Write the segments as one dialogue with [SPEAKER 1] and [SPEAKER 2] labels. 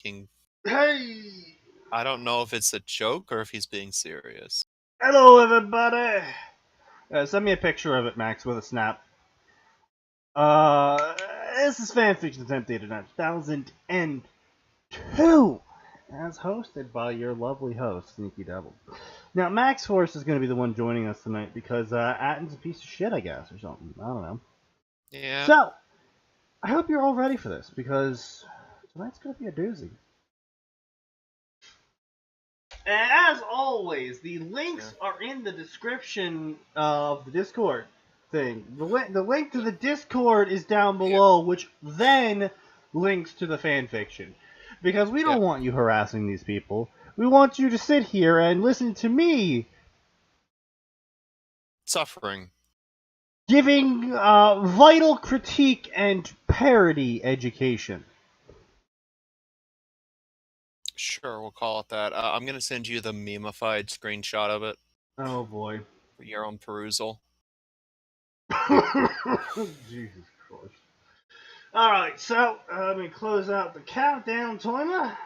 [SPEAKER 1] making.
[SPEAKER 2] Hey!
[SPEAKER 1] I don't know if it's a joke or if he's being serious.
[SPEAKER 2] Hello, everybody! Send me a picture of it, Max, with a snap. This is Fanfiction Contempt 2002, as hosted by your lovely host, SneakyDevil. Now, Max Force is going to be the one joining us tonight because Atin's a piece of shit, I guess, or something. I don't know.
[SPEAKER 1] Yeah.
[SPEAKER 2] So, I hope you're all ready for this because tonight's going to be a doozy. And as always, the links are in the description of the Discord thing. The link to the Discord is down below, which then links to the fanfiction. Because we don't want you harassing these people. We want you to sit here and listen to me
[SPEAKER 1] suffering,
[SPEAKER 2] giving vital critique and parody education.
[SPEAKER 1] Sure, we'll call it that. I'm going to send you the memeified screenshot of it.
[SPEAKER 2] Oh, boy.
[SPEAKER 1] For your own perusal.
[SPEAKER 2] Jesus Christ. Alright, so let me close out the countdown timer.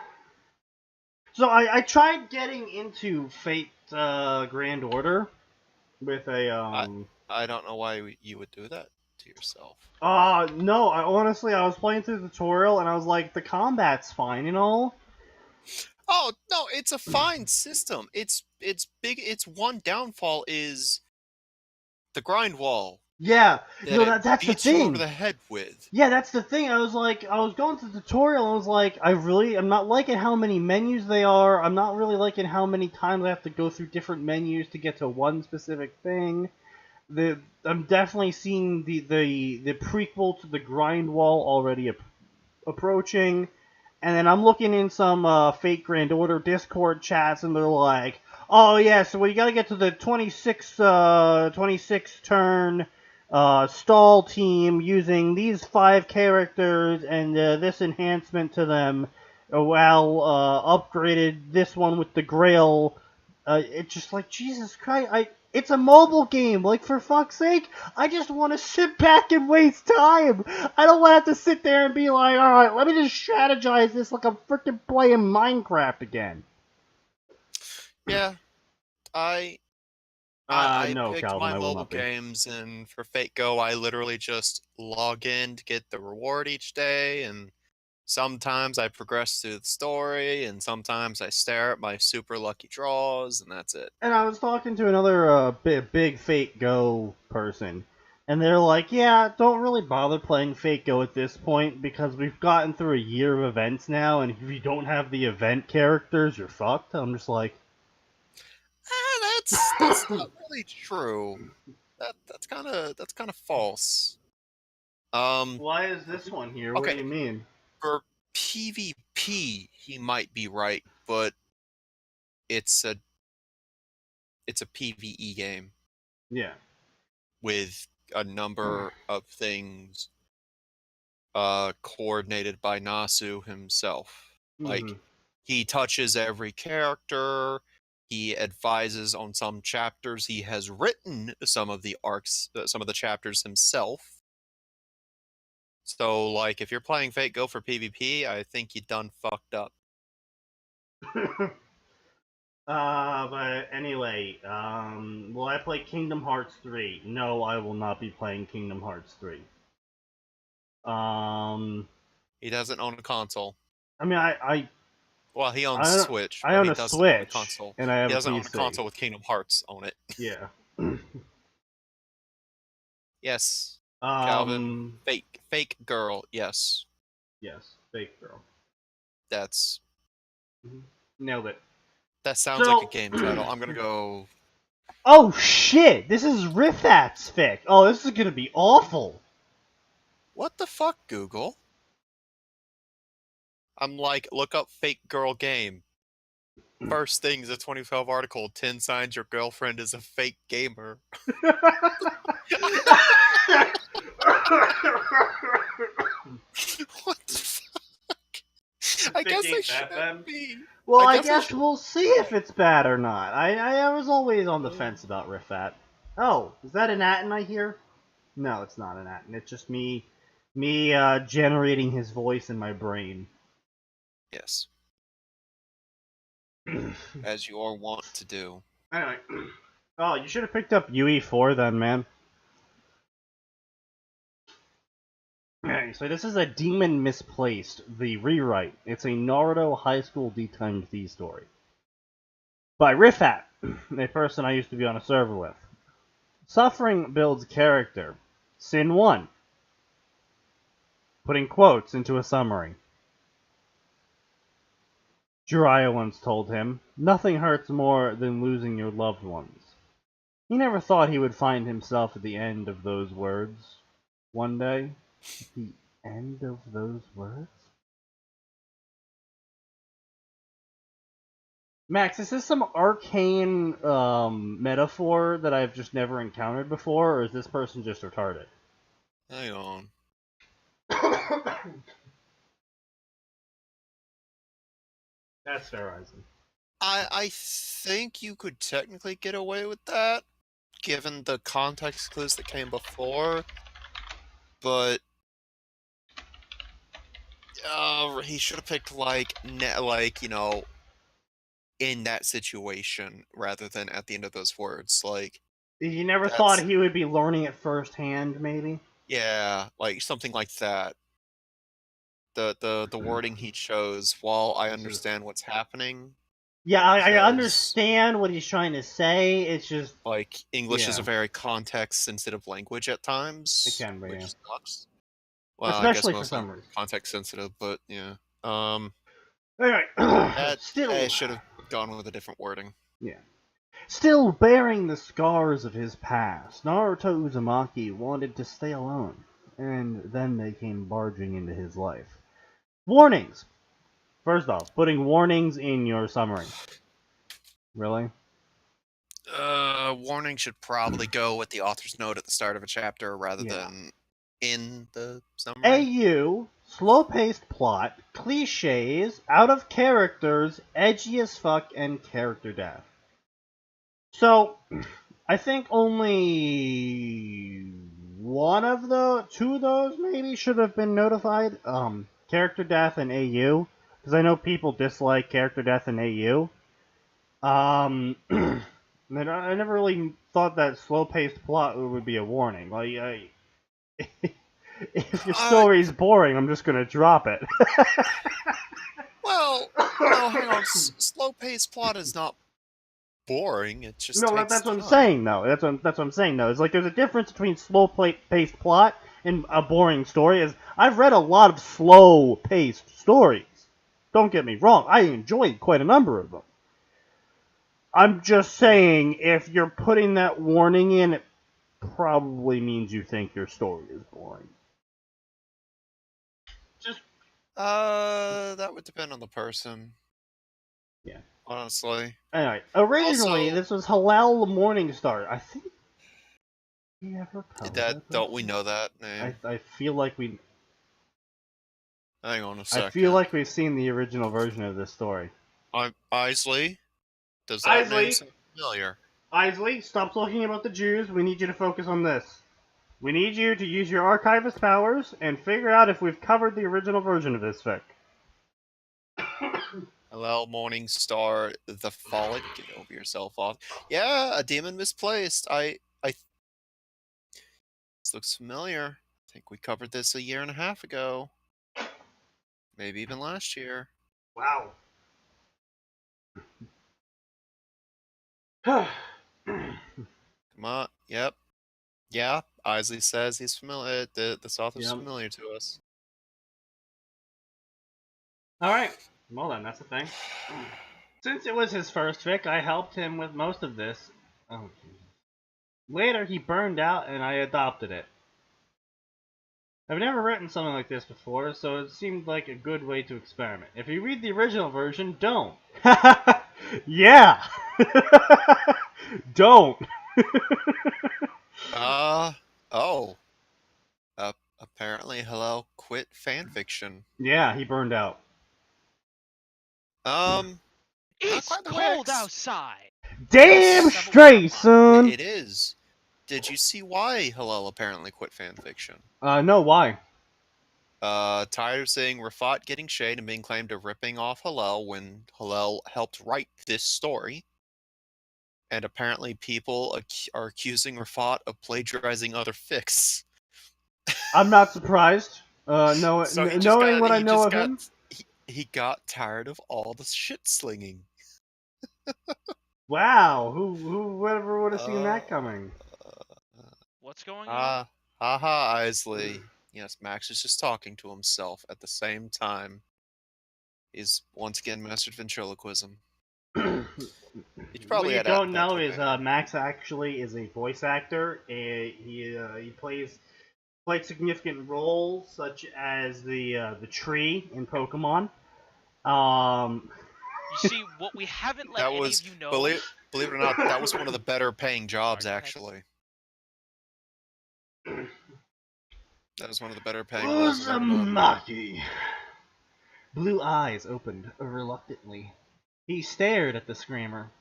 [SPEAKER 2] So I tried getting into Fate Grand Order with a
[SPEAKER 1] I don't know why you would do that to yourself.
[SPEAKER 2] No, I was playing through the tutorial and I was like, the combat's fine and all.
[SPEAKER 1] Oh no, it's a fine system. It's big. Its one downfall is the grind wall.
[SPEAKER 2] Yeah,
[SPEAKER 1] that's
[SPEAKER 2] the
[SPEAKER 1] thing.
[SPEAKER 2] You
[SPEAKER 1] over the head with.
[SPEAKER 2] Yeah, that's the thing. I was going through the tutorial and I was like, I'm not liking how many menus they are. I'm not really liking how many times I have to go through different menus to get to one specific thing. I'm definitely seeing the prequel to the grind wall already approaching. And then I'm looking in some Fate Grand Order Discord chats, and they're like, "Oh yeah, so you gotta get to the 26 turn stall team using these 5 characters and this enhancement to them, while upgraded this one with the Grail." It's just like, Jesus Christ, it's a mobile game, like, for fuck's sake, I just want to sit back and waste time. I don't want to have to sit there and be like, alright, let me just strategize this like I'm freaking playing Minecraft again.
[SPEAKER 1] Yeah, I
[SPEAKER 2] no,
[SPEAKER 1] picked
[SPEAKER 2] Calvin,
[SPEAKER 1] my
[SPEAKER 2] I will
[SPEAKER 1] mobile
[SPEAKER 2] not be.
[SPEAKER 1] games, and for Fate Go, I literally just log in to get the reward each day, and sometimes I progress through the story, and sometimes I stare at my super lucky draws, and that's it.
[SPEAKER 2] And I was talking to another big Fate Go person, and they're like, yeah, don't really bother playing Fate Go at this point, because we've gotten through a year of events now, and if you don't have the event characters, you're fucked. I'm just like...
[SPEAKER 1] That's not really true. That's kind of false.
[SPEAKER 2] Why is this one here? Okay. What do you mean?
[SPEAKER 1] For PvP, he might be right, but it's a PvE game.
[SPEAKER 2] Yeah.
[SPEAKER 1] With a number of things coordinated by Nasu himself. Like, he touches every character, he advises on some chapters, he has written some of the arcs, some of the chapters himself. So, like, if you're playing Fate Go for PvP, I think you done fucked up.
[SPEAKER 2] But anyway, will I play Kingdom Hearts 3? No, I will not be playing Kingdom Hearts 3.
[SPEAKER 1] He doesn't own a console.
[SPEAKER 2] I mean,
[SPEAKER 1] well, he owns a Switch.
[SPEAKER 2] I own a
[SPEAKER 1] Switch,
[SPEAKER 2] own a console. And I have
[SPEAKER 1] he doesn't
[SPEAKER 2] a PC.
[SPEAKER 1] own a console with Kingdom Hearts on it.
[SPEAKER 2] Yeah.
[SPEAKER 1] Yes. Calvin, fake girl. Yes.
[SPEAKER 2] Yes, fake girl.
[SPEAKER 1] That's...
[SPEAKER 2] Nailed it.
[SPEAKER 1] That sounds like a game title. I'm gonna go...
[SPEAKER 2] Oh shit! This is Riffat's fic. Oh, this is gonna be awful.
[SPEAKER 1] What the fuck, Google? I'm like, look up fake girl game. First thing is a 2012 article, 10 signs your girlfriend is a fake gamer. What the fuck? I guess I shouldn't be.
[SPEAKER 2] Well, I guess we'll see if it's bad or not. I was always on the fence about Riffat. Oh, is that an Atin I hear? No, it's not an Atin. It's just me generating his voice in my brain.
[SPEAKER 1] Yes. As you are wont to do.
[SPEAKER 2] Anyway. Oh, you should have picked up UE4 then, man. Okay, so this is a Demon Misplaced, the rewrite. It's a Naruto high school D times D story. By Riffat, a person I used to be on a server with. Suffering builds character. Sin 1. Putting quotes into a summary. Jiraiya once told him, "Nothing hurts more than losing your loved ones." He never thought he would find himself at the end of those words. One day, at the end of those words? Max, is this some arcane metaphor that I've just never encountered before, or is this person just retarded?
[SPEAKER 1] Hang on.
[SPEAKER 2] That's fair, Eisen.
[SPEAKER 1] I think you could technically get away with that, given the context clues that came before, but he should have picked in that situation rather than at the end of those words. Like,
[SPEAKER 2] You never thought
[SPEAKER 1] that's
[SPEAKER 2] he would be learning it firsthand, maybe?
[SPEAKER 1] yeah, like something like that. The wording he chose, while I understand what's happening,
[SPEAKER 2] Yeah, I
[SPEAKER 1] because
[SPEAKER 2] understand what he's trying to say. It's just
[SPEAKER 1] like English is
[SPEAKER 2] yeah,
[SPEAKER 1] a very context-sensitive language at
[SPEAKER 2] it
[SPEAKER 1] times,
[SPEAKER 2] can be, yeah.
[SPEAKER 1] which sucks. Well, I guess
[SPEAKER 2] Especially for
[SPEAKER 1] most
[SPEAKER 2] some
[SPEAKER 1] language
[SPEAKER 2] reason.
[SPEAKER 1] context sensitive, but yeah.
[SPEAKER 2] Anyway,
[SPEAKER 1] That I
[SPEAKER 2] still,
[SPEAKER 1] should have gone with a different wording.
[SPEAKER 2] yeah. Still bearing the scars of his past, Naruto Uzumaki wanted to stay alone, and then they came barging into his life. Warnings! First off, putting warnings in your summary. Really?
[SPEAKER 1] Warning should probably go with the author's note at the start of a chapter rather
[SPEAKER 2] Yeah.
[SPEAKER 1] than in the summary.
[SPEAKER 2] AU, slow-paced plot, cliches, out of characters, edgy as fuck, and character death. So, I think only two of those maybe should have been notified. Character death and AU, because I know people dislike character death and AU. I never really thought that slow-paced plot would be a warning. Like, if your story's boring, I'm just gonna drop it.
[SPEAKER 1] Well, no, hang on. Slow-paced plot is not boring. It just
[SPEAKER 2] No,
[SPEAKER 1] takes
[SPEAKER 2] that's what I'm
[SPEAKER 1] time.
[SPEAKER 2] saying, though. That's what I'm saying, though. It's like there's a difference between slow-paced plot and a boring story. As I've read a lot of slow-paced stories. Don't get me wrong. I enjoyed quite a number of them. I'm just saying, if you're putting that warning in, it probably means you think your story is boring. Just
[SPEAKER 1] That would depend on the person.
[SPEAKER 2] Yeah.
[SPEAKER 1] Honestly.
[SPEAKER 2] Anyway, originally
[SPEAKER 1] Also,
[SPEAKER 2] this was Halal Morningstar. I think we ever covered
[SPEAKER 1] don't we know that name?
[SPEAKER 2] I feel like we.
[SPEAKER 1] Hang on a
[SPEAKER 2] I
[SPEAKER 1] second.
[SPEAKER 2] feel like we've seen the original version of this story.
[SPEAKER 1] Isley? Does that name sound familiar?
[SPEAKER 2] Isley, stop talking about the Jews. We need you to focus on this. We need you to use your archivist powers and figure out if we've covered the original version of this fic.
[SPEAKER 1] Hello, Morning Star, the Fallen. Get over yourself off. Yeah, a demon misplaced. This looks familiar. I think we covered this a year and a half ago. Maybe even last year.
[SPEAKER 2] Wow.
[SPEAKER 1] Come on. Yep. Yeah, Isley says he's familiar. This author's familiar to us.
[SPEAKER 2] Alright. Well then, that's the thing. Since it was his first fic, I helped him with most of this. Oh, Jesus. Later, he burned out and I adopted it. I've never written something like this before, so it seemed like a good way to experiment. If you read the original version, don't. Yeah! Don't!
[SPEAKER 1] Oh. Apparently, hello, quit fanfiction.
[SPEAKER 2] Yeah, he burned out.
[SPEAKER 3] It's cold outside!
[SPEAKER 2] Damn
[SPEAKER 1] Yes.
[SPEAKER 2] straight, son!
[SPEAKER 1] It is. Did you see why Hillel apparently quit fanfiction?
[SPEAKER 2] No, why?
[SPEAKER 1] Tired of seeing Rafat getting shade and being claimed of ripping off Hillel when Hillel helped write this story. And apparently people are accusing Rafat of plagiarizing other fics.
[SPEAKER 2] I'm not surprised.
[SPEAKER 1] So
[SPEAKER 2] Knowing what I know of him.
[SPEAKER 1] He got tired of all the shit slinging.
[SPEAKER 2] Wow, who ever would have seen that coming?
[SPEAKER 3] What's going on?
[SPEAKER 1] Haha, Isley. Yes, Max is just talking to himself at the same time. He's once again mastered ventriloquism.
[SPEAKER 2] What you don't know is Max actually is a voice actor. He played significant roles such as the tree in Pokemon.
[SPEAKER 3] You see, what we haven't let any of you know.
[SPEAKER 1] Believe it or not, that was one of the better paying jobs, actually. That was one of the better paying roles I've ever done.
[SPEAKER 2] Uzumaki. Blue eyes opened reluctantly. He stared at the screamer.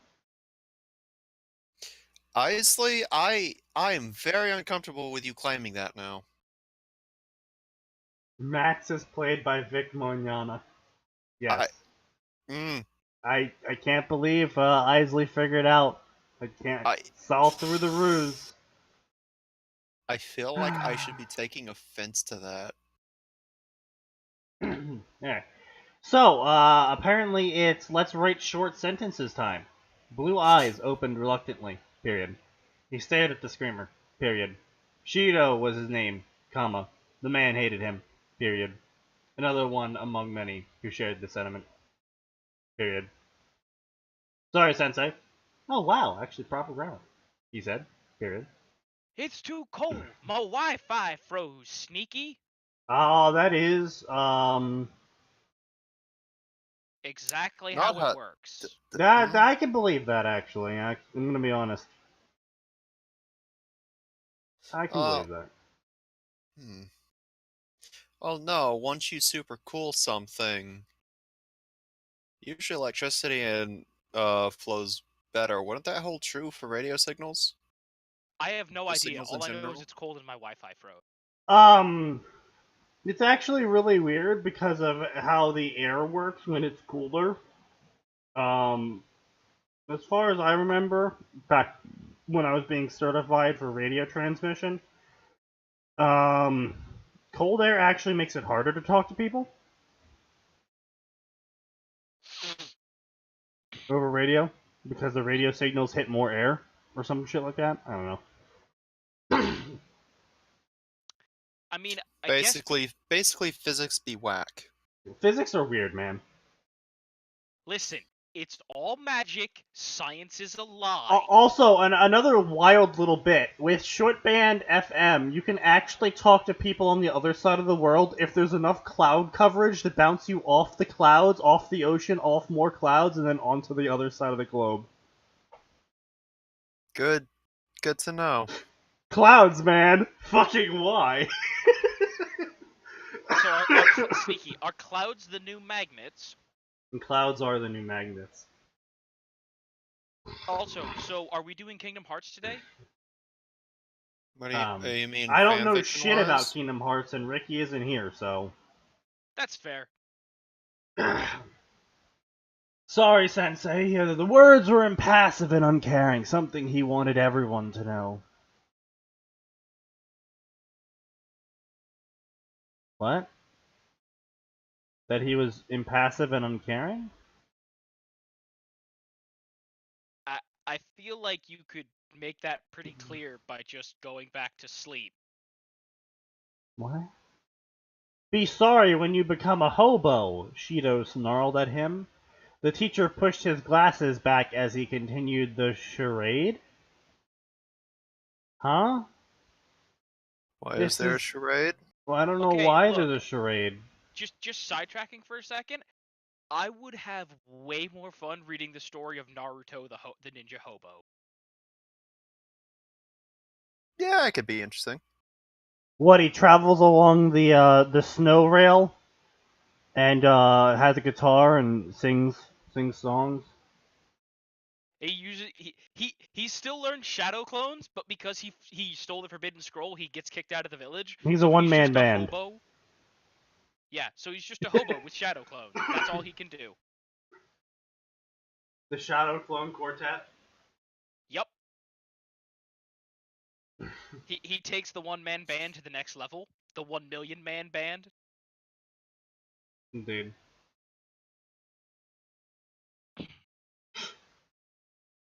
[SPEAKER 1] Isley, I am very uncomfortable with you claiming that now.
[SPEAKER 2] Max is played by Vic Mognana. Yes. I can't believe Isley figured out. I can't saw through the ruse.
[SPEAKER 1] I feel like I should be taking offense to that.
[SPEAKER 2] Yeah. So, apparently it's let's write short sentences time. Blue eyes opened reluctantly, period. He stared at the screamer, period. Shido was his name, comma. The man hated him, period. Another one among many who shared the sentiment, period. Sorry, Sensei. Oh, wow, actually proper grammar, he said, period.
[SPEAKER 3] It's too cold. My Wi-Fi froze, Sneaky.
[SPEAKER 2] Oh, that is,
[SPEAKER 3] exactly how it works.
[SPEAKER 2] That I can believe that, actually. I'm gonna be honest. I can believe that.
[SPEAKER 1] Oh no, once you super cool something, usually electricity and flows better. Wouldn't that hold true for radio signals?
[SPEAKER 3] I have no idea. All I know is it's cold and my Wi-Fi froze.
[SPEAKER 2] It's actually really weird because of how the air works when it's cooler. As far as I remember, back when I was being certified for radio transmission, cold air actually makes it harder to talk to people over radio because the radio signals hit more air or some shit like that. I don't know.
[SPEAKER 3] I mean,
[SPEAKER 1] basically physics be whack.
[SPEAKER 2] Physics are weird, man.
[SPEAKER 3] Listen, it's all magic. Science is a lie.
[SPEAKER 2] Also, another wild little bit. With shortband FM, you can actually talk to people on the other side of the world if there's enough cloud coverage to bounce you off the clouds, off the ocean, off more clouds, and then onto the other side of the globe.
[SPEAKER 1] Good to know.
[SPEAKER 2] Clouds, man. Fucking why?
[SPEAKER 3] So, Sneaky, are clouds the new magnets?
[SPEAKER 2] And clouds are the new magnets.
[SPEAKER 3] Also, so are we doing Kingdom Hearts today?
[SPEAKER 1] What do you mean?
[SPEAKER 2] I don't know shit about Kingdom Hearts, and Ricky isn't here, so.
[SPEAKER 3] That's fair.
[SPEAKER 2] Sorry, Sensei. The words were impassive and uncaring, something he wanted everyone to know. What? That he was impassive and uncaring?
[SPEAKER 3] I feel like you could make that pretty clear by just going back to sleep.
[SPEAKER 2] What? Be sorry when you become a hobo, Shido snarled at him. The teacher pushed his glasses back as he continued the charade. Huh?
[SPEAKER 1] Why is there a charade?
[SPEAKER 2] Well, I don't know why there's a charade.
[SPEAKER 3] Just sidetracking for a second, I would have way more fun reading the story of Naruto the Ninja Hobo.
[SPEAKER 1] Yeah, it could be interesting.
[SPEAKER 2] What, he travels along the snow rail and has a guitar and sings songs?
[SPEAKER 3] He still learns shadow clones, but because he stole the Forbidden Scroll, he gets kicked out of the village.
[SPEAKER 2] He's a one-man band.
[SPEAKER 3] Hobo. Yeah, so he's just a hobo with shadow clone. That's all he can do.
[SPEAKER 2] The Shadow Clone Quartet.
[SPEAKER 3] Yep. He takes the one-man band to the next level. The 1 million man band.
[SPEAKER 2] Indeed.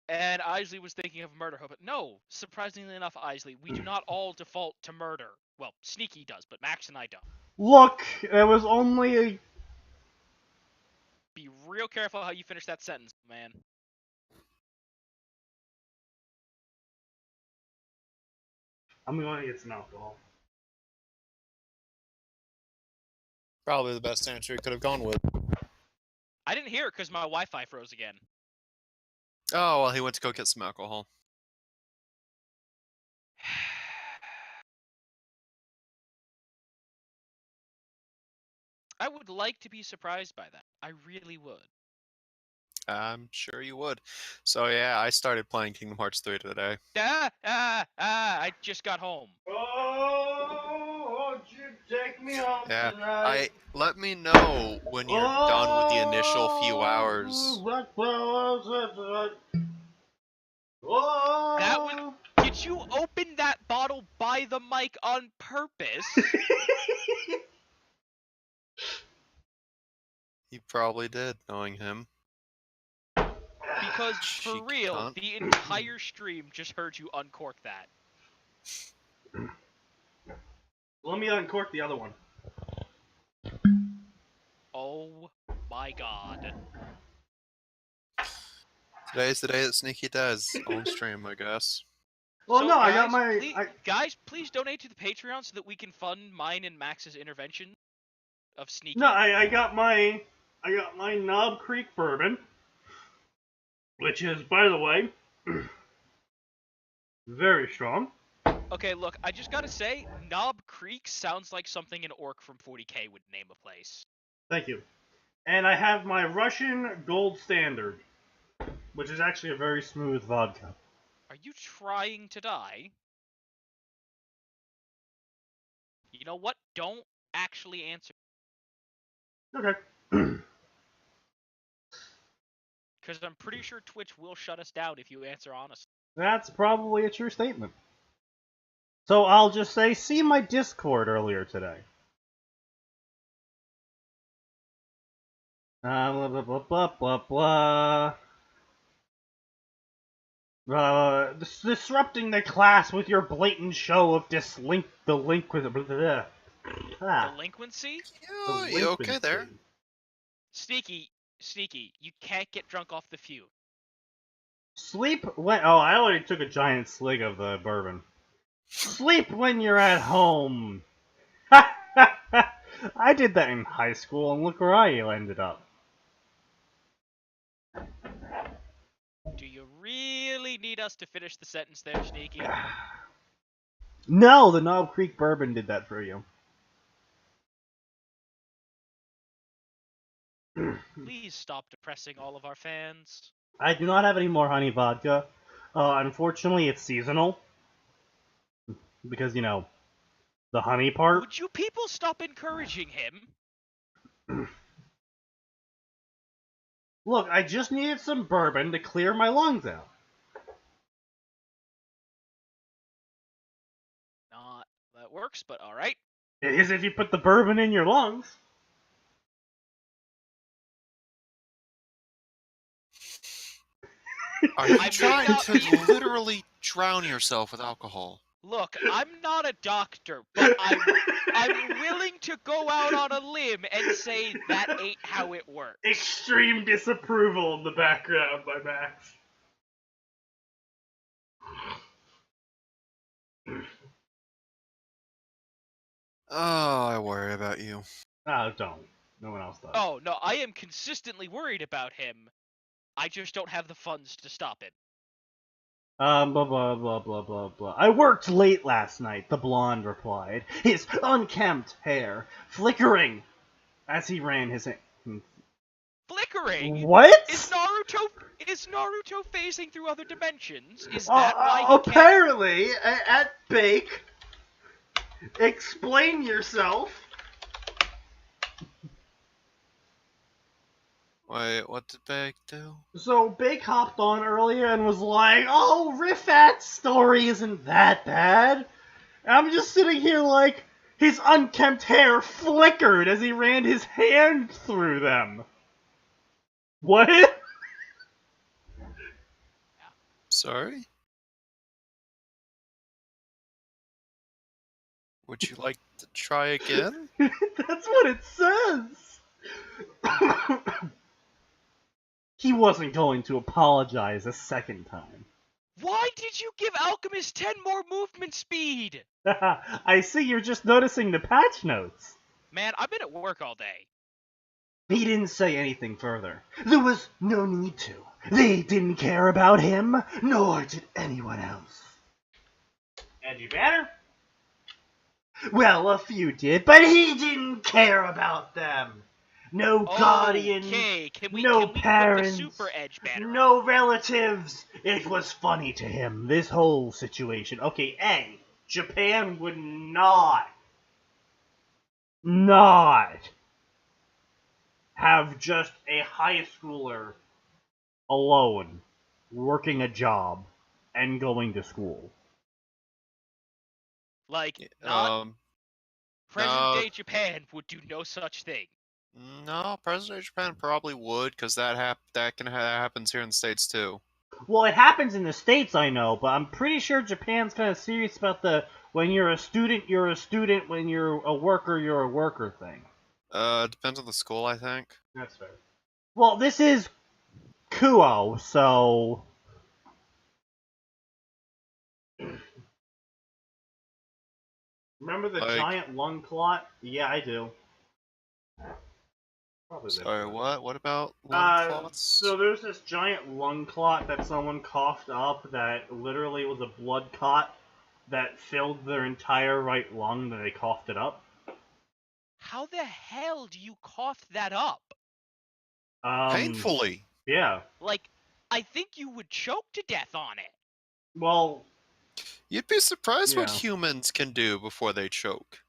[SPEAKER 3] And Isley was thinking of murder hobo. No, surprisingly enough, Isley, we do not all default to murder. Well, Sneaky does, but Max and I don't.
[SPEAKER 2] Look, it was only a...
[SPEAKER 3] Be real careful how you finish that sentence, man.
[SPEAKER 2] I'm going to get some alcohol.
[SPEAKER 1] Probably the best answer he could have gone with.
[SPEAKER 3] I didn't hear it because my Wi-Fi froze again.
[SPEAKER 1] Oh, well, he went to go get some alcohol.
[SPEAKER 3] I would like to be surprised by that. I really would.
[SPEAKER 1] I'm sure you would. So yeah, I started playing Kingdom Hearts 3 today.
[SPEAKER 3] I just got home.
[SPEAKER 2] Oh, won't you take me home tonight?
[SPEAKER 1] Let me know when you're done with the initial few hours.
[SPEAKER 3] That was... Did you open that bottle by the mic on purpose?
[SPEAKER 1] He probably did, knowing him.
[SPEAKER 3] Because, for
[SPEAKER 1] Cheeky
[SPEAKER 3] real,
[SPEAKER 1] cunt.
[SPEAKER 3] the entire stream just heard you uncork that.
[SPEAKER 2] Let me uncork the other one.
[SPEAKER 3] Oh my god.
[SPEAKER 1] Today's the day that Sneaky does on stream, I guess.
[SPEAKER 2] Well,
[SPEAKER 3] So,
[SPEAKER 2] no,
[SPEAKER 3] guys,
[SPEAKER 2] I got my...
[SPEAKER 3] Guys, please donate to the Patreon so that we can fund mine and Max's intervention of Sneaky.
[SPEAKER 2] No, I got my Knob Creek bourbon, which is, by the way, very strong.
[SPEAKER 3] Okay, look, I just gotta say, Knob Creek sounds like something an orc from 40k would name a place.
[SPEAKER 2] Thank you. And I have my Russian Gold Standard, which is actually a very smooth vodka.
[SPEAKER 3] Are you trying to die? You know what? Don't actually answer.
[SPEAKER 2] Okay.
[SPEAKER 3] Because I'm pretty sure Twitch will shut us down if you answer honestly.
[SPEAKER 2] That's probably a true statement. So I'll just say, see my Discord earlier today. Blah, blah, blah, blah, blah, blah. Disrupting the class with your blatant show of delinquency.
[SPEAKER 3] Delinquency?
[SPEAKER 1] You okay there?
[SPEAKER 3] Sneaky, you can't get drunk off the few.
[SPEAKER 2] Sleep when... Oh, I already took a giant swig of the bourbon. Sleep when you're at home. I did that in high school, and look where I ended up.
[SPEAKER 3] Do you really need us to finish the sentence there, Sneaky?
[SPEAKER 2] No, the Knob Creek bourbon did that for you.
[SPEAKER 3] Please stop depressing all of our fans.
[SPEAKER 2] I do not have any more honey vodka. Unfortunately, it's seasonal. Because, you know, the honey part.
[SPEAKER 3] Would you people stop encouraging him?
[SPEAKER 2] Look, I just needed some bourbon to clear my lungs out.
[SPEAKER 3] Not that works, but alright.
[SPEAKER 2] It is if you put the bourbon in your lungs.
[SPEAKER 1] Are you trying to literally drown yourself with alcohol?
[SPEAKER 3] Look, I'm not a doctor, but I'm willing to go out on a limb and say that ain't how it works.
[SPEAKER 2] Extreme disapproval in the background by Max.
[SPEAKER 1] Oh, I worry about you.
[SPEAKER 2] Oh, don't. No one else does.
[SPEAKER 3] Oh, no, I am consistently worried about him. I just don't have the funds to stop it.
[SPEAKER 2] Blah, blah, blah, blah, blah, blah. I worked late last night, the blonde replied, his unkempt hair flickering as he ran his hand.
[SPEAKER 3] Flickering?
[SPEAKER 2] What?
[SPEAKER 3] Is Naruto phasing through other dimensions? Is that why he
[SPEAKER 2] apparently, at Bake, explain yourself.
[SPEAKER 1] Wait, what did Big do?
[SPEAKER 2] So Big hopped on earlier and was like, "Oh, Riffat's story isn't that bad." And I'm just sitting here like, his unkempt hair flickered as he ran his hand through them. What?
[SPEAKER 1] Sorry? Would you like to try again?
[SPEAKER 2] That's what it says. He wasn't going to apologize a second time.
[SPEAKER 3] Why did you give Alchemist 10 more movement speed?
[SPEAKER 2] I see you're just noticing the patch notes.
[SPEAKER 3] Man, I've been at work all day.
[SPEAKER 2] He didn't say anything further. There was no need to. They didn't care about him, nor did anyone else. And you better? Well, a few did, but he didn't care about them. No guardian,
[SPEAKER 3] Okay, can we
[SPEAKER 2] parents,
[SPEAKER 3] put the super edge banner
[SPEAKER 2] no relatives. It was funny to him, this whole situation. Okay, A, Japan would not have just a high schooler alone working a job and going to school.
[SPEAKER 3] Like,
[SPEAKER 1] No,
[SPEAKER 3] present-day Japan would do no such thing.
[SPEAKER 1] no, President of Japan probably would, because that happens here in the States too.
[SPEAKER 2] Well, it happens in the States, I know, but I'm pretty sure Japan's kind of serious about the when you're a student, when you're a worker thing.
[SPEAKER 1] Depends on the school, I think.
[SPEAKER 2] That's fair. Well, this is Kuo, so... Remember the giant lung clot? Yeah, I do.
[SPEAKER 1] Sorry, what? What about lung clots?
[SPEAKER 2] So there's this giant lung clot that someone coughed up that literally was a blood clot that filled their entire right lung that they coughed it up.
[SPEAKER 3] How the hell do you cough that up?
[SPEAKER 1] Painfully.
[SPEAKER 2] Yeah.
[SPEAKER 3] Like, I think you would choke to death on it.
[SPEAKER 2] Well...
[SPEAKER 1] You'd be surprised what humans can do before they choke.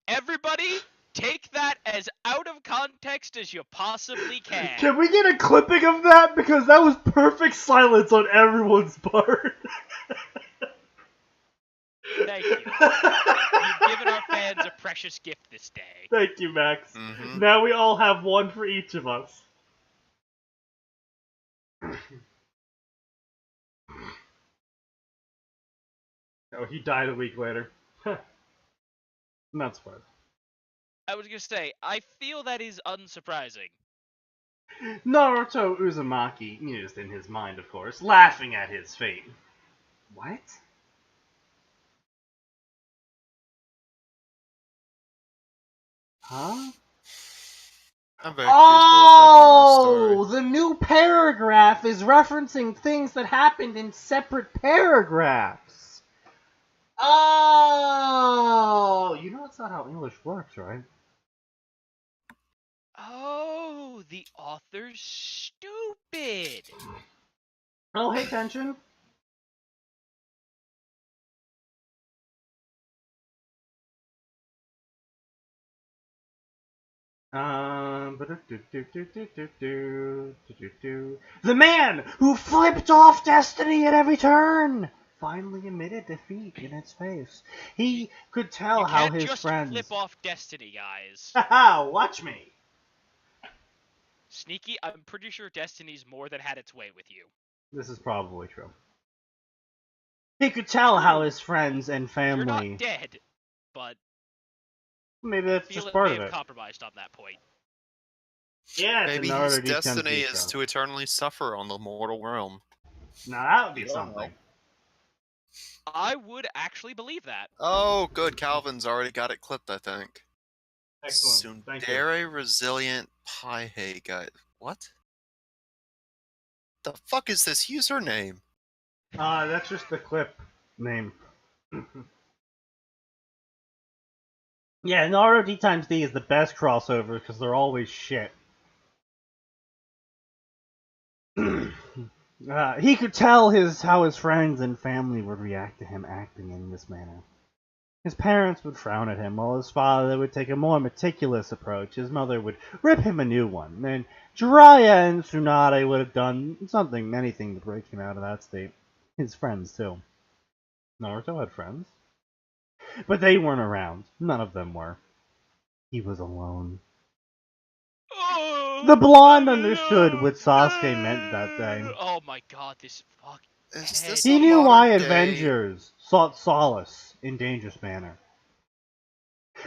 [SPEAKER 3] Everybody, take that as out of context as you possibly can.
[SPEAKER 2] Can we get a clipping of that? Because that was perfect silence on everyone's part.
[SPEAKER 3] Thank you. You've given our fans a precious gift this day.
[SPEAKER 2] Thank you, Max.
[SPEAKER 1] Mm-hmm.
[SPEAKER 2] Now we all have one for each of us. Oh, he died a week later. Not surprised.
[SPEAKER 3] I was gonna say, I feel that is unsurprising.
[SPEAKER 2] Naruto Uzumaki mused in his mind, of course, laughing at his fate. What? Huh?
[SPEAKER 1] I'm very confused
[SPEAKER 2] the new paragraph is referencing things that happened in separate paragraphs. Oh, you know that's not how English works, right?
[SPEAKER 3] Oh, the author's stupid.
[SPEAKER 2] Oh, hey, Tension. The man who flipped off destiny at every turn finally admitted defeat in its face. He could tell how his friends...
[SPEAKER 3] You can't just flip off destiny, guys.
[SPEAKER 2] Haha, watch me.
[SPEAKER 3] Sneaky, I'm pretty sure destiny's more than had its way with you.
[SPEAKER 2] This is probably true. He could tell how his friends and family...
[SPEAKER 3] You're not dead, but...
[SPEAKER 2] Maybe that's just part of it.
[SPEAKER 3] May have compromised on that point.
[SPEAKER 2] Yeah,
[SPEAKER 1] maybe his destiny is to eternally suffer on the mortal realm.
[SPEAKER 2] Now that would be something.
[SPEAKER 3] I would actually believe that.
[SPEAKER 1] Oh, good. Calvin's already got it clipped, I think.
[SPEAKER 2] Excellent. Thank you.
[SPEAKER 1] Tsundere Resilient Paihei guy. What? The fuck is this username?
[SPEAKER 2] That's just the clip name. Yeah, Naruto D times D is the best crossover because they're always shit. He could tell how his friends and family would react to him acting in this manner. His parents would frown at him, while his father would take a more meticulous approach. His mother would rip him a new one, and Jiraiya and Tsunade would have done anything to break him out of that state. His friends, too. Naruto had friends. But they weren't around. None of them were. He was alone. The blonde understood what Sasuke meant that day.
[SPEAKER 3] Oh my god, this fucking
[SPEAKER 1] Is this
[SPEAKER 2] He
[SPEAKER 1] a
[SPEAKER 2] knew why
[SPEAKER 1] modern day-
[SPEAKER 2] Avengers sought solace in dangerous manner.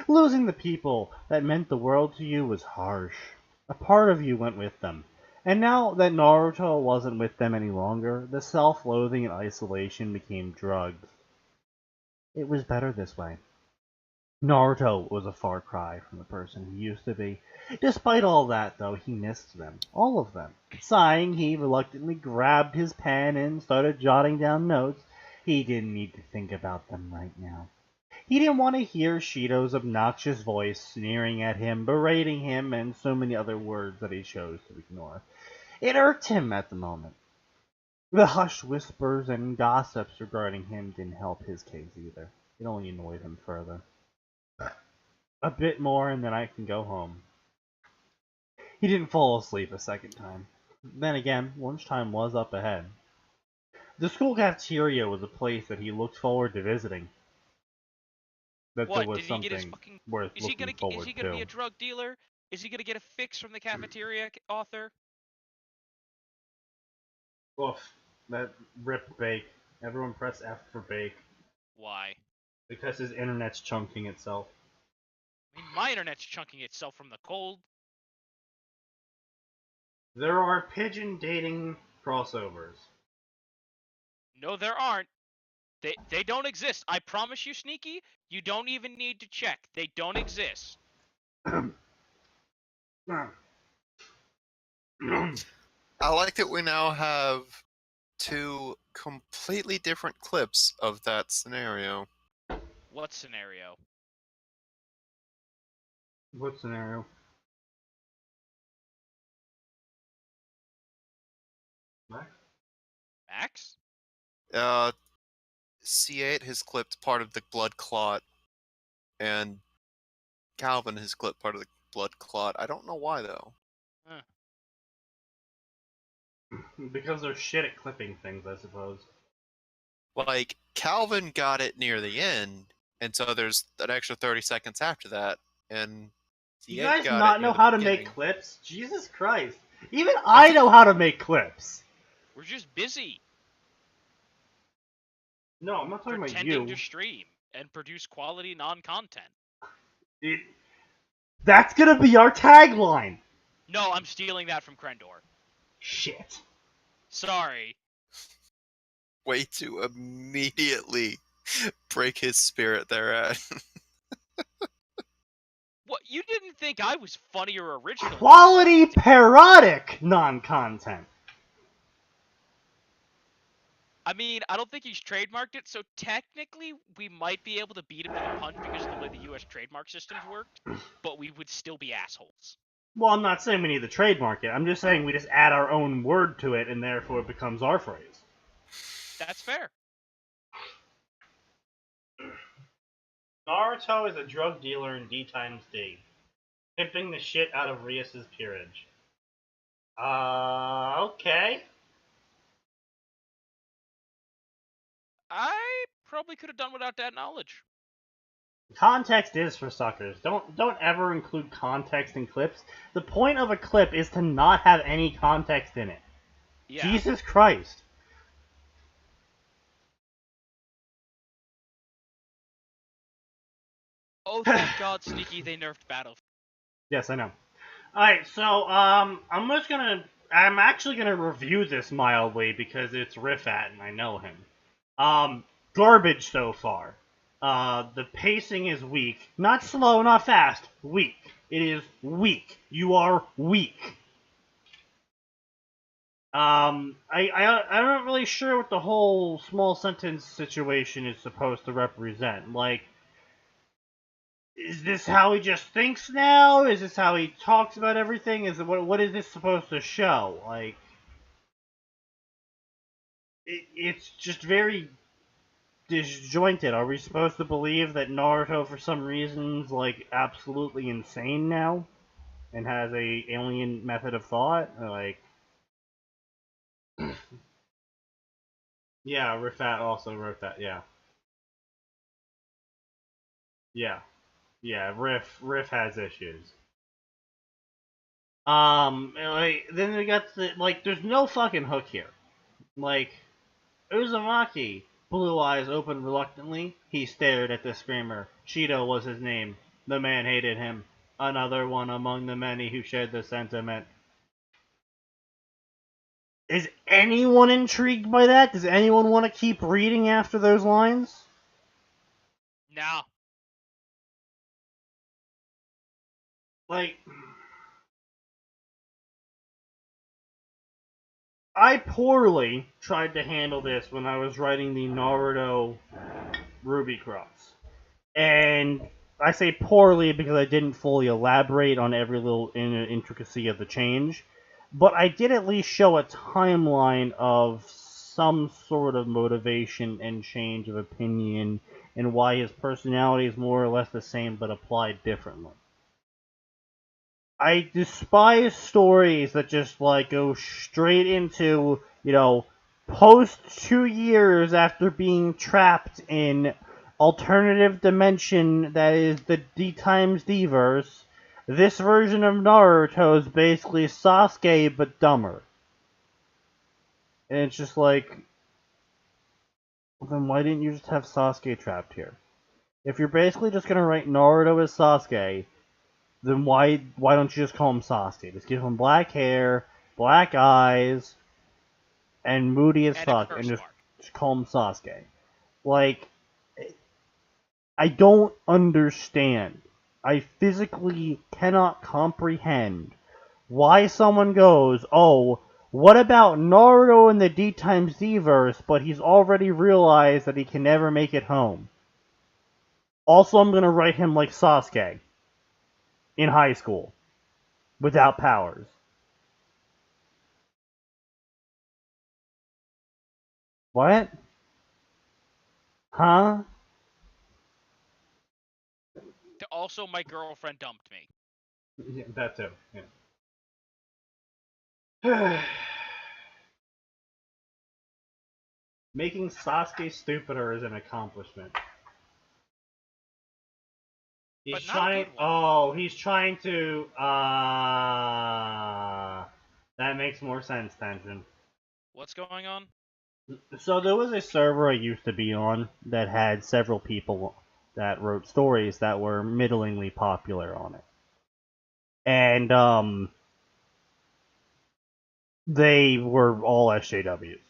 [SPEAKER 2] Losing the people that meant the world to you was harsh. A part of you went with them. And now that Naruto wasn't with them any longer, the self-loathing and isolation became drugs. It was better this way. Naruto was a far cry from the person he used to be. Despite all that, though, he missed them. All of them. Sighing, he reluctantly grabbed his pen and started jotting down notes. He didn't need to think about them right now. He didn't want to hear Shido's obnoxious voice sneering at him, berating him, and so many other words that he chose to ignore. It irked him at the moment. The hushed whispers and gossips regarding him didn't help his case either. It only annoyed him further. A bit more and then I can go home. He didn't fall asleep a second time. Then again, lunchtime was up ahead. The school cafeteria was a place that he looked forward to visiting. That
[SPEAKER 3] What,
[SPEAKER 2] there was
[SPEAKER 3] did he get his
[SPEAKER 2] something
[SPEAKER 3] fucking...
[SPEAKER 2] worth
[SPEAKER 3] Is he
[SPEAKER 2] looking
[SPEAKER 3] gonna
[SPEAKER 2] forward
[SPEAKER 3] be a
[SPEAKER 2] to.
[SPEAKER 3] drug dealer? Is he gonna get a fix from the cafeteria author?
[SPEAKER 2] Oof. That rip bake. Everyone press F for bake.
[SPEAKER 3] Why?
[SPEAKER 2] Because his internet's chunking itself.
[SPEAKER 3] I mean, my internet's chunking itself from the cold.
[SPEAKER 2] There are pigeon dating crossovers.
[SPEAKER 3] No, there aren't. They don't exist. I promise you, Sneaky, you don't even need to check. They don't exist.
[SPEAKER 1] I like that we now have two completely different clips of that scenario.
[SPEAKER 3] What scenario?
[SPEAKER 2] What scenario?
[SPEAKER 3] Max?
[SPEAKER 1] C8 has clipped part of the blood clot, and Calvin has clipped part of the blood clot. I don't know why, though.
[SPEAKER 3] Huh.
[SPEAKER 2] Because they're shit at clipping things, I suppose.
[SPEAKER 1] Like, Calvin got it near the end, and so there's an extra 30 seconds after that, and
[SPEAKER 2] You
[SPEAKER 1] C8
[SPEAKER 2] guys
[SPEAKER 1] got
[SPEAKER 2] not
[SPEAKER 1] it
[SPEAKER 2] know
[SPEAKER 1] near the
[SPEAKER 2] how to
[SPEAKER 1] beginning.
[SPEAKER 2] make clips? Jesus Christ. Even I know how to make clips.
[SPEAKER 3] We're just busy
[SPEAKER 2] No, I'm not talking about
[SPEAKER 3] pretending
[SPEAKER 2] you.
[SPEAKER 3] to stream and produce quality non-content.
[SPEAKER 2] That's gonna be our tagline.
[SPEAKER 3] No, I'm stealing that from Krendor.
[SPEAKER 2] Shit.
[SPEAKER 3] Sorry.
[SPEAKER 1] Way to immediately break his spirit there at.
[SPEAKER 3] What? You didn't think I was funny or original?
[SPEAKER 2] Quality parodic non-content.
[SPEAKER 3] I mean, I don't think he's trademarked it, so technically we might be able to beat him to the punch because of the way the U.S. trademark systems worked, but we would still be assholes.
[SPEAKER 2] Well, I'm not saying we need to trademark it. I'm just saying we just add our own word to it, and therefore it becomes our phrase.
[SPEAKER 3] That's fair.
[SPEAKER 2] Naruto is a drug dealer in D times D, pimping the shit out of Rias's peerage. Okay.
[SPEAKER 3] I probably could have done without that knowledge.
[SPEAKER 2] Context is for suckers. Don't ever include context in clips. The point of a clip is to not have any context in it.
[SPEAKER 3] Yeah.
[SPEAKER 2] Jesus Christ.
[SPEAKER 3] Oh, thank God, Sneaky, they nerfed Battlefield.
[SPEAKER 2] Yes, I know. Alright, so, I'm actually gonna review this mildly because it's Rifat and I know him. Garbage so far. The pacing is weak. Not slow, not fast. Weak. It is weak. You are weak. I'm not really sure what the whole small sentence situation is supposed to represent. Like, is this how he just thinks now? Is this how he talks about everything? What is this supposed to show? Like, it's just very disjointed. Are we supposed to believe that Naruto, for some reason, is like absolutely insane now and has a alien method of thought? Or, like, yeah, Rifat also wrote that. Yeah, yeah. Riff has issues. Like, then we got the like. There's no fucking hook here. Like, Uzumaki, blue eyes open reluctantly. He stared at the screamer. Shido was his name. The man hated him. Another one among the many who shared the sentiment. Is anyone intrigued by that? Does anyone want to keep reading after those lines?
[SPEAKER 3] No.
[SPEAKER 2] Like, I poorly tried to handle this when I was writing the Naruto Ruby Cross. And I say poorly because I didn't fully elaborate on every little intricacy of the change. But I did at least show a timeline of some sort of motivation and change of opinion and why his personality is more or less the same but applied differently. I despise stories that just like go straight into, post 2 years after being trapped in alternative dimension that is the D times D verse. This version of Naruto is basically Sasuke but dumber. And it's just like, then why didn't you just have Sasuke trapped here? If you're basically just gonna write Naruto as Sasuke, then why don't you just call him Sasuke? Just give him black hair, black eyes, and moody as fuck, and just call him Sasuke. Like, I don't understand. I physically cannot comprehend why someone goes, oh, what about Naruto in the D times D verse, but he's already realized that he can never make it home. Also, I'm gonna write him like Sasuke in high school, without powers. What? Huh?
[SPEAKER 3] Also, my girlfriend dumped me.
[SPEAKER 2] Yeah, that too. Yeah. Making Sasuke stupider is an accomplishment. He's trying. Oh, he's trying to. That makes more sense, Tension.
[SPEAKER 3] What's going on?
[SPEAKER 2] So there was a server I used to be on that had several people that wrote stories that were middlingly popular on it, and they were all SJWs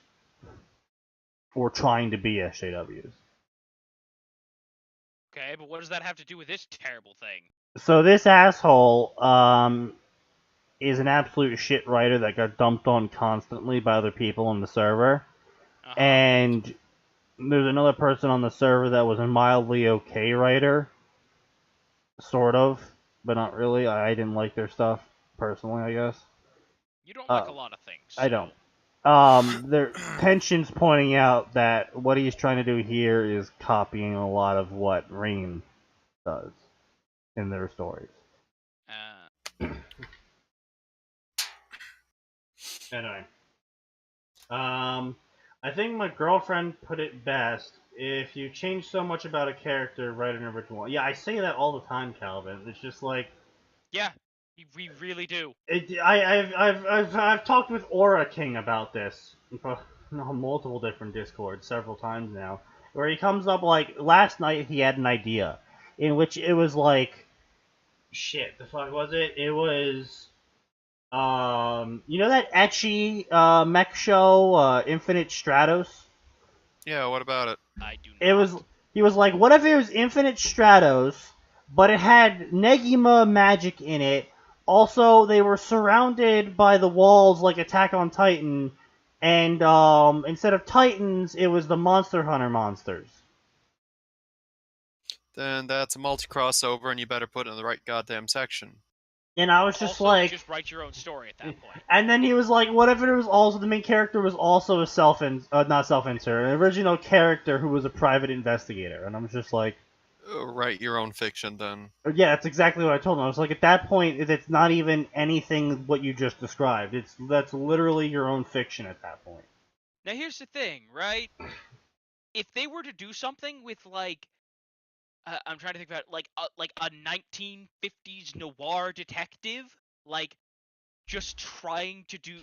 [SPEAKER 2] or trying to be SJWs.
[SPEAKER 3] Okay, but what does that have to do with this terrible thing?
[SPEAKER 2] So this asshole, is an absolute shit writer that got dumped on constantly by other people on the server.
[SPEAKER 3] Uh-huh.
[SPEAKER 2] And there's another person on the server that was a mildly okay writer. Sort of, but not really. I didn't like their stuff, personally, I guess.
[SPEAKER 3] You don't like a lot of things.
[SPEAKER 2] I don't. Their Tension's pointing out that what he's trying to do here is copying a lot of what Rain does in their stories. Anyway. I think my girlfriend put it best. If you change so much about a character, write an original. Yeah, I say that all the time, Calvin. It's just like,
[SPEAKER 3] yeah, we really do.
[SPEAKER 2] I've talked with Aura King about this on multiple different Discords several times now, where he comes up like last night he had an idea in which it was like, shit, the fuck was it? It was. You know that ecchi mech show, Infinite Stratos?
[SPEAKER 1] Yeah, what about it?
[SPEAKER 3] I do not.
[SPEAKER 2] He was like, what if it was Infinite Stratos, but it had Negima magic in it? Also, they were surrounded by the walls like Attack on Titan, and instead of Titans, it was the Monster Hunter monsters.
[SPEAKER 1] Then that's a multi-crossover, and you better put it in the right goddamn section.
[SPEAKER 2] And I was just
[SPEAKER 3] Also,
[SPEAKER 2] like,
[SPEAKER 3] just write your own story at that point.
[SPEAKER 2] and then he was like, what if it was also the main character was also a not self-insert, an original character who was a private investigator, and I'm just like,
[SPEAKER 1] Write your own fiction then.
[SPEAKER 2] yeah, that's exactly what I told him. I was like, at that point, it's not even anything what you just described. That's literally your own fiction at that point.
[SPEAKER 3] Now here's the thing, right? If they were to do something with like, I'm trying to think about like a 1950s noir detective, like just trying to do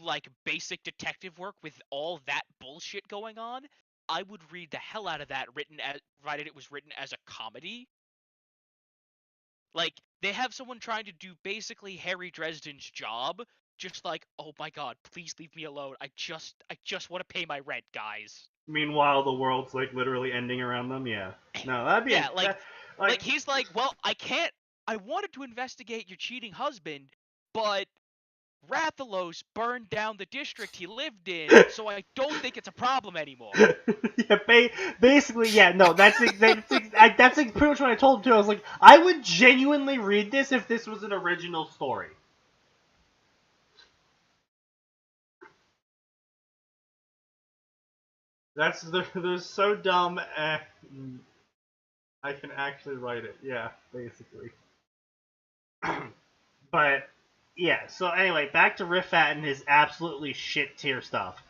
[SPEAKER 3] like basic detective work with all that bullshit going on, I would read the hell out of that provided it was written as a comedy. Like they have someone trying to do basically Harry Dresden's job, just like, oh my god, please leave me alone. I just want to pay my rent, guys.
[SPEAKER 2] Meanwhile, the world's like literally ending around them. Yeah, no, that'd be
[SPEAKER 3] Yeah, like he's like, well, I can't. I wanted to investigate your cheating husband, but Rathalos burned down the district he lived in, so I don't think it's a problem anymore.
[SPEAKER 2] Yeah, basically, yeah, no, that's like pretty much what I told him too. I was like, I would genuinely read this if this was an original story. They're so dumb. I can actually write it. Yeah, basically. But yeah, so anyway, back to Riffat and his absolutely shit tier stuff.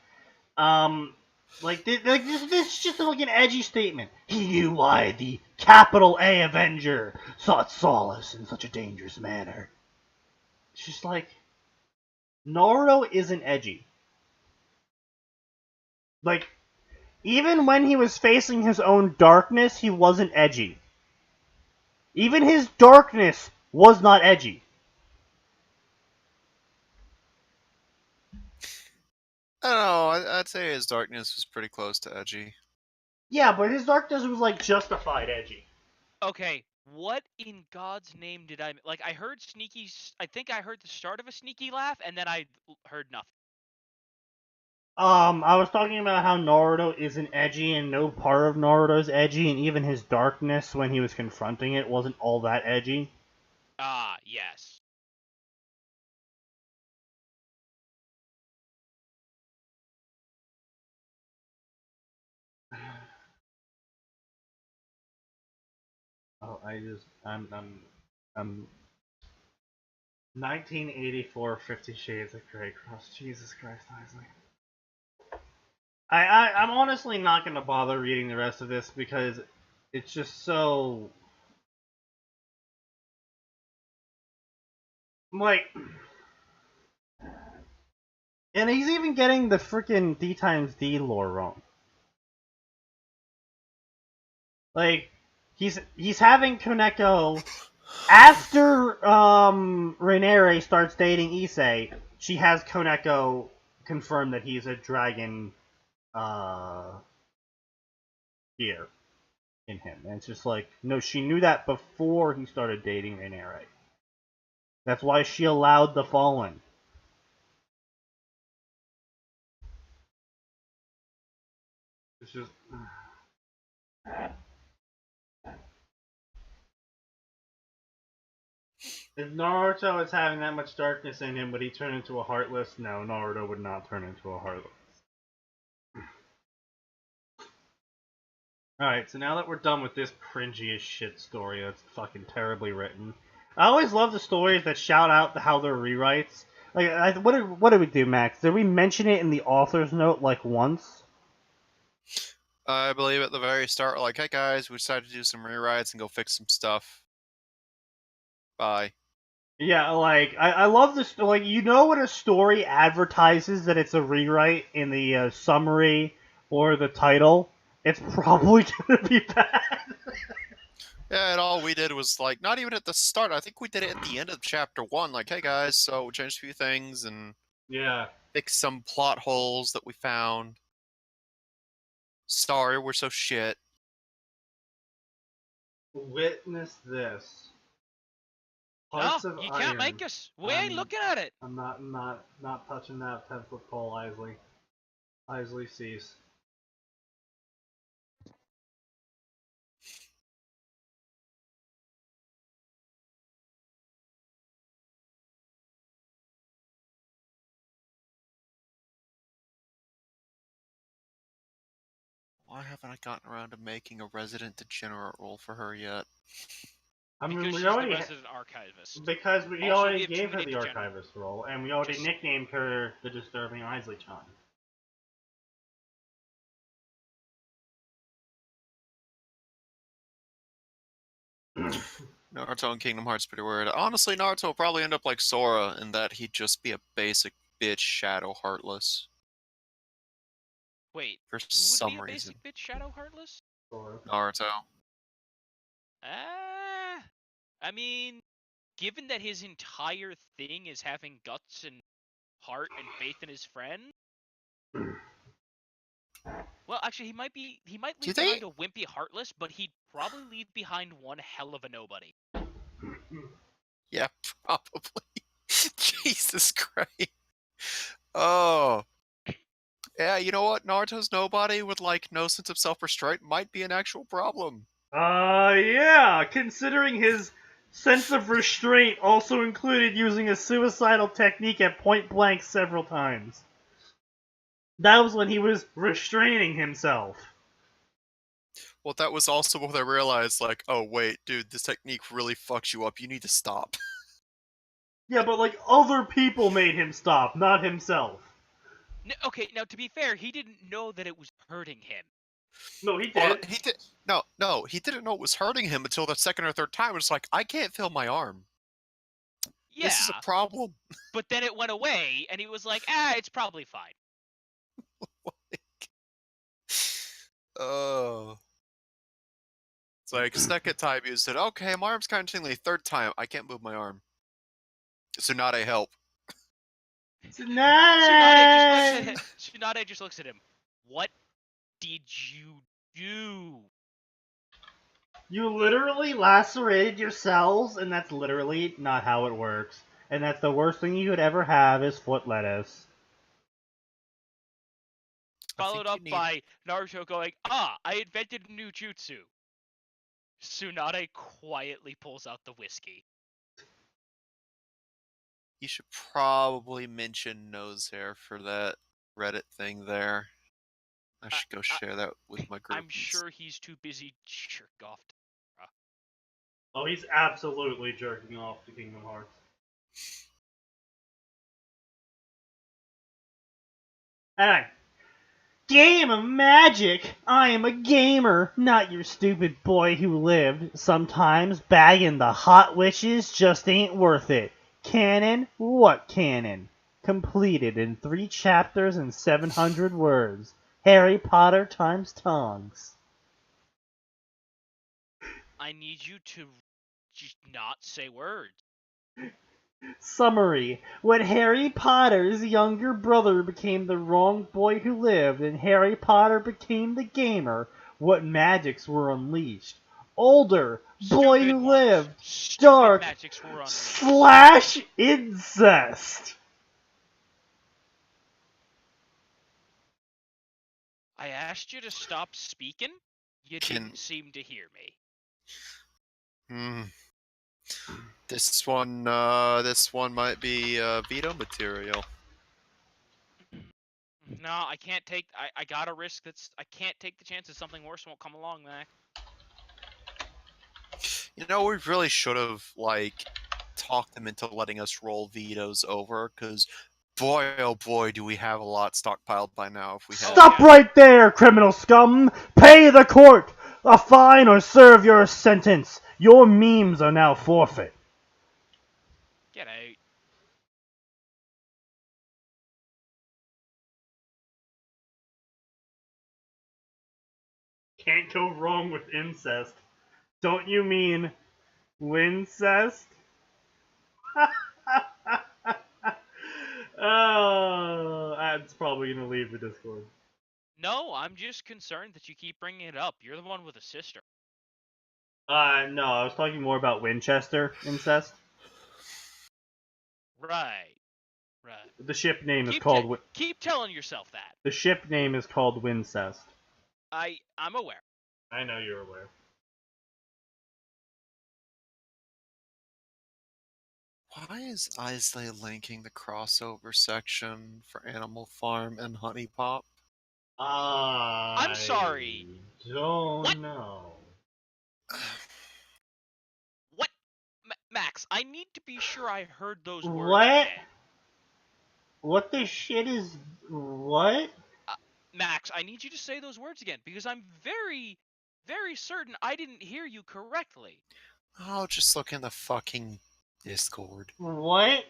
[SPEAKER 2] This is just like an edgy statement. He knew why the capital A Avenger sought solace in such a dangerous manner. It's just like, Naruto isn't edgy. Like, even when he was facing his own darkness, he wasn't edgy. Even his darkness was not edgy.
[SPEAKER 1] I don't know. I'd say his darkness was pretty close to edgy.
[SPEAKER 2] Yeah, but his darkness was like justified edgy.
[SPEAKER 3] Okay, what in God's name did I like? I heard Sneaky's. I think I heard the start of a Sneaky laugh, and then I heard nothing.
[SPEAKER 2] I was talking about how Naruto isn't edgy, and no part of Naruto's edgy, and even his darkness when he was confronting it wasn't all that edgy.
[SPEAKER 3] Ah, yes.
[SPEAKER 2] Oh, I'm 1984 50 Shades of Grey Cross. Jesus Christ, Isley. I'm honestly not gonna bother reading the rest of this because it's just so like, and he's even getting the freaking D times D lore wrong. Like, he's having Koneko after Renere starts dating Issei. She has Koneko confirm that he's a dragon gear in him, and it's just like, no, she knew that before he started dating Renere. That's why she allowed the Fallen. It's just. If Naruto is having that much darkness in him, would he turn into a Heartless? No, Naruto would not turn into a Heartless. Alright, so now that we're done with this cringy as shit story that's fucking terribly written, I always love the stories that shout out how they're rewrites. Like, what did we do, Max? Did we mention it in the author's note like once?
[SPEAKER 1] I believe at the very start, like, hey guys, we decided to do some rewrites and go fix some stuff. Bye.
[SPEAKER 2] Yeah, like, I love this. Like, you know when a story advertises that it's a rewrite in the summary or the title, it's probably gonna be bad.
[SPEAKER 1] Yeah, and all we did was, like, not even at the start. I think we did it at the end of chapter 1. Like, hey guys, so we changed a few things and
[SPEAKER 2] Yeah.
[SPEAKER 1] fixed some plot holes that we found. Sorry, we're so shit.
[SPEAKER 2] Witness this.
[SPEAKER 3] No,
[SPEAKER 2] Hearts of
[SPEAKER 3] you can't
[SPEAKER 2] Iron.
[SPEAKER 3] make us. We ain't looking at it.
[SPEAKER 2] I'm not touching that 10-foot pole, Isley. Isley cease.
[SPEAKER 1] Why haven't I gotten around to making a resident degenerate role for her yet?
[SPEAKER 2] I mean,
[SPEAKER 3] Because
[SPEAKER 2] we
[SPEAKER 3] she's the
[SPEAKER 2] already
[SPEAKER 3] resident archivist.
[SPEAKER 2] because we
[SPEAKER 3] Also, we
[SPEAKER 2] already
[SPEAKER 3] have too
[SPEAKER 2] gave her
[SPEAKER 3] many
[SPEAKER 2] the
[SPEAKER 3] degenerate-
[SPEAKER 2] archivist role, and we already
[SPEAKER 3] Just-
[SPEAKER 2] nicknamed her the Disturbing Isley-chan.
[SPEAKER 1] Naruto and Kingdom Hearts pretty weird. Honestly, Naruto will probably end up like Sora in that he'd just be a basic bitch shadow heartless.
[SPEAKER 3] Wait,
[SPEAKER 1] For
[SPEAKER 3] who would
[SPEAKER 1] some
[SPEAKER 3] be a
[SPEAKER 1] reason.
[SPEAKER 3] basic bitch Shadow Heartless?
[SPEAKER 1] Naruto.
[SPEAKER 3] I mean, given that his entire thing is having guts and heart and faith in his friend. Well, actually, he might leave behind a wimpy Heartless, but he'd probably leave behind one hell of a nobody.
[SPEAKER 1] Yeah, probably. Jesus Christ. Oh. Yeah, you know what? Naruto's nobody with, like, no sense of self-restraint might be an actual problem.
[SPEAKER 2] Yeah, considering his sense of restraint also included using a suicidal technique at point blank several times. That was when he was restraining himself.
[SPEAKER 1] Well, that was also when I realized, like, oh, wait, dude, this technique really fucks you up. You need to stop.
[SPEAKER 2] Yeah, but, like, other people made him stop, not himself.
[SPEAKER 3] Okay, now to be fair, he didn't know that it was hurting him.
[SPEAKER 2] No, he did.
[SPEAKER 1] Well, he did. No, he didn't know it was hurting him until the second or third time. It's like, I can't feel my arm.
[SPEAKER 3] Yeah.
[SPEAKER 1] This is a problem.
[SPEAKER 3] But then it went away, and he was like, it's probably fine.
[SPEAKER 1] Oh. It's like, second time you said, okay, my arm's kind of tingly. Third time, I can't move my arm. Tsunade, help.
[SPEAKER 3] Tsunade just looks at him. What did you do?
[SPEAKER 2] You literally lacerated your cells, and that's literally not how it works. And that's the worst thing you could ever have is foot lettuce.
[SPEAKER 3] Followed up by Naruto going, I invented a new jutsu. Tsunade quietly pulls out the whiskey.
[SPEAKER 1] You should probably mention nose hair for that Reddit thing there. I should go share that with my group.
[SPEAKER 3] I'm sure he's too busy jerk off to Sakura.
[SPEAKER 2] Oh, he's absolutely jerking off to Kingdom Hearts. Anyway. Game of magic! I am a gamer, not your stupid boy who lived. Sometimes bagging the hot witches just ain't worth it. Canon? What canon? Completed in 3 chapters and 700 words. Harry Potter times tongs.
[SPEAKER 3] I need you to just not say words.
[SPEAKER 2] Summary. When Harry Potter's younger brother became the wrong boy who lived and Harry Potter became the gamer, what magics were unleashed? Older, boy who lived, dark, / incest.
[SPEAKER 3] I asked you to stop speaking. You didn't seem to hear me.
[SPEAKER 1] This one might be veto material.
[SPEAKER 3] No, I can't take. I gotta risk. I can't take the chance that something worse won't come along, Mac.
[SPEAKER 1] You know, we really should have like talked them into letting us roll vetoes over, because boy, oh boy, do we have a lot stockpiled by now. If we
[SPEAKER 2] Stop right there, criminal scum! Pay the court a fine or serve your sentence. Your memes are now forfeit.
[SPEAKER 3] Get out.
[SPEAKER 2] Can't go wrong with incest. Don't you mean wincest? Oh, that's probably gonna leave the Discord.
[SPEAKER 3] No, I'm just concerned that you keep bringing it up. You're the one with a sister.
[SPEAKER 2] No, I was talking more about Winchester incest.
[SPEAKER 3] Right.
[SPEAKER 2] The ship name is called.
[SPEAKER 3] Keep telling yourself that.
[SPEAKER 2] The ship name is called Wincest.
[SPEAKER 3] I'm aware.
[SPEAKER 2] I know you're aware.
[SPEAKER 1] Why is Isley linking the crossover section for Animal Farm and Honey Pop?
[SPEAKER 3] I'm sorry.
[SPEAKER 2] Don't
[SPEAKER 3] What?
[SPEAKER 2] know.
[SPEAKER 3] What? Max, I need to be sure I heard those words
[SPEAKER 2] What?
[SPEAKER 3] again.
[SPEAKER 2] What the shit is... What?
[SPEAKER 3] Max, I need you to say those words again, because I'm very, very certain I didn't hear you correctly.
[SPEAKER 1] Oh, just look in the fucking Discord.
[SPEAKER 2] What?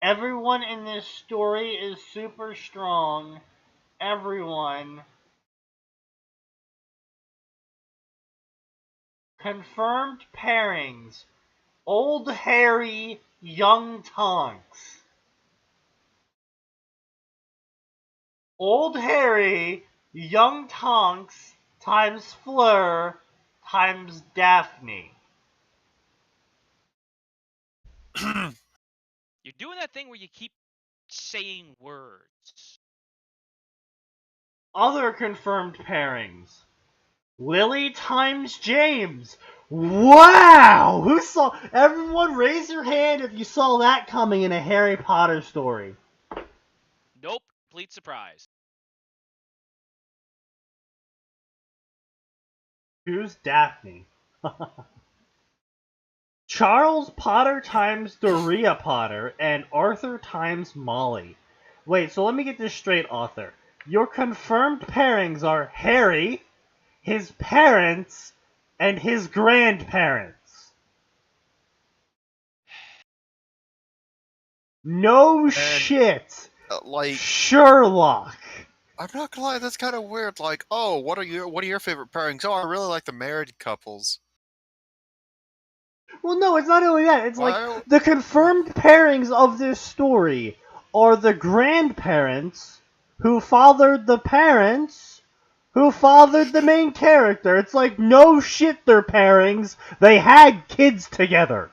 [SPEAKER 2] Everyone in this story is super strong. Everyone. Confirmed pairings. Old Harry, young Tonks. Old Harry, young Tonks, times Fleur, times Daphne.
[SPEAKER 3] You're doing that thing where you keep saying words.
[SPEAKER 2] Other confirmed pairings. Lily times James. Wow! Who saw... Everyone raise your hand if you saw that coming in a Harry Potter story.
[SPEAKER 3] Nope, complete surprise.
[SPEAKER 2] Who's Daphne? Charles Potter times Doria Potter and Arthur times Molly. Wait, so let me get this straight, Arthur. Your confirmed pairings are Harry, his parents, and his grandparents. No shit.
[SPEAKER 1] Like,
[SPEAKER 2] Sherlock.
[SPEAKER 1] I'm not gonna lie, that's kind of weird. Like, oh, what are your favorite pairings? Oh, I really like the married couples.
[SPEAKER 2] Well, no, it's not only that. It's
[SPEAKER 1] Why-
[SPEAKER 2] like the confirmed pairings of this story are the grandparents who fathered the parents who fathered the main character. It's like, no shit, they're pairings. They had kids together.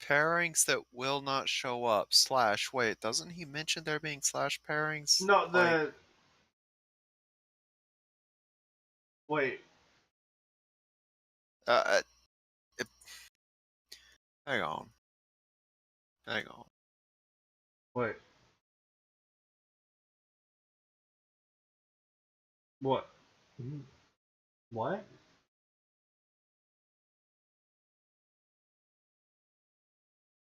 [SPEAKER 1] Pairings that will not show up. Slash, wait, doesn't he mention there being slash pairings?
[SPEAKER 2] No,
[SPEAKER 1] Like,
[SPEAKER 2] Wait.
[SPEAKER 1] uh, it... hang on.
[SPEAKER 2] Wait. What? What?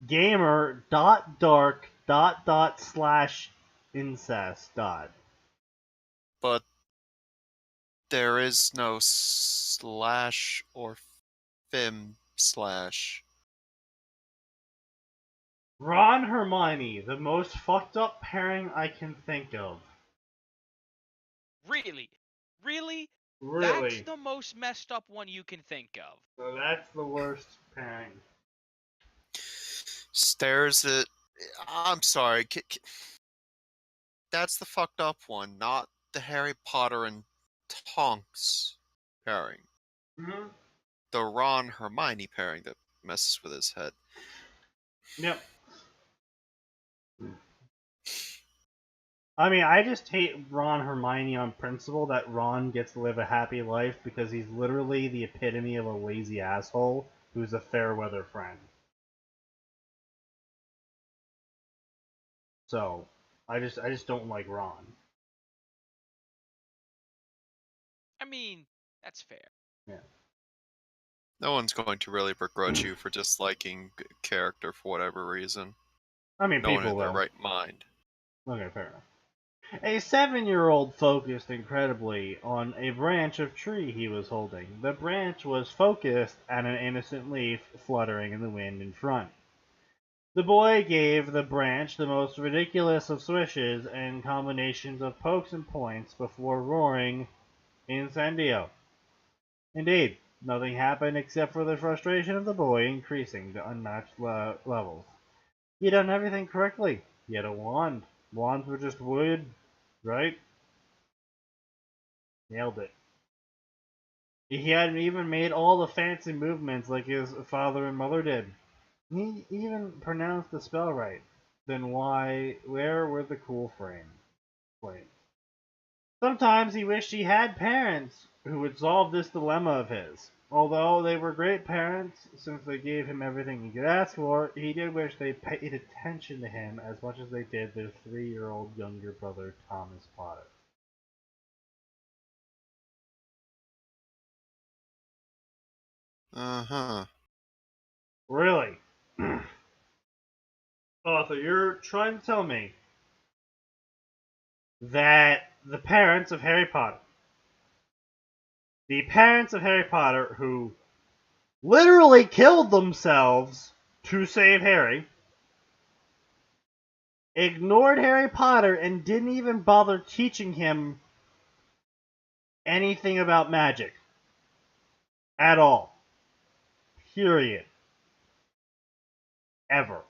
[SPEAKER 2] Gamer dot dark dot dot slash incest dot.
[SPEAKER 1] But there is no slash or fem slash.
[SPEAKER 2] Ron Hermione, the most fucked up pairing I can think of.
[SPEAKER 3] Really? Really?
[SPEAKER 2] Really?
[SPEAKER 3] That's the most messed up one you can think of.
[SPEAKER 2] So that's the worst pairing.
[SPEAKER 1] Stares at... I'm sorry. That's the fucked up one, not the Harry Potter and Tonks pairing.
[SPEAKER 2] Mm-hmm.
[SPEAKER 1] The Ron Hermione pairing that messes with his head.
[SPEAKER 2] Yep. I mean, I just hate Ron Hermione on principle that Ron gets to live a happy life because he's literally the epitome of a lazy asshole who's a fair weather friend. So, I just don't like Ron.
[SPEAKER 3] I mean, that's fair.
[SPEAKER 2] Yeah.
[SPEAKER 1] No one's going to really begrudge you for disliking character for whatever reason.
[SPEAKER 2] I mean,
[SPEAKER 1] No one
[SPEAKER 2] people
[SPEAKER 1] in their
[SPEAKER 2] will.
[SPEAKER 1] right mind.
[SPEAKER 2] Okay, fair enough. A 7-year-old focused incredibly on a branch of tree he was holding. The branch was focused at an innocent leaf fluttering in the wind in front. The boy gave the branch the most ridiculous of swishes and combinations of pokes and points before roaring, "Incendio!" Indeed, nothing happened except for the frustration of the boy increasing to unmatched levels. He had done everything correctly. He had a wand. Wands were just wood, right? Nailed it. He hadn't even made all the fancy movements like his father and mother did. He even pronounced the spell right. Then where were the cool frames? Wait. Sometimes he wished he had parents who would solve this dilemma of his. Although they were great parents, since they gave him everything he could ask for, he did wish they paid attention to him as much as they did their 3-year-old younger brother, Thomas Potter.
[SPEAKER 1] Uh-huh.
[SPEAKER 2] Really? Arthur, you're trying to tell me that the parents of Harry Potter, who literally killed themselves to save Harry, ignored Harry Potter and didn't even bother teaching him anything about magic. At all. Period. Ever.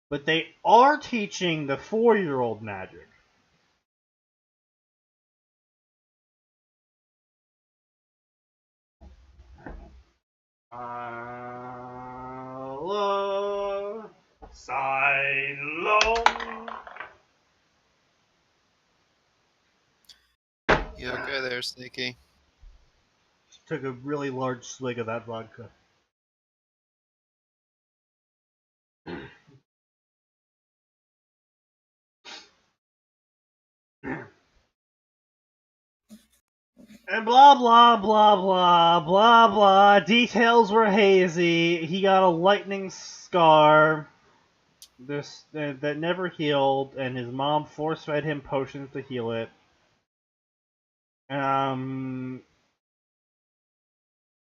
[SPEAKER 2] But they are teaching the 4-year-old magic. Hello, Cylon.
[SPEAKER 1] You okay there, Sneaky?
[SPEAKER 2] Just took a really large swig of that vodka. And blah blah blah blah blah blah. Details were hazy. He got a lightning scar that never healed, and his mom force-fed him potions to heal it.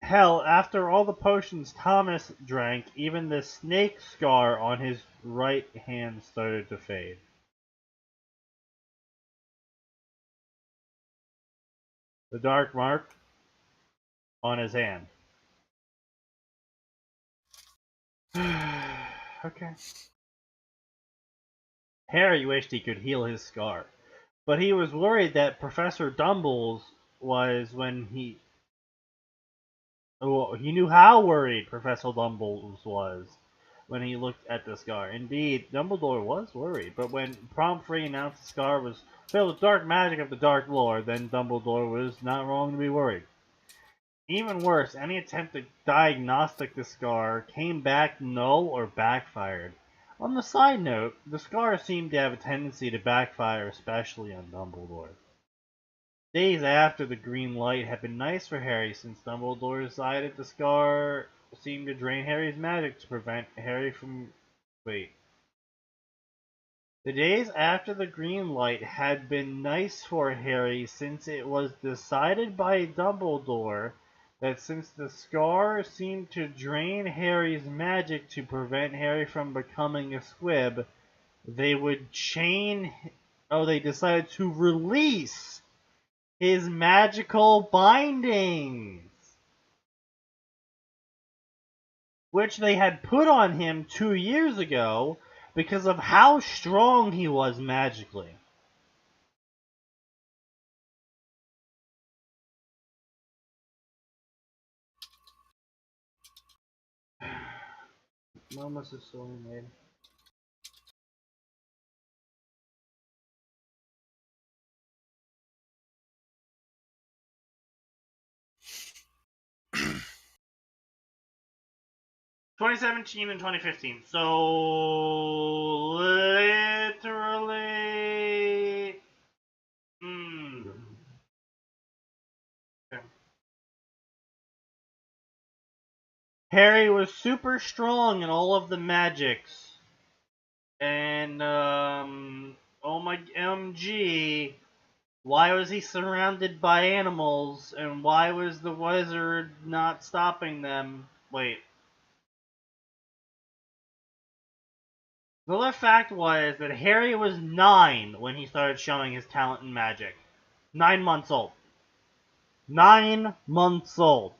[SPEAKER 2] Hell, after all the potions Thomas drank, even the snake scar on his right hand started to fade. The dark mark on his hand. Okay. Harry wished he could heal his scar, but he was worried that Professor Dumble's was when he... Well, he knew how worried Professor Dumble's was when he looked at the scar. Indeed, Dumbledore was worried, but when Pomfrey announced the scar was filled with dark magic of the Dark Lord, then Dumbledore was not wrong to be worried. Even worse, any attempt to diagnostic the scar came back null or backfired. On the side note, the scar seemed to have a tendency to backfire, especially on Dumbledore. Days after the green light had been nice for Harry, since Dumbledore decided the scar seemed to drain Harry's magic to prevent Harry from... Wait. The days after the green light had been nice for Harry, since it was decided by Dumbledore that since the scar seemed to drain Harry's magic to prevent Harry from becoming a squib, they would chain... Oh, they decided to release his magical bindings, which they had put on him 2 years ago because of how strong he was magically. When was this story made? ...2017 and 2015. So... literally... Okay. Harry was super strong in all of the magics. And, oh my MG... Why was he surrounded by animals, and why was the wizard not stopping them? Wait. The other fact was that Harry was 9 when he started showing his talent in magic. 9 months old. 9 months old.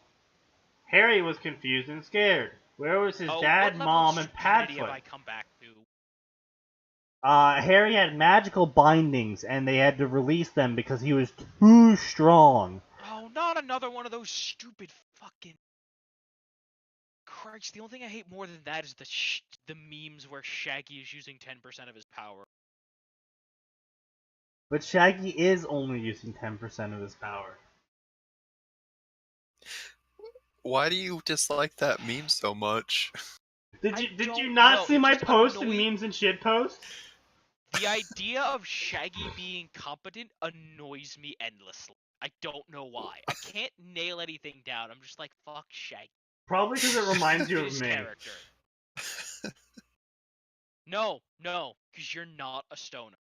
[SPEAKER 2] Harry was confused and scared. Where was his dad, mom, and Padfoot?
[SPEAKER 3] Have I come back to?
[SPEAKER 2] Harry had magical bindings, and they had to release them because he was too strong.
[SPEAKER 3] Oh, not another one of those stupid fucking... Christ, the only thing I hate more than that is the memes where Shaggy is using 10% of his power.
[SPEAKER 2] But Shaggy is only using 10% of his power.
[SPEAKER 1] Why do you dislike that meme so much?
[SPEAKER 2] Did
[SPEAKER 3] I
[SPEAKER 2] you
[SPEAKER 3] don't
[SPEAKER 2] not
[SPEAKER 3] know,
[SPEAKER 2] see
[SPEAKER 3] it
[SPEAKER 2] my
[SPEAKER 3] just
[SPEAKER 2] post in
[SPEAKER 3] annoys-
[SPEAKER 2] memes and shit post?
[SPEAKER 3] The idea of Shaggy being competent annoys me endlessly. I don't know why. I can't nail anything down. I'm just like, fuck Shaggy.
[SPEAKER 2] Probably because it reminds you of
[SPEAKER 3] His
[SPEAKER 2] me.
[SPEAKER 3] character. No, because you're not a stoner.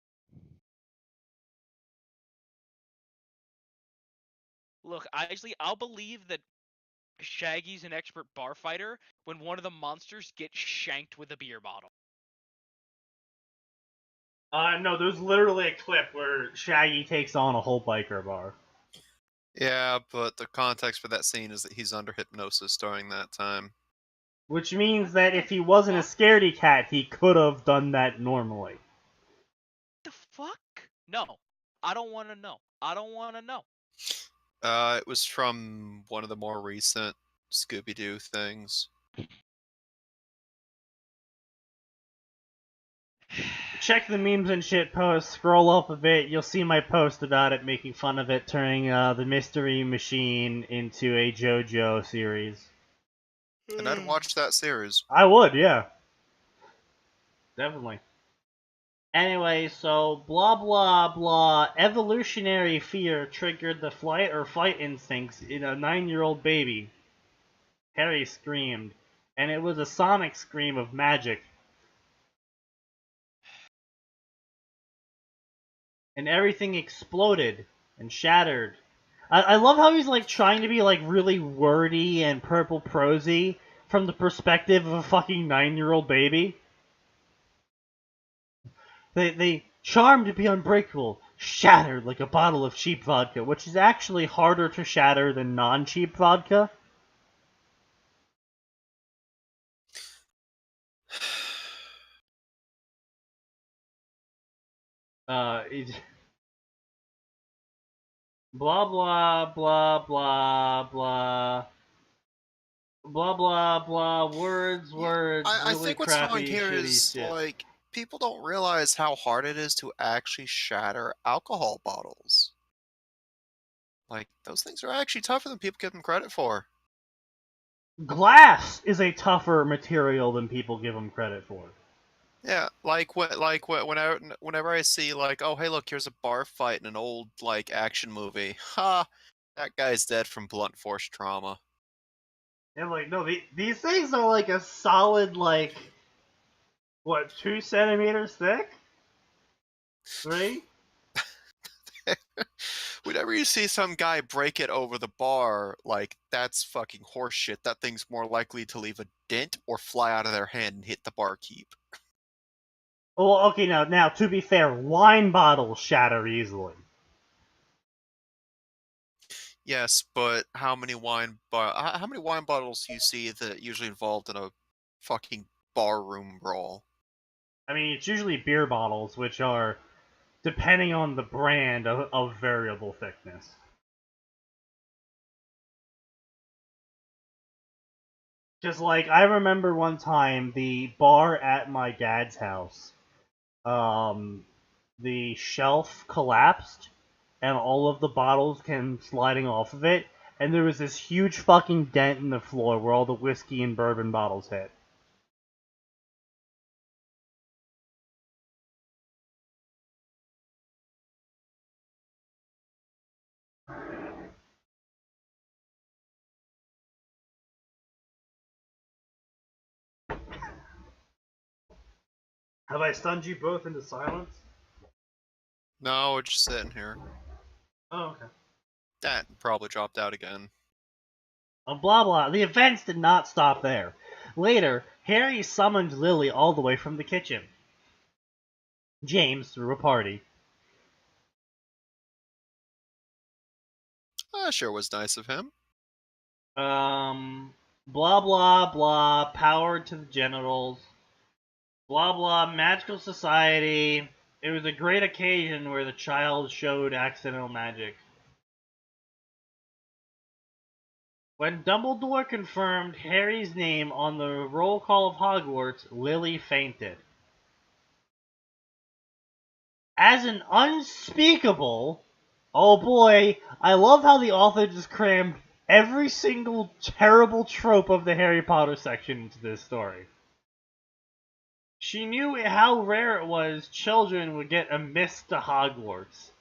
[SPEAKER 3] Look, I'll believe that Shaggy's an expert bar fighter when one of the monsters gets shanked with a beer bottle.
[SPEAKER 2] No, there's literally a clip where Shaggy takes on a whole biker bar.
[SPEAKER 1] Yeah, but the context for that scene is that he's under hypnosis during that time.
[SPEAKER 2] Which means that if he wasn't a scaredy cat, he could have done that normally.
[SPEAKER 3] The fuck? No. I don't want to know. I don't want to know.
[SPEAKER 1] It was from one of the more recent Scooby-Doo things.
[SPEAKER 2] Check the memes and shit post, scroll up a bit, you'll see my post about it, making fun of it, turning the Mystery Machine into a JoJo series.
[SPEAKER 1] And I'd watch that series.
[SPEAKER 2] I would, yeah. Definitely. Anyway, so blah blah blah, evolutionary fear triggered the flight or fight instincts in a 9-year-old baby. Harry screamed, and it was a sonic scream of magic. And everything exploded and shattered. I love how he's like trying to be like really wordy and purple prosy from the perspective of a fucking 9-year-old baby. They charmed to be unbreakable, shattered like a bottle of cheap vodka, which is actually harder to shatter than non-cheap vodka. Blah blah blah blah blah blah blah blah. Words,
[SPEAKER 1] I
[SPEAKER 2] really
[SPEAKER 1] think what's wrong
[SPEAKER 2] crappy,
[SPEAKER 1] here
[SPEAKER 2] shitty
[SPEAKER 1] is,
[SPEAKER 2] shit.
[SPEAKER 1] like, people don't realize how hard it is to actually shatter alcohol bottles. Like, those things are actually tougher than people give them credit for.
[SPEAKER 2] Glass is a tougher material than people give him credit for.
[SPEAKER 1] Yeah, whenever I see, like, oh, hey, look, here's a bar fight in an old, like, action movie. Ha! That guy's dead from blunt force trauma.
[SPEAKER 2] And like, no, these things are like a solid, like, what, 2 centimeters thick? 3?
[SPEAKER 1] Whenever you see some guy break it over the bar, like, that's fucking horseshit. That thing's more likely to leave a dent or fly out of their hand and hit the barkeep.
[SPEAKER 2] Well, okay, now to be fair, wine bottles shatter easily.
[SPEAKER 1] Yes, but how many wine bottles do you see that usually involved in a fucking barroom brawl?
[SPEAKER 2] I mean, it's usually beer bottles, which are, depending on the brand, of variable thickness. Just like, I remember one time, the bar at my dad's house, the shelf collapsed, and all of the bottles came sliding off of it, and there was this huge fucking dent in the floor where all the whiskey and bourbon bottles hit. Have I stunned you both into silence?
[SPEAKER 1] No, we're just sitting here.
[SPEAKER 2] Oh, okay.
[SPEAKER 1] That probably dropped out again.
[SPEAKER 2] Blah blah. The events did not stop there. Later, Harry summoned Lily all the way from the kitchen. James threw a party.
[SPEAKER 1] Sure was nice of him.
[SPEAKER 2] Blah blah blah. Power to the genitals. Blah blah. Magical society. It was a great occasion where the child showed accidental magic. When Dumbledore confirmed Harry's name on the roll call of Hogwarts, Lily fainted. As an unspeakable... Oh boy, I love how the author just crammed every single terrible trope of the Harry Potter section into this story. She knew how rare it was children would get a miss to Hogwarts.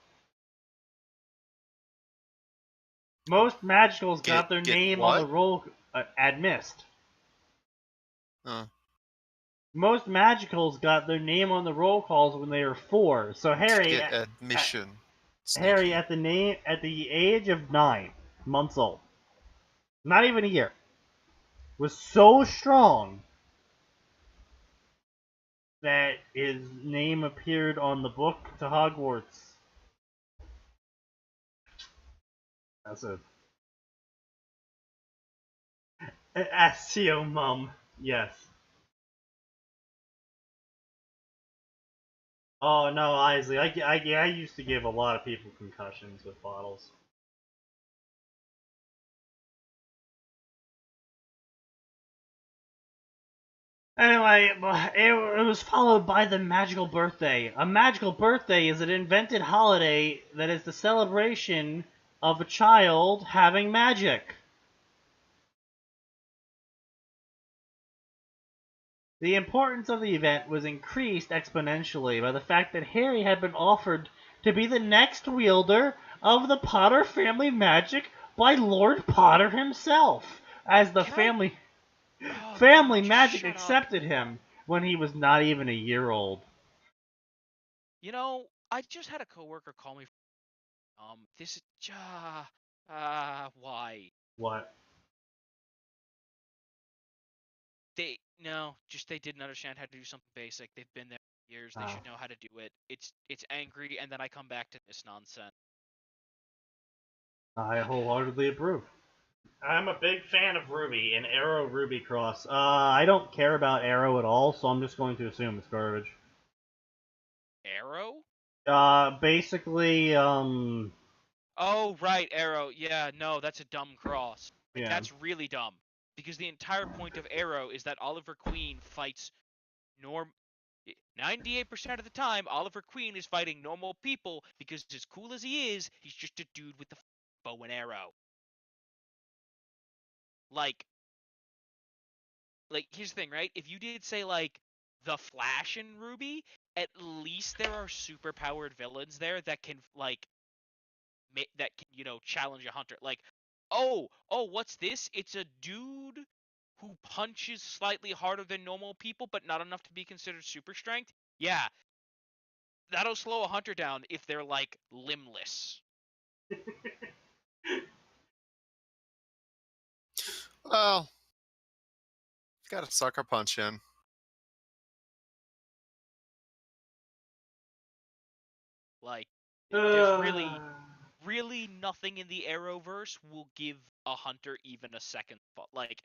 [SPEAKER 2] Most magicals got their name on the roll admissed. Most magicals got their name on the roll calls when they were 4. So Harry,
[SPEAKER 1] get admission.
[SPEAKER 2] Harry at the age of 9 months old, not even a year, was so strong that his name appeared on the book to Hogwarts. That's it. Astio mum, yes. Oh no, Isley, I used to give a lot of people concussions with bottles. Anyway, it was followed by the Magical Birthday. A Magical Birthday is an invented holiday that is the celebration of a child having magic. The importance of the event was increased exponentially by the fact that Harry had been offered to be the next wielder of the Potter family magic by Lord Potter himself, as the family magic accepted him when he was not even a year old.
[SPEAKER 3] You know, I just had a coworker call me. This is why?
[SPEAKER 2] What?
[SPEAKER 3] They didn't understand how to do something basic. They've been there for years. They should know how to do it. It's angry, and then I come back to this nonsense.
[SPEAKER 2] I wholeheartedly approve. I'm a big fan of Ruby and Arrow Ruby Cross. I don't care about Arrow at all, so I'm just going to assume it's garbage.
[SPEAKER 3] Arrow?
[SPEAKER 2] Basically,
[SPEAKER 3] Oh, right, Arrow. Yeah, no, that's a dumb cross.
[SPEAKER 2] Yeah.
[SPEAKER 3] That's really dumb. Because the entire point of Arrow is that Oliver Queen fights 98% of the time, Oliver Queen is fighting normal people because as cool as he is, he's just a dude with the bow and arrow. Like, here's the thing, right? If you did say, like, the Flash and Ruby, at least there are super-powered villains there that can, like, challenge a hunter. Like, oh, what's this? It's a dude who punches slightly harder than normal people, but not enough to be considered super strength. Yeah, that'll slow a hunter down if they're, like, limbless.
[SPEAKER 1] Well, got a sucker punch in.
[SPEAKER 3] Like, there's really nothing in the Arrowverse will give a hunter even a second thought. Like,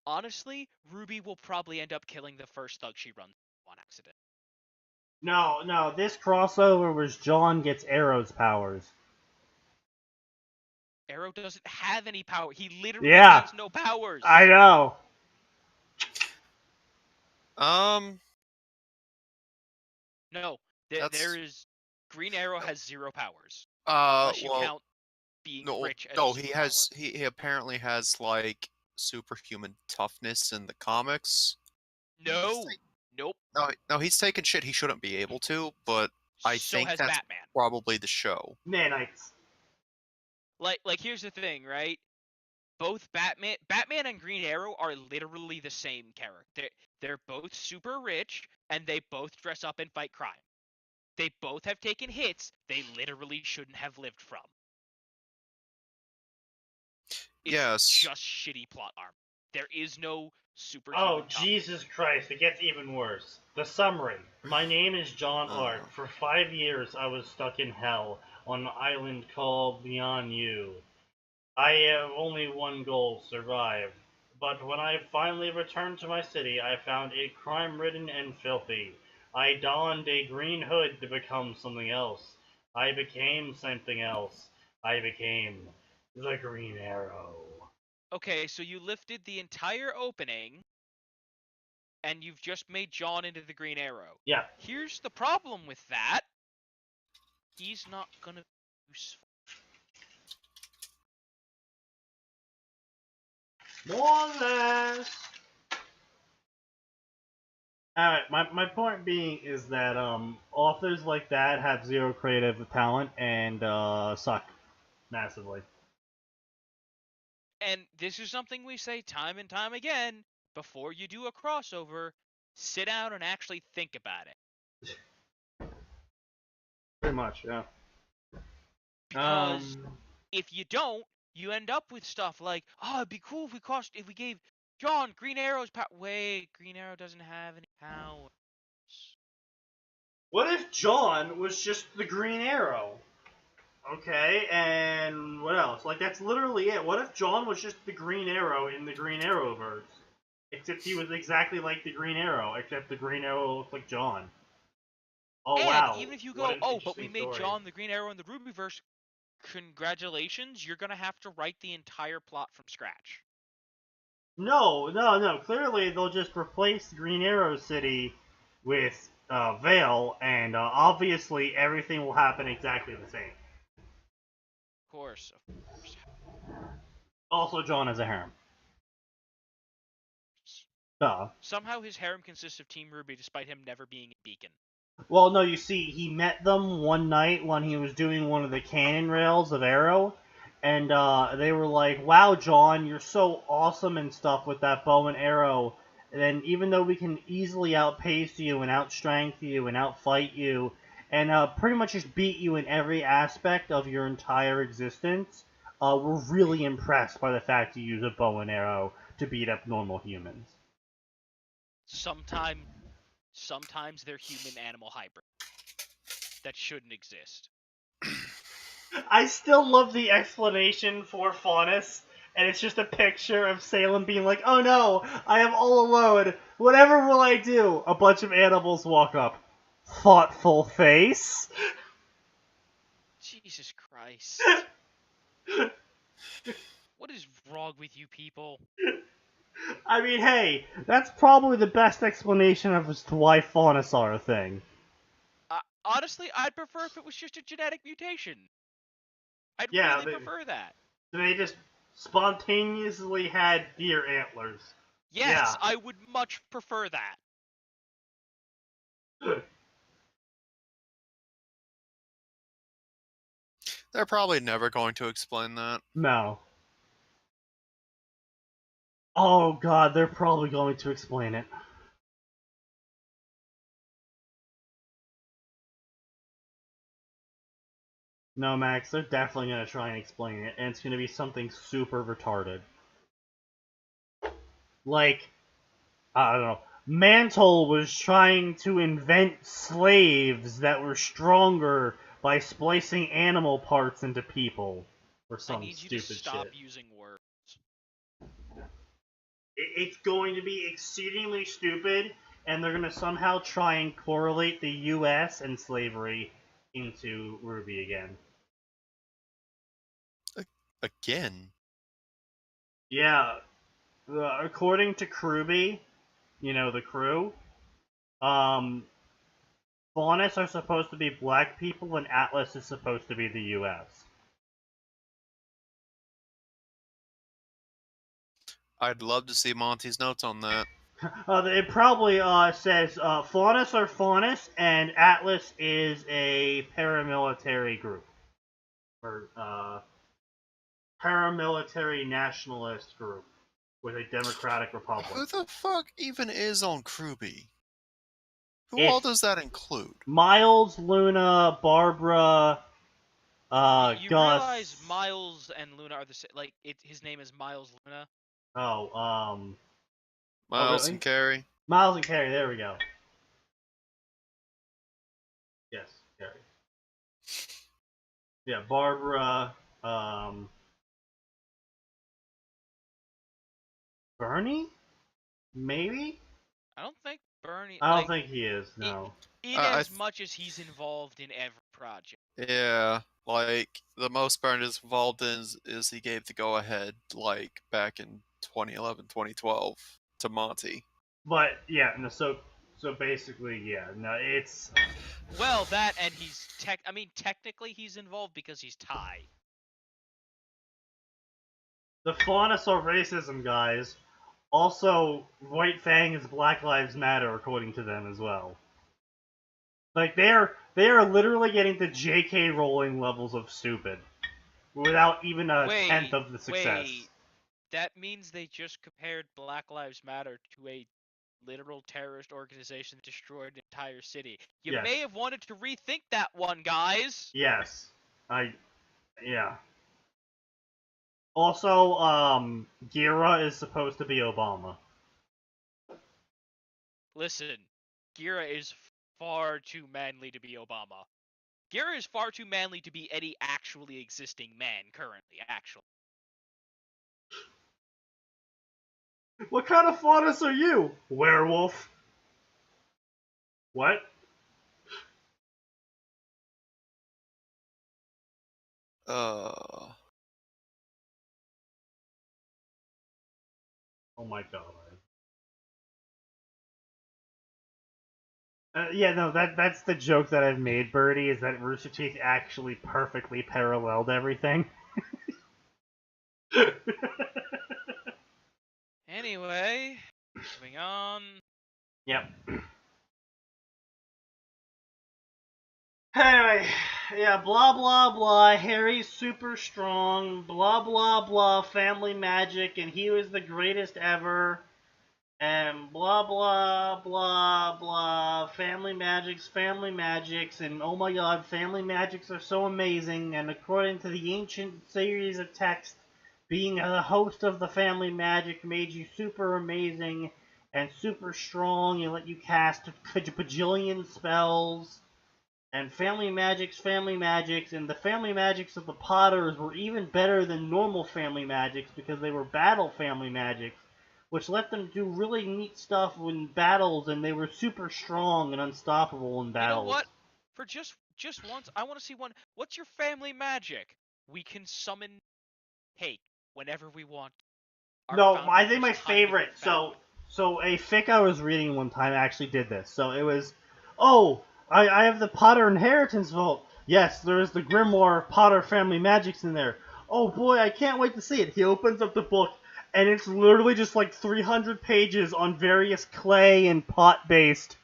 [SPEAKER 3] honestly, Ruby will probably end up killing the first thug she runs on accident.
[SPEAKER 2] No, this crossover was John gets Arrow's powers.
[SPEAKER 3] Arrow doesn't have any power. He literally has no powers.
[SPEAKER 2] I know.
[SPEAKER 3] No, there is. Green Arrow has 0 powers.
[SPEAKER 1] Unless
[SPEAKER 3] you count being rich as
[SPEAKER 1] no, he apparently has, like, superhuman toughness in the comics.
[SPEAKER 3] Nope.
[SPEAKER 1] No, he's taking shit he shouldn't be able to, but I think that's
[SPEAKER 3] Batman.
[SPEAKER 1] probably the show.
[SPEAKER 2] Nanites.
[SPEAKER 3] Like here's the thing, right? Both Batman and Green Arrow are literally the same character. They're both super rich, and they both dress up and fight crime. They both have taken hits they literally shouldn't have lived from. It's just shitty plot armor. There is no superhuman toughness.
[SPEAKER 2] Jesus Christ, it gets even worse. The summary. My name is John Art. For 5 years I was stuck in hell on an island called Beyond You. I have only one goal, survive. But when I finally returned to my city, I found it crime-ridden and filthy. I donned a green hood to become something else. I became something else. I became the Green Arrow.
[SPEAKER 3] Okay, so you lifted the entire opening, and you've just made John into the Green Arrow.
[SPEAKER 2] Yeah.
[SPEAKER 3] Here's the problem with that. He's not gonna be useful.
[SPEAKER 2] More or less. Alright, my point being is that authors like that have zero creative talent and suck massively.
[SPEAKER 3] And this is something we say time and time again. Before you do a crossover, sit down and actually think about it.
[SPEAKER 2] Pretty much, yeah.
[SPEAKER 3] Because if you don't, you end up with stuff like, oh, it'd be cool if we gave John Green Arrow's power. Wait, Green Arrow doesn't have any powers.
[SPEAKER 2] What if John was just the Green Arrow? Okay, and what else? Like, that's literally it. What if John was just the Green Arrow in the Green Arrowverse? Except he was exactly like the Green Arrow, except the Green Arrow looked like John. Oh,
[SPEAKER 3] And
[SPEAKER 2] wow.
[SPEAKER 3] even if you
[SPEAKER 2] What
[SPEAKER 3] go,
[SPEAKER 2] an
[SPEAKER 3] oh, but we
[SPEAKER 2] interesting
[SPEAKER 3] made
[SPEAKER 2] story.
[SPEAKER 3] John the Green Arrow in the Rubyverse, congratulations, you're gonna have to write the entire plot from scratch.
[SPEAKER 2] No. Clearly, they'll just replace Green Arrow City with Vale, and obviously everything will happen exactly the same.
[SPEAKER 3] Of course.
[SPEAKER 2] Also, John has a harem. Duh.
[SPEAKER 3] Somehow his harem consists of Team Ruby, despite him never being a beacon.
[SPEAKER 2] Well, no, you see, he met them one night when he was doing one of the cannon rails of Arrow, and they were like, wow, John, you're so awesome and stuff with that bow and arrow, and then even though we can easily outpace you and outstrength you and outfight you, and pretty much just beat you in every aspect of your entire existence, we're really impressed by the fact you use a bow and arrow to beat up normal humans.
[SPEAKER 3] Sometimes they're human-animal hybrid. That shouldn't exist.
[SPEAKER 2] I still love the explanation for Faunus, and it's just a picture of Salem being like, oh no, I am all alone. Whatever will I do? A bunch of animals walk up. Thoughtful face.
[SPEAKER 3] Jesus Christ. What is wrong with you people?
[SPEAKER 2] I mean, hey, that's probably the best explanation as to why Faunus are a thing.
[SPEAKER 3] Honestly, I'd prefer if it was just a genetic mutation. I'd
[SPEAKER 2] Yeah,
[SPEAKER 3] really prefer that.
[SPEAKER 2] they just spontaneously had deer antlers.
[SPEAKER 3] Yes,
[SPEAKER 2] Yeah.
[SPEAKER 3] I would much prefer that.
[SPEAKER 1] They're probably never going to explain that.
[SPEAKER 2] No. Oh god, they're probably going to explain it. No, Max, they're definitely going to try and explain it, and it's going to be something super retarded. Like, I don't know, Mantle was trying to invent slaves that were stronger by splicing animal parts into people, or
[SPEAKER 3] I
[SPEAKER 2] some
[SPEAKER 3] need you to
[SPEAKER 2] stupid
[SPEAKER 3] stop
[SPEAKER 2] shit.
[SPEAKER 3] using words.
[SPEAKER 2] It's going to be exceedingly stupid, and they're going to somehow try and correlate the US and slavery into Ruby again.
[SPEAKER 1] Again?
[SPEAKER 2] Yeah, according to Kruby, you know, the crew, Faunus are supposed to be black people and Atlas is supposed to be the US.
[SPEAKER 1] I'd love to see Monty's notes on that.
[SPEAKER 2] It probably says Faunus are Faunus and Atlas is a paramilitary group. Or paramilitary nationalist group with a democratic republic.
[SPEAKER 1] Who the fuck even is on Kruby? Who
[SPEAKER 2] It's
[SPEAKER 1] all does that include?
[SPEAKER 2] Miles, Luna, Barbara,
[SPEAKER 3] You
[SPEAKER 2] Gus.
[SPEAKER 3] realize Miles and Luna are the same. Like, his name is Miles Luna.
[SPEAKER 2] Oh,
[SPEAKER 1] Miles
[SPEAKER 2] really?
[SPEAKER 1] and Carrie?
[SPEAKER 2] Miles and Carrie, there we go. Yes, Carrie. Yeah, Barbara, Bernie? Maybe?
[SPEAKER 3] I don't think Bernie.
[SPEAKER 2] I don't
[SPEAKER 3] like,
[SPEAKER 2] think he is, no.
[SPEAKER 3] Much as he's involved in every project.
[SPEAKER 1] Yeah, like, the most Byrne is involved in is he gave the go-ahead, like, back in 2011, 2012, to Monty.
[SPEAKER 2] But, yeah, no, so basically, yeah, no, it's...
[SPEAKER 3] Well, that and he's technically he's involved because he's Thai.
[SPEAKER 2] The faunace are racism, guys. Also, White Fang is Black Lives Matter, according to them as well. Like they are literally getting to J.K. Rowling levels of stupid, without even a tenth of the success.
[SPEAKER 3] Wait. That means they just compared Black Lives Matter to a literal terrorist organization that destroyed an entire city. You
[SPEAKER 2] Yes.
[SPEAKER 3] may have wanted to rethink that one, guys.
[SPEAKER 2] Yes. Yeah. Also, Gira is supposed to be Obama.
[SPEAKER 3] Listen, Gira is far too manly to be Obama. Gira is far too manly to be any actually existing man currently, actually.
[SPEAKER 2] What kind of faunace are you? Werewolf. What?
[SPEAKER 1] Uh,
[SPEAKER 2] Oh my god. Yeah, no, that's the joke that I've made, Birdie, is that Rooster Teeth actually perfectly paralleled everything.
[SPEAKER 3] Anyway, moving on.
[SPEAKER 2] Yep. Anyway, yeah, blah blah blah, Harry's super strong, blah blah blah, family magic, and he was the greatest ever, and blah blah blah blah, family magics, and oh my god, family magics are so amazing, and according to the ancient series of text, being a host of the family magic made you super amazing and super strong, and let you cast a bajillion spells. And family magics, and the family magics of the Potters were even better than normal family magics because they were battle family magics, which let them do really neat stuff in battles, and they were super strong and unstoppable in battles.
[SPEAKER 3] You know what? For just once, I want to see one. What's your family magic? We can summon cake whenever we want.
[SPEAKER 2] No, I think my favorite. So a fic I was reading one time actually did this. So it was, oh, I have the Potter Inheritance Vault. Yes, there is the Grimoire Potter Family Magics in there. Oh boy, I can't wait to see it. He opens up the book, and it's literally just like 300 pages on various clay and pot-based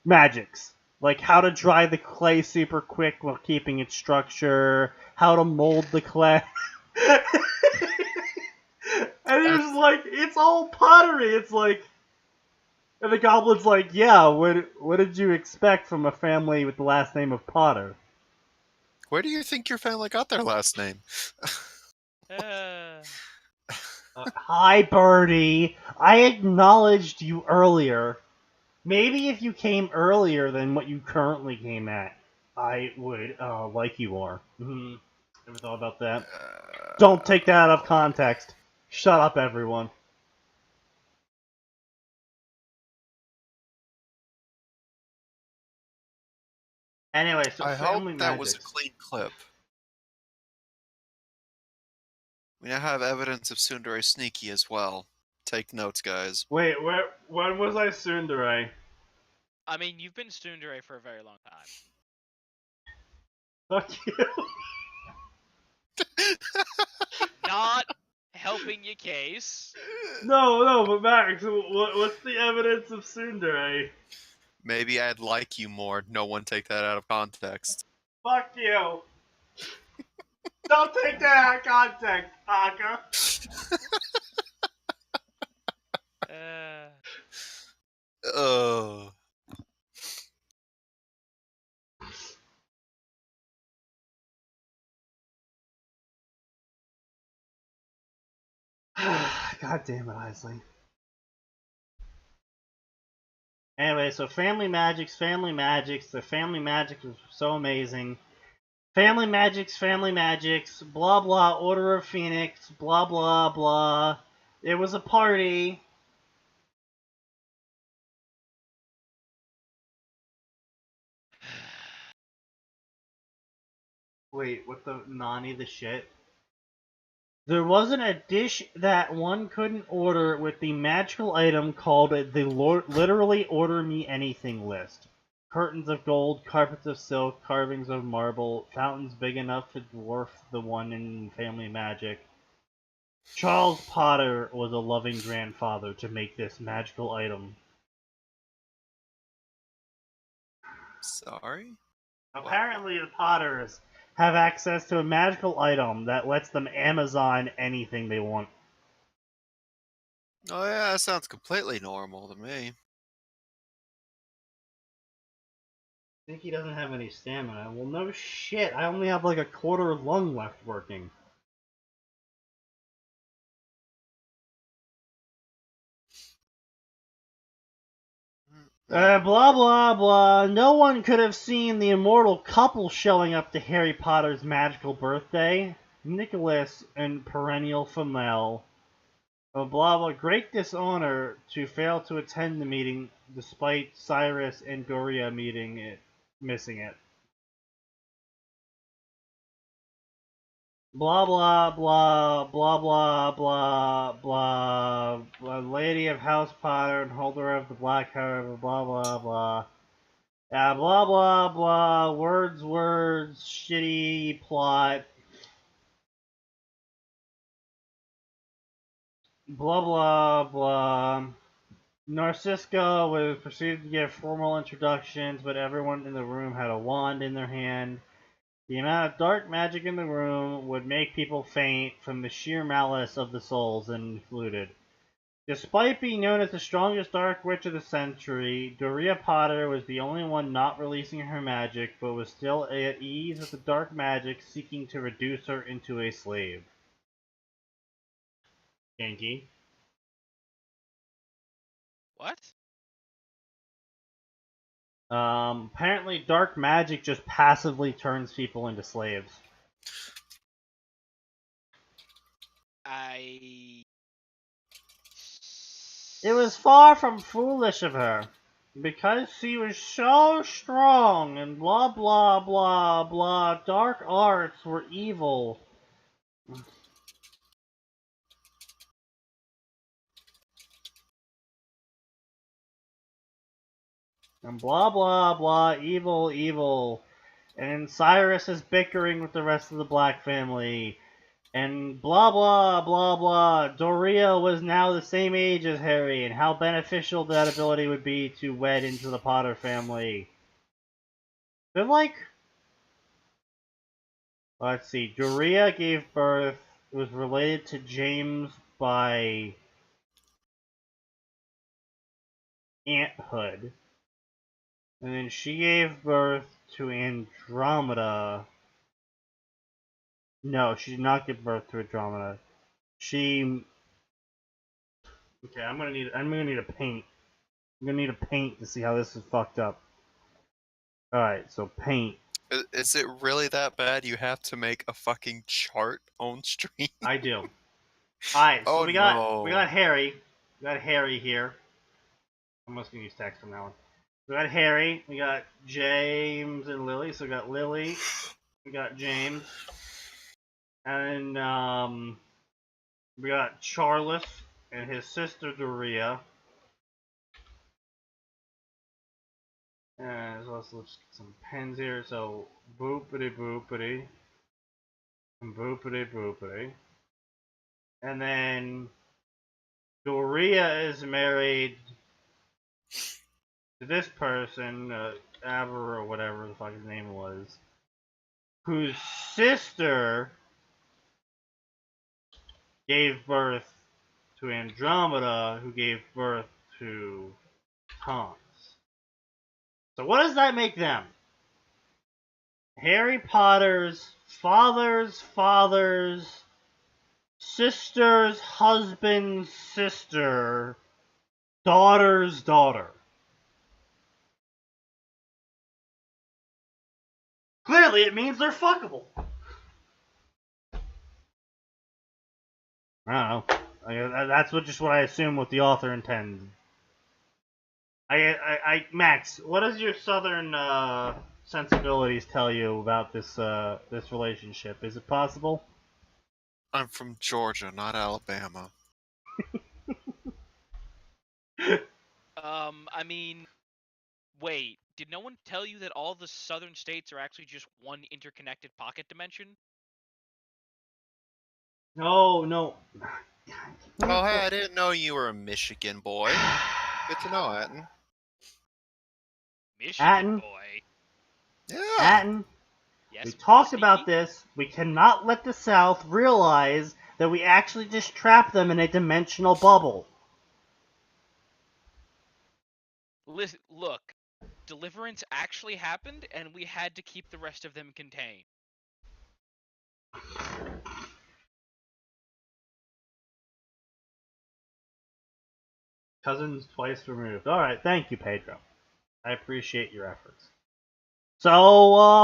[SPEAKER 2] magics. Like how to dry the clay super quick while keeping its structure, how to mold the clay. And he was like, it's all pottery. It's like, and the goblin's like, yeah, what did you expect from a family with the last name of Potter?
[SPEAKER 1] where do you think your family got their last name?
[SPEAKER 2] Hi, Birdie. I acknowledged you earlier. Maybe if you came earlier than what you currently came at, I would like you more. Mm-hmm. Ever thought about that? Don't take that out of context. Shut up, everyone. Anyway, so
[SPEAKER 1] I
[SPEAKER 2] family
[SPEAKER 1] hope that was a
[SPEAKER 2] magics.
[SPEAKER 1] clean clip. We now have evidence of Tsundere Sneaky as well. Take notes, guys.
[SPEAKER 2] Wait, when was I tsundere?
[SPEAKER 3] I mean, you've been tsundere for a very long time.
[SPEAKER 2] Fuck you.
[SPEAKER 3] Not helping your case.
[SPEAKER 2] No, but Max, what's the evidence of tsundere?
[SPEAKER 1] Maybe I'd like you more. No one take that out of context.
[SPEAKER 2] Fuck you. Don't take that out of context, Aka.
[SPEAKER 1] Oh.
[SPEAKER 2] God damn it, Isley. Anyway, so family magics. The family magic was so amazing. Family magics. Blah blah. Order of Phoenix. Blah blah blah. It was a party. Wait, what the Nani the shit? There wasn't a dish that one couldn't order with the magical item called the literally order me anything list. Curtains of gold, carpets of silk, carvings of marble, fountains big enough to dwarf the one in Family Magic. Charles Potter was a loving grandfather to make this magical item.
[SPEAKER 1] Sorry?
[SPEAKER 2] Apparently, the Potters have access to a magical item that lets them Amazon anything they want.
[SPEAKER 1] Oh yeah, that sounds completely normal to me.
[SPEAKER 2] I think he doesn't have any stamina. Well, no shit. I only have like a quarter lung left working. Blah blah blah. No one could have seen the immortal couple showing up to Harry Potter's magical birthday. Nicholas and perennial Flamel. Blah blah. Great dishonor to fail to attend the meeting despite Cyrus and Doria missing it. Blah blah blah blah blah blah blah blah. Lady of House Potter and holder of the Black Heart. Blah blah blah. Blah blah blah. Words, shitty plot. Blah blah blah. Narcisca was proceeded to give formal introductions, but everyone in the room had a wand in their hand. The amount of dark magic in the room would make people faint from the sheer malice of the souls included. Despite being known as the strongest dark witch of the century, Doria Potter was the only one not releasing her magic, but was still at ease with the dark magic seeking to reduce her into a slave. Yankee.
[SPEAKER 3] What?
[SPEAKER 2] Apparently dark magic just passively turns people into slaves. It was far from foolish of her, because she was so strong and blah blah blah blah. Dark arts were evil. And blah blah blah, evil, evil. And Cyrus is bickering with the rest of the Black family. And blah blah blah blah. Doria was now the same age as Harry, and how beneficial that ability would be to wed into the Potter family. They're like, let's see, Doria gave birth, was related to James by aunthood. And then she gave birth to Andromeda. No, she did not give birth to Andromeda. She. Okay, I'm gonna need a paint. I'm gonna need a paint to see how this is fucked up. Alright, so paint.
[SPEAKER 1] Is it really that bad you have to make a fucking chart on stream?
[SPEAKER 2] I do. Alright, so
[SPEAKER 1] Oh
[SPEAKER 2] we got
[SPEAKER 1] no.
[SPEAKER 2] Harry. We got Harry here. I'm just gonna use text from now on. We got Harry, we got James and Lily, so we got Lily, we got James, and we got Charles and his sister Doria. And so let's get some pens here. So boopity boopity and boopity boopity. And then Doria is married to this person, Aber or whatever the fuck his name was, whose sister gave birth to Andromeda, who gave birth to Tonks. So what does that make them? Harry Potter's father's sister's husband's sister, daughter's daughter. Clearly, it means they're fuckable. I don't know. That's what I assume what the author intends. Max, what does your southern sensibilities tell you about this relationship? Is it possible?
[SPEAKER 1] I'm from Georgia, not Alabama.
[SPEAKER 3] I mean, wait, did no one tell you that all the southern states are actually just one interconnected pocket dimension?
[SPEAKER 2] No, no.
[SPEAKER 1] Oh, hey, I didn't know you were a Michigan boy. Good to know, Atin.
[SPEAKER 3] Michigan
[SPEAKER 2] Atin,
[SPEAKER 3] boy.
[SPEAKER 1] Yeah.
[SPEAKER 2] Atin, we
[SPEAKER 3] Yes,
[SPEAKER 2] talked
[SPEAKER 3] Sneaky?
[SPEAKER 2] about this. We cannot let the South realize that we actually just trapped them in a dimensional bubble.
[SPEAKER 3] Listen, look, deliverance actually happened, and we had to keep the rest of them contained.
[SPEAKER 2] Cousins twice removed. Alright, thank you, Pedro. I appreciate your efforts. So,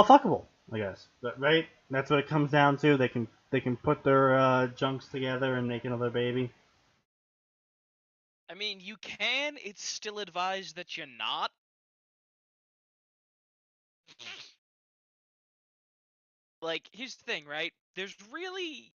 [SPEAKER 2] fuckable, I guess. Right? That's what it comes down to. They can put their junks together and make another baby.
[SPEAKER 3] I mean, you can, it's still advised that you're not. Like, here's the thing, right? There's really...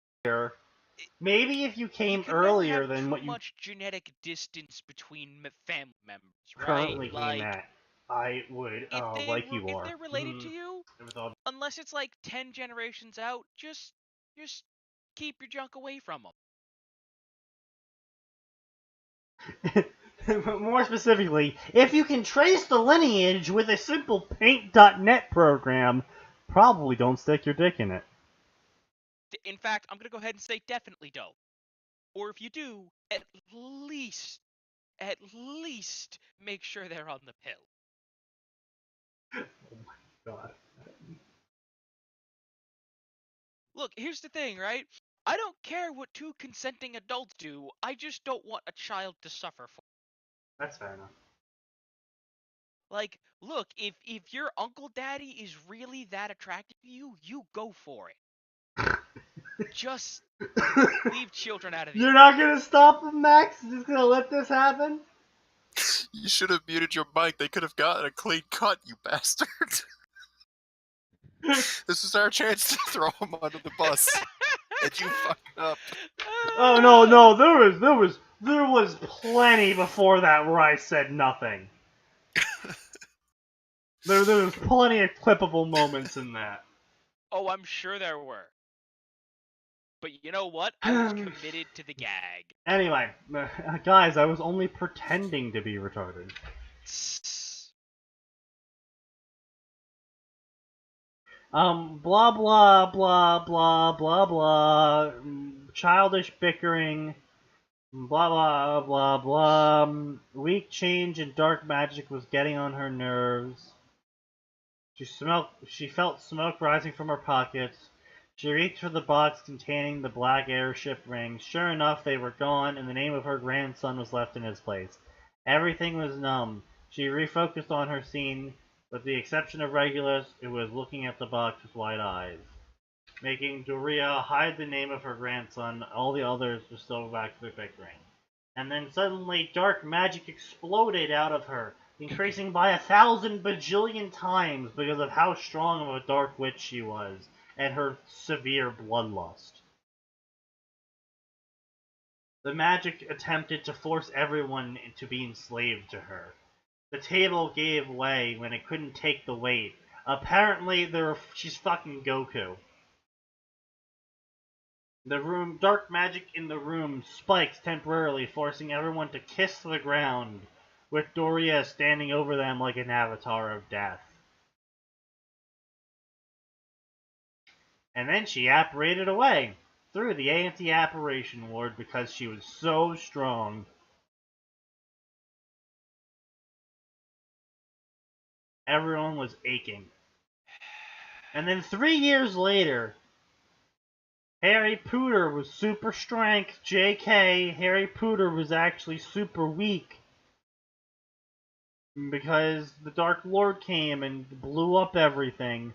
[SPEAKER 2] Maybe if you
[SPEAKER 3] You
[SPEAKER 2] came
[SPEAKER 3] can never
[SPEAKER 2] earlier
[SPEAKER 3] have
[SPEAKER 2] than
[SPEAKER 3] too
[SPEAKER 2] what you
[SPEAKER 3] much genetic distance between family members, right?
[SPEAKER 2] currently
[SPEAKER 3] Like,
[SPEAKER 2] came at, I would, like you
[SPEAKER 3] if
[SPEAKER 2] are.
[SPEAKER 3] they're related to you,
[SPEAKER 2] With all
[SPEAKER 3] unless it's like 10 generations out, just keep your junk away from them.
[SPEAKER 2] More specifically, if you can trace the lineage with a simple paint.net program, probably don't stick your dick in it.
[SPEAKER 3] In fact, I'm gonna go ahead and say definitely don't. Or if you do, at least make sure they're on the pill.
[SPEAKER 2] Oh my god.
[SPEAKER 3] Look, here's the thing, right? I don't care what two consenting adults do, I just don't want a child to suffer for it.
[SPEAKER 2] That's fair enough.
[SPEAKER 3] Like, look, if your uncle daddy is really that attracted to you, you go for it. Just leave children out of the
[SPEAKER 2] You're
[SPEAKER 3] equation.
[SPEAKER 2] not gonna stop them, Max? You're just gonna let this happen?
[SPEAKER 1] You should have muted your mic. They could have gotten a clean cut, you bastard. This is our chance to throw him under the bus. And you fucked up.
[SPEAKER 2] Oh no, there was plenty before that where I said nothing. There was plenty of clippable moments in that.
[SPEAKER 3] Oh, I'm sure there were. But you know what? I was committed to the gag.
[SPEAKER 2] Anyway, guys, I was only pretending to be retarded. Blah blah blah blah blah blah. Childish bickering. Blah blah blah blah. Weak change and dark magic was getting on her nerves. She felt smoke rising from her pockets. She reached for the box containing the black airship rings. Sure enough, they were gone, and the name of her grandson was left in his place. Everything was numb. She refocused on her scene. With the exception of Regulus, who was looking at the box with wide eyes. Making Doria hide the name of her grandson, all the others were still back to their bickering. And then suddenly dark magic exploded out of her, increasing by 1,000 bajillion times because of how strong of a dark witch she was, and her severe bloodlust. The magic attempted to force everyone to be enslaved to her. The table gave way when it couldn't take the weight. Apparently, she's fucking Goku. Dark magic in the room spiked temporarily, forcing everyone to kiss the ground, with Doria standing over them like an avatar of death. And then she apparated away through the anti-apparition ward because she was so strong. Everyone was aching. And then 3 years later, Harry Potter was super strength. JK, Harry Potter was actually super weak. Because the Dark Lord came and blew up everything.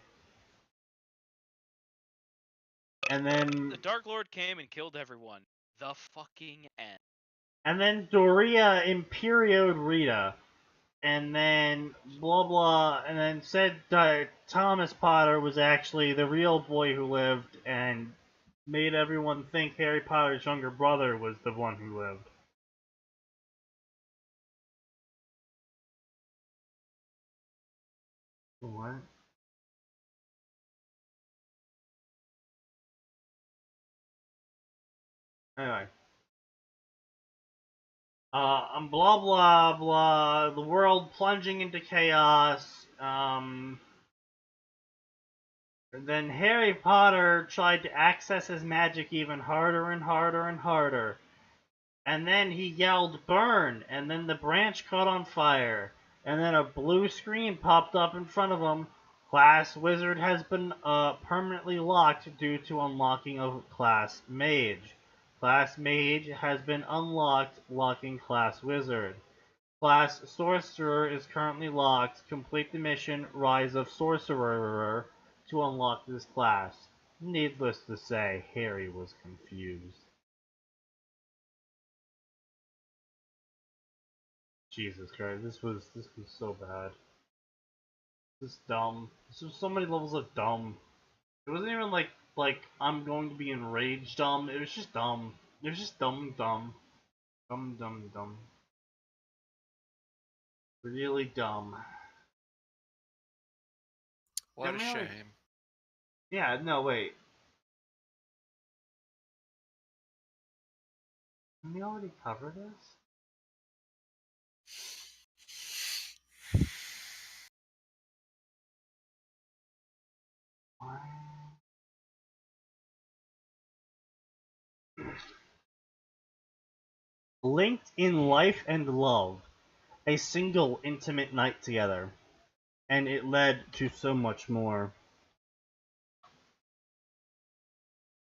[SPEAKER 2] And then
[SPEAKER 3] The Dark Lord came and killed everyone. The fucking end.
[SPEAKER 2] And then Doria imperioed Rita. And then blah blah. And then said Thomas Potter was actually the real boy who lived and made everyone think Harry Potter's younger brother was the one who lived. What? Anyway. Blah blah blah. The world plunging into chaos. Then Harry Potter tried to access his magic even harder and harder and harder. And then he yelled, "Burn!" And then the branch caught on fire. And then a blue screen popped up in front of him. Class Wizard has been permanently locked due to unlocking of Class Mage. Class Mage has been unlocked, locking Class Wizard. Class Sorcerer is currently locked. Complete the mission Rise of Sorcerer to unlock this class. Needless to say, Harry was confused. Jesus Christ, this was so bad. This is dumb. This was so many levels of dumb. It wasn't even like I'm going to be enraged dumb. It was just dumb. It was just dumb. Dumb. Really dumb.
[SPEAKER 1] What a
[SPEAKER 2] Didn't we already-
[SPEAKER 1] shame.
[SPEAKER 2] Yeah, no, wait. Didn't we already cover this? What? Linked in life and love. A single intimate night together. And it led to so much more.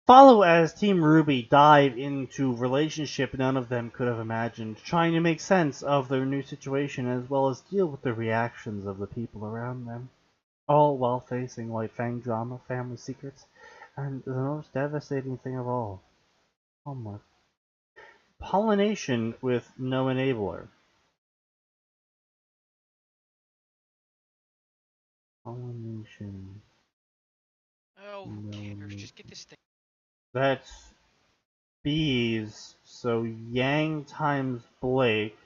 [SPEAKER 2] Follow as Team Ruby dive into relationship none of them could have imagined, trying to make sense of their new situation as well as deal with the reactions of the people around them. All while facing White Fang drama, family secrets, and the most devastating thing of all, homework. Pollination with no enabler. Pollination.
[SPEAKER 3] Oh, who cares? Just get this thing.
[SPEAKER 2] That's bees, so Yang times Blake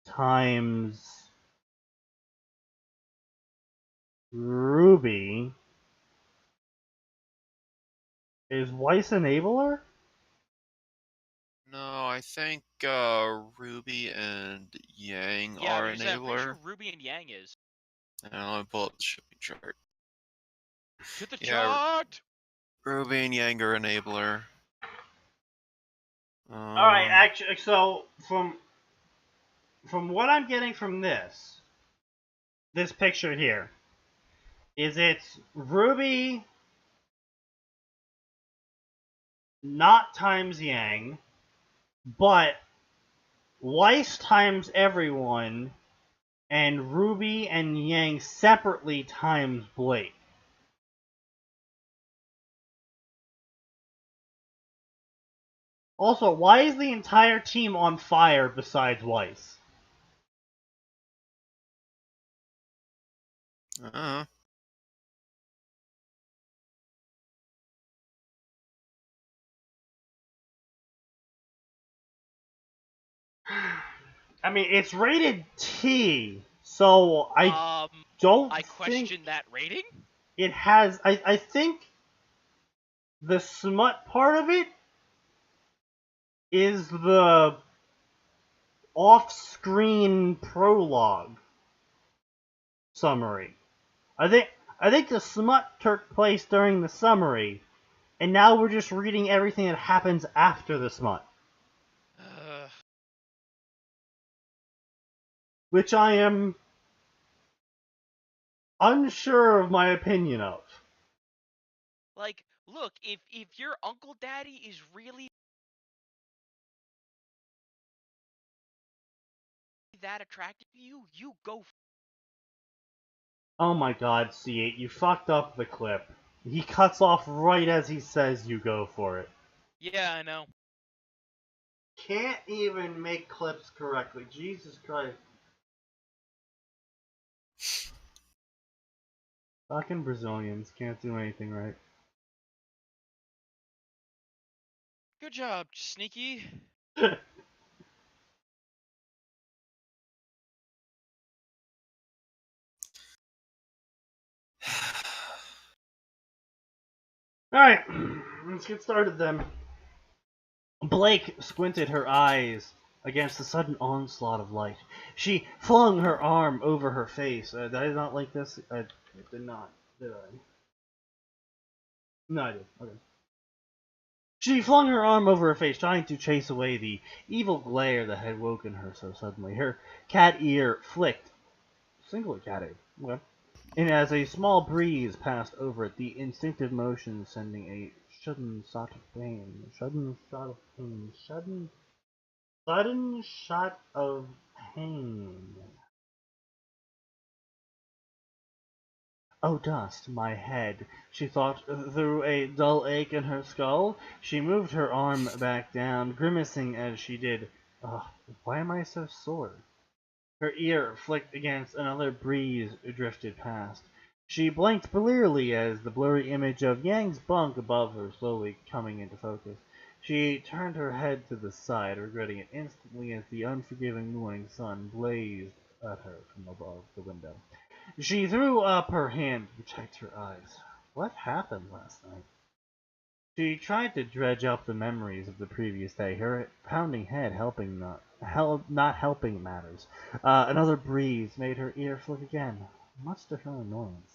[SPEAKER 2] times Ruby is Weiss enabler?
[SPEAKER 1] No, I think Ruby and Yang
[SPEAKER 3] Yeah,
[SPEAKER 1] are
[SPEAKER 3] I'm pretty
[SPEAKER 1] enabler.
[SPEAKER 3] sure Ruby and Yang is.
[SPEAKER 1] And let me pull up the shipping chart.
[SPEAKER 3] To the
[SPEAKER 1] Yeah,
[SPEAKER 3] chart!
[SPEAKER 1] Ruby and Yang are enabler.
[SPEAKER 2] Alright, actually, so from what I'm getting from this picture here, is it's Ruby not times Yang, but Weiss times everyone, and Ruby and Yang separately times Blake. Also, why is the entire team on fire besides Weiss? I mean, it's rated T, so I don't
[SPEAKER 3] I
[SPEAKER 2] think
[SPEAKER 3] question that rating?
[SPEAKER 2] it has. I think the smut part of it is the off-screen prologue summary. I think the smut took place during the summary, and now we're just reading everything that happens after the smut. Which I am unsure of my opinion of.
[SPEAKER 3] Like, look, if your Uncle Daddy is really that attractive to you, you go
[SPEAKER 2] Oh my god, C8, you fucked up the clip. He cuts off right as he says you go for it.
[SPEAKER 3] Yeah, I know.
[SPEAKER 2] Can't even make clips correctly. Jesus Christ. Fucking Brazilians can't do anything right.
[SPEAKER 3] Good job, Sneaky.
[SPEAKER 2] Alright, let's get started then. Blake squinted her eyes against the sudden onslaught of light. She flung her arm over her face. Did I not like this? I did not, did I? No, I did. Okay. She flung her arm over her face, trying to chase away the evil glare that had woken her so suddenly. Her cat ear flicked. Single cat ear. Okay. And as a small breeze passed over it, the instinctive motion sending a sudden shot of pain. Sudden shot of pain. Sudden shot of pain. Oh, dust, my head, she thought through a dull ache in her skull. She moved her arm back down, grimacing as she did. Why am I so sore? Her ear flicked against another breeze drifted past. She blinked blearily as the blurry image of Yang's bunk above her slowly coming into focus. She turned her head to the side, regretting it instantly as the unforgiving morning sun blazed at her from above the window. She threw up her hand to protect her eyes. What happened last night? She tried to dredge up the memories of the previous day, her pounding head not helping matters. Another breeze made her ear flick again, much to her annoyance.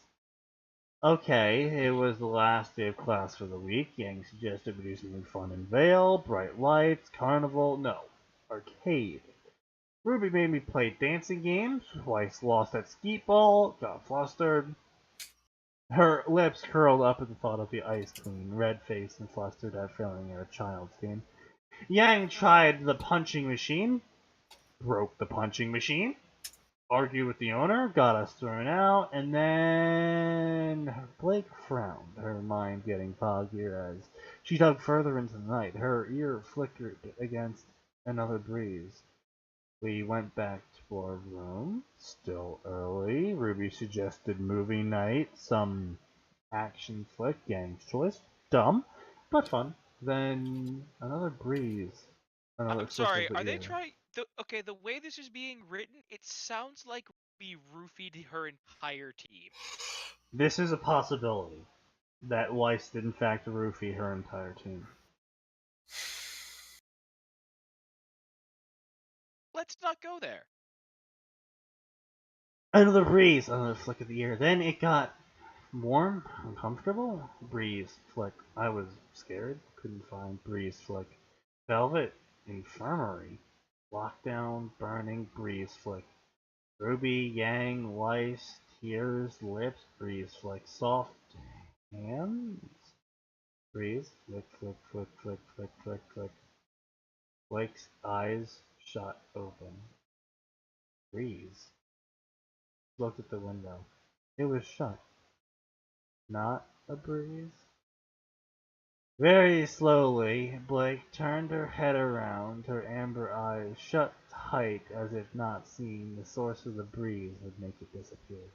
[SPEAKER 2] Okay, it was the last day of class for the week. Yang suggested we do something fun in Vale, bright lights, carnival, no, arcade. Ruby made me play dancing games, twice lost at skeet ball, got flustered. Her lips curled up at the thought of the ice queen, red-faced and flustered at failing at a child's game. Yang tried the punching machine, broke the punching machine, argued with the owner, got us thrown out, and then Blake frowned, her mind getting foggier as she dug further into the night. Her ear flickered against another breeze. We went back to our room. Still early. Ruby suggested movie night, some action flick, Yang's choice. Dumb, but fun. Then another breeze.
[SPEAKER 3] I'm sorry, are they trying... Okay, the way this is being written, it sounds like we roofied her entire team.
[SPEAKER 2] This is a possibility that Weiss did in fact roofie her entire team.
[SPEAKER 3] Let's not go there.
[SPEAKER 2] Another breeze, another flick of the ear. Then it got warm, uncomfortable. Breeze flick. I was scared. Couldn't find breeze flick. Velvet infirmary. Lockdown, burning, breeze flick. Ruby, Yang, Weiss, tears, lips, breeze flick. Soft hands. Breeze flick, flick, flick, flick, flick, flick, flick. Blake's eyes shut open. Breeze. Looked at the window. It was shut. Not a breeze. Very slowly, Blake turned her head around, her amber eyes shut tight as if not seeing the source of the breeze would make it disappear.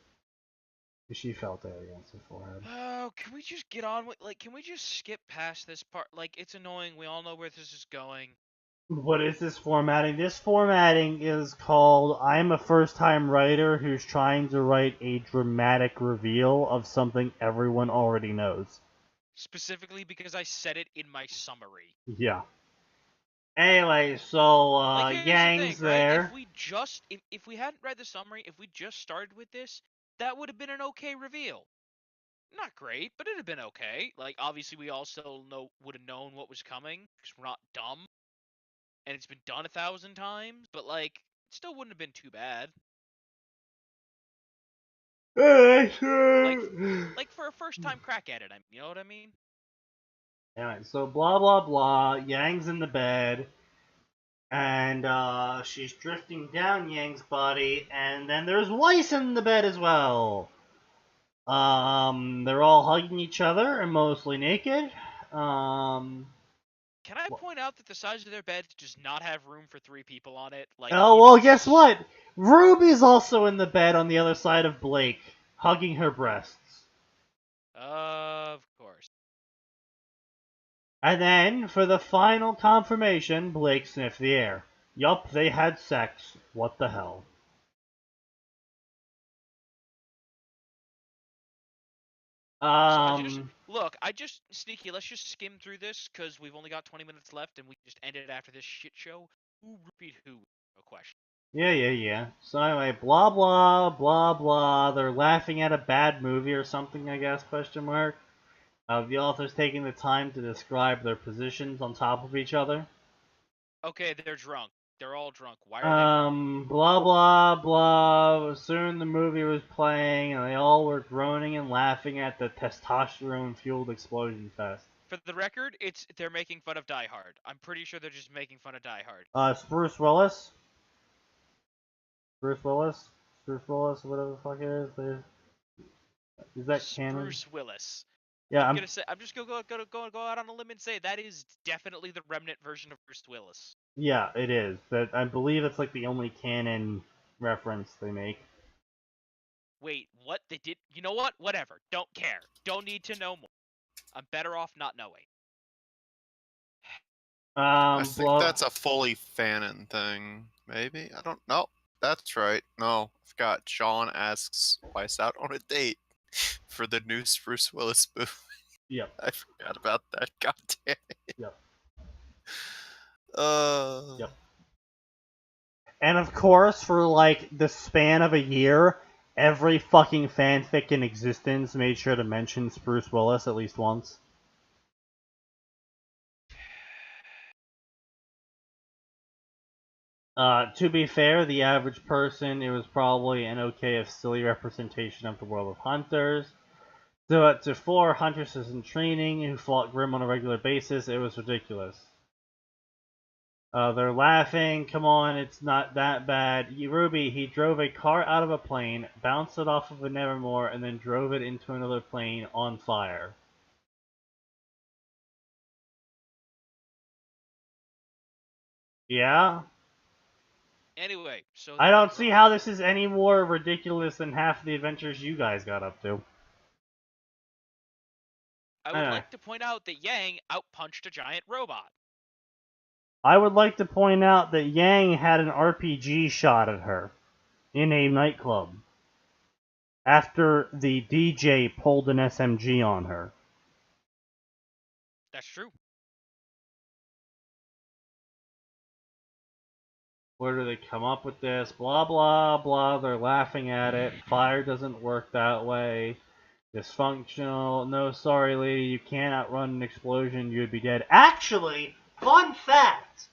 [SPEAKER 2] She felt it against her forehead.
[SPEAKER 3] Oh, can we just get on with... can we just skip past this part? It's annoying. We all know where this is going.
[SPEAKER 2] What is this formatting? This formatting is called I'm a first-time writer who's trying to write a dramatic reveal of something everyone already knows.
[SPEAKER 3] Specifically because I said it in my summary.
[SPEAKER 2] Yeah. Anyway, so Yang's
[SPEAKER 3] the thing, right?
[SPEAKER 2] there.
[SPEAKER 3] If we just if we hadn't read the summary, if we just started with this, that would have been an okay reveal. Not great, but it'd have been okay. Obviously we also would have known what was coming because we're not dumb. And it's been done 1,000 times, but it still wouldn't have been too bad. For a first time crack at it, you know what I mean?
[SPEAKER 2] Alright, so blah blah blah, Yang's in the bed, and she's drifting down Yang's body, and then there's Weiss in the bed as well. They're all hugging each other and mostly naked.
[SPEAKER 3] Can I point out that the size of their bed does not have room for 3 people on it?
[SPEAKER 2] Oh, well, guess what? Ruby's also in the bed on the other side of Blake, hugging her breasts.
[SPEAKER 3] Of course.
[SPEAKER 2] And then, for the final confirmation, Blake sniffed the air. Yup, they had sex. What the hell?
[SPEAKER 3] Look, Sneaky, let's just skim through this, because we've only got 20 minutes left, and we just ended it after this shit show. Who repeat who? No question.
[SPEAKER 2] Yeah. So anyway, blah blah blah blah. They're laughing at a bad movie or something, I guess? Question mark. The author's taking the time to describe their positions on top of each other.
[SPEAKER 3] Okay, they're drunk. They're all drunk. Why are they drunk?
[SPEAKER 2] Blah blah blah. Soon the movie was playing, and they all were groaning and laughing at the testosterone-fueled explosion fest.
[SPEAKER 3] For the record, they're making fun of Die Hard. I'm pretty sure they're just making fun of Die Hard.
[SPEAKER 2] It's Bruce Willis. Whatever the fuck it is. Is that canon?
[SPEAKER 3] Bruce Willis.
[SPEAKER 2] Yeah,
[SPEAKER 3] I'm just gonna go out on a limb and say that is definitely the remnant version of Bruce Willis.
[SPEAKER 2] Yeah, it is. But I believe it's like the only canon reference they make.
[SPEAKER 3] Wait, what? They did? You know what? Whatever. Don't care. Don't need to know more. I'm better off not knowing.
[SPEAKER 1] I think that's a fully Fanon thing. Maybe? I don't know. That's right. No, I forgot. Sean asks Weiss out on a date for the new Bruce Willis movie.
[SPEAKER 2] Yep.
[SPEAKER 1] I forgot about that. God damn it.
[SPEAKER 2] Yep.
[SPEAKER 1] Yep.
[SPEAKER 2] And of course, for like the span of a year, every fucking fanfic in existence made sure to mention Bruce Willis at least once. To be fair, the average person, it was probably an okay if silly representation of the world of hunters. So to 4 huntresses in training who fought Grim on a regular basis, it was ridiculous. They're laughing. Come on, it's not that bad. Ruby, he drove a car out of a plane, bounced it off of a Nevermore, and then drove it into another plane on fire. Yeah?
[SPEAKER 3] Anyway, so...
[SPEAKER 2] I don't see how this is any more ridiculous than half the adventures you guys got up to.
[SPEAKER 3] I would like to point out that Yang outpunched a giant robot.
[SPEAKER 2] I would like to point out that Yang had an RPG shot at her in a nightclub after the DJ pulled an SMG on her.
[SPEAKER 3] That's true.
[SPEAKER 2] Where do they come up with this? Blah, blah, blah. They're laughing at it. Fire doesn't work that way. Dysfunctional. No, sorry, lady. You can't outrun an explosion. You'd be dead. Actually, fun fact.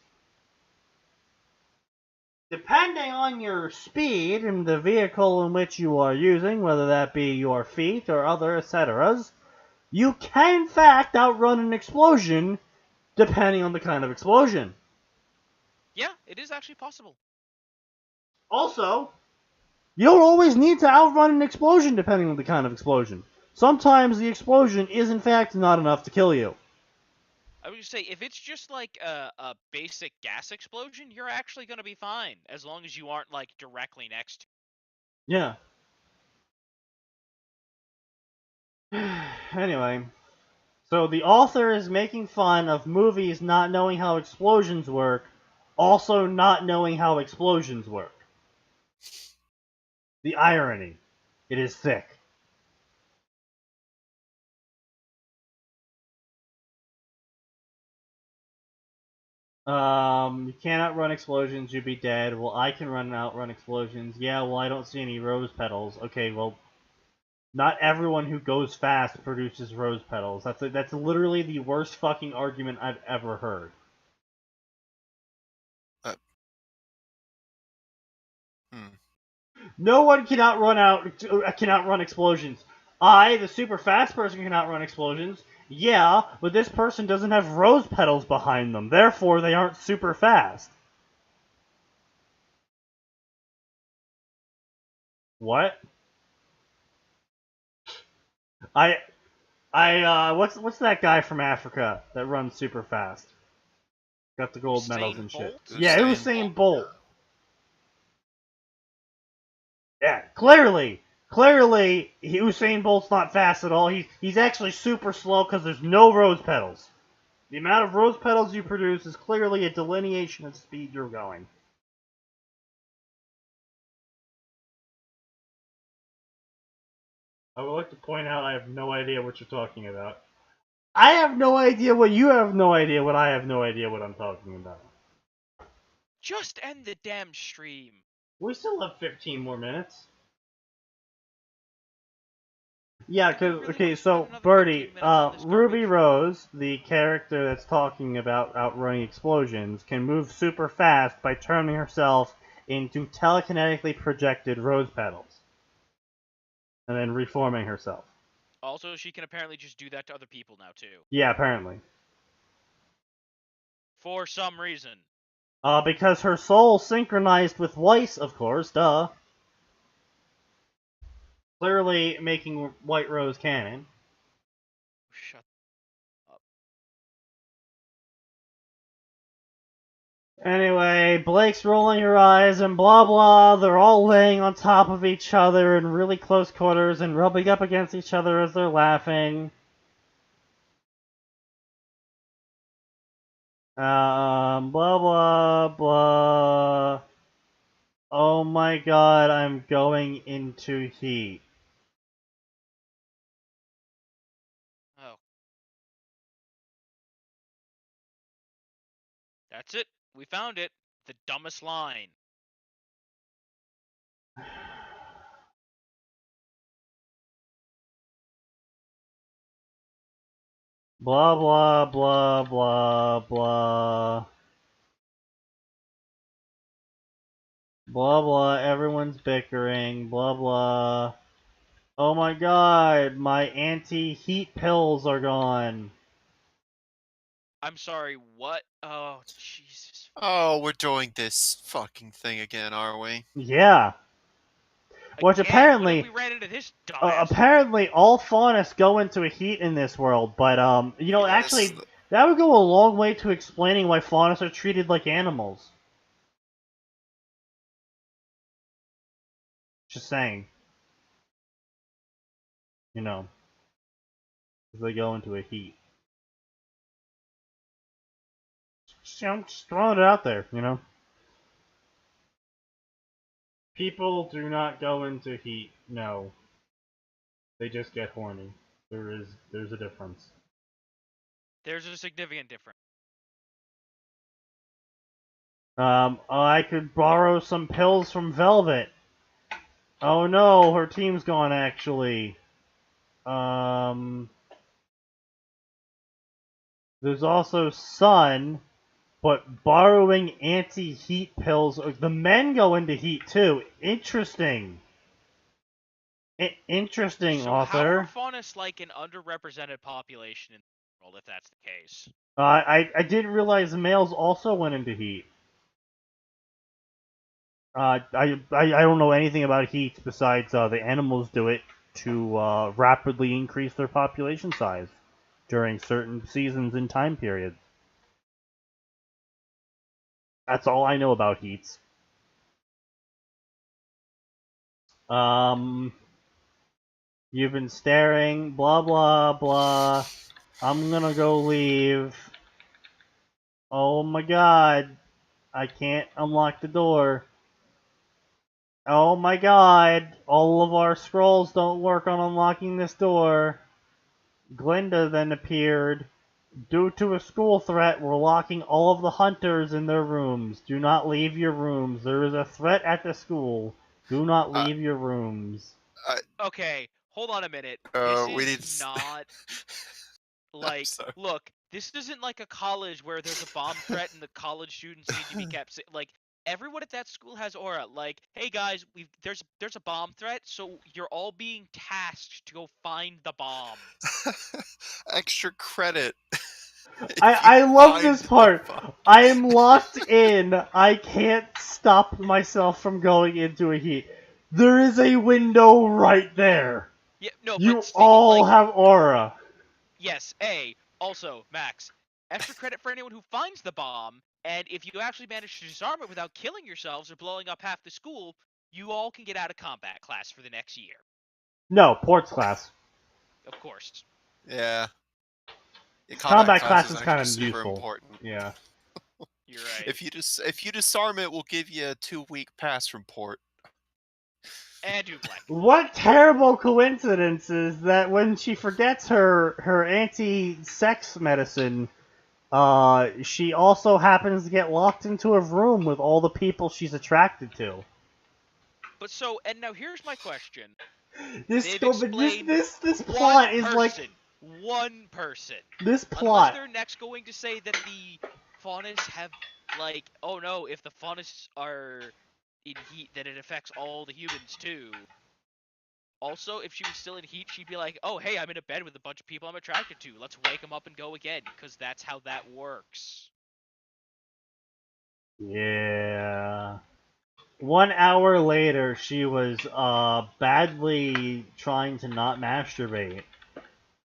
[SPEAKER 2] Depending on your speed and the vehicle in which you are using, whether that be your feet or other etceteras, you can in fact outrun an explosion depending on the kind of explosion.
[SPEAKER 3] Yeah, it is actually possible.
[SPEAKER 2] Also, you don't always need to outrun an explosion depending on the kind of explosion. Sometimes the explosion is in fact not enough to kill you.
[SPEAKER 3] I would just say, if it's just like a basic gas explosion, you're actually going to be fine, as long as you aren't like directly next to
[SPEAKER 2] it. Yeah. Anyway, so the author is making fun of movies not knowing how explosions work, also not knowing how explosions work. The irony. It is thick. You cannot run explosions, you'd be dead. Well, I can outrun explosions. Yeah, well, I don't see any rose petals. Okay, well, not everyone who goes fast produces rose petals. That's literally the worst fucking argument I've ever heard. No one can outrun explosions. I, the super fast person, can outrun explosions. Yeah, but this person doesn't have rose petals behind them. Therefore, they aren't super fast. What? What's that guy from Africa that runs super fast? Got the gold medals and shit. Yeah, Usain Bolt. Yeah, clearly, Usain Bolt's not fast at all. He's actually super slow because there's no rose petals. The amount of rose petals you produce is clearly a delineation of speed you're going. I would like to point out I have no idea what you're talking about. I have no idea what you have no idea what I have no idea what I'm talking about.
[SPEAKER 3] Just end the damn stream.
[SPEAKER 2] We still have 15 more minutes. Yeah, because,
[SPEAKER 3] really
[SPEAKER 2] okay,
[SPEAKER 3] wanna
[SPEAKER 2] so,
[SPEAKER 3] spend another
[SPEAKER 2] Birdie,
[SPEAKER 3] 15 minutes on this
[SPEAKER 2] Ruby
[SPEAKER 3] garbage?
[SPEAKER 2] Rose, the character that's talking about outrunning explosions, can move super fast by turning herself into telekinetically projected rose petals. And then reforming herself.
[SPEAKER 3] Also, she can apparently just do that to other people now, too.
[SPEAKER 2] Yeah, apparently.
[SPEAKER 3] For some reason.
[SPEAKER 2] Because her soul synchronized with Weiss, of course, duh. Clearly making White Rose canon.
[SPEAKER 3] Shut up.
[SPEAKER 2] Anyway, Blake's rolling her eyes and blah blah. They're all laying on top of each other in really close quarters and rubbing up against each other as they're laughing. Blah blah blah. Oh my god, I'm going into heat.
[SPEAKER 3] Oh. That's it. We found it. The dumbest line.
[SPEAKER 2] Blah blah blah blah blah. Blah blah, everyone's bickering, blah blah. Oh my god, my anti-heat pills are gone.
[SPEAKER 3] I'm sorry, what? Oh, Jesus.
[SPEAKER 1] Oh, we're doing this fucking thing again, are we?
[SPEAKER 2] Yeah. Which
[SPEAKER 3] Again,
[SPEAKER 2] apparently,
[SPEAKER 3] when have we ran into this dumbass?
[SPEAKER 2] apparently all faunists go into a heat in this world, but you know,
[SPEAKER 1] Yes.
[SPEAKER 2] actually, that would go a long way to explaining why faunists are treated like animals. Just saying. You know, if they go into a heat. I'm just throwing it out there, you know. People do not go into heat, no. They just get horny. There's a difference.
[SPEAKER 3] There's a significant difference.
[SPEAKER 2] I could borrow some pills from Velvet. Oh no, her team's gone actually. There's also Sun, but borrowing anti-heat pills. The men go into heat too. Interesting. Interesting,
[SPEAKER 3] So how are
[SPEAKER 2] author.
[SPEAKER 3] faunists like an underrepresented population in the world, if that's the case?
[SPEAKER 2] I didn't realize males also went into heat. I don't know anything about heat besides the animals do it to rapidly increase their population size during certain seasons and time periods. That's all I know about heats. You've been staring, blah blah blah. I'm gonna go leave. Oh my god, I can't unlock the door. Oh my god, all of our scrolls don't work on unlocking this door. Glinda then appeared. Due to a school threat, we're locking all of the hunters in their rooms. Do not leave your rooms. There is a threat at the school. Do not leave your rooms.
[SPEAKER 3] Okay, hold on a minute.
[SPEAKER 1] We
[SPEAKER 3] This
[SPEAKER 1] need
[SPEAKER 3] is
[SPEAKER 1] to...
[SPEAKER 3] not
[SPEAKER 1] I'm
[SPEAKER 3] like,
[SPEAKER 1] sorry.
[SPEAKER 3] look, this isn't like a college where there's a bomb threat and the college students need to be kept safe. Like, everyone at that school has aura. Like, hey guys, there's a bomb threat, so you're all being tasked to go find the bomb.
[SPEAKER 1] Extra credit.
[SPEAKER 2] I love
[SPEAKER 1] find
[SPEAKER 2] this
[SPEAKER 1] the
[SPEAKER 2] part.
[SPEAKER 1] bomb.
[SPEAKER 2] I am locked in. I can't stop myself from going into a heat. There is a window right there.
[SPEAKER 3] Yeah, no,
[SPEAKER 2] You
[SPEAKER 3] but still,
[SPEAKER 2] all
[SPEAKER 3] like,
[SPEAKER 2] have aura.
[SPEAKER 3] yes, also, Max, extra credit for anyone who finds the bomb, and if you actually manage to disarm it without killing yourselves or blowing up half the school, you all can get out of combat class for the next year.
[SPEAKER 2] No, ports class.
[SPEAKER 3] Of course.
[SPEAKER 1] Yeah.
[SPEAKER 2] Combat class
[SPEAKER 1] is
[SPEAKER 2] is
[SPEAKER 1] actually
[SPEAKER 2] kind of
[SPEAKER 1] super
[SPEAKER 2] useful.
[SPEAKER 1] important.
[SPEAKER 2] Yeah.
[SPEAKER 3] You're right.
[SPEAKER 1] If you disarm it, we'll give you a 2-week pass from port.
[SPEAKER 3] Andrew Black.
[SPEAKER 2] What terrible coincidence is that when she forgets her anti-sex medicine, she also happens to get locked into a room with all the people she's attracted to.
[SPEAKER 3] But so, and now here's my question.
[SPEAKER 2] This
[SPEAKER 3] They've
[SPEAKER 2] plot is like
[SPEAKER 3] one person.
[SPEAKER 2] this
[SPEAKER 3] Unless
[SPEAKER 2] plot.
[SPEAKER 3] they're next going to say that the faunists have, like, oh no, if the faunists are in heat, then it affects all the humans too. Also, if she was still in heat, she'd be like, oh hey, I'm in a bed with a bunch of people I'm attracted to. Let's wake them up and go again, because that's how that works.
[SPEAKER 2] Yeah. 1 hour later, she was badly trying to not masturbate,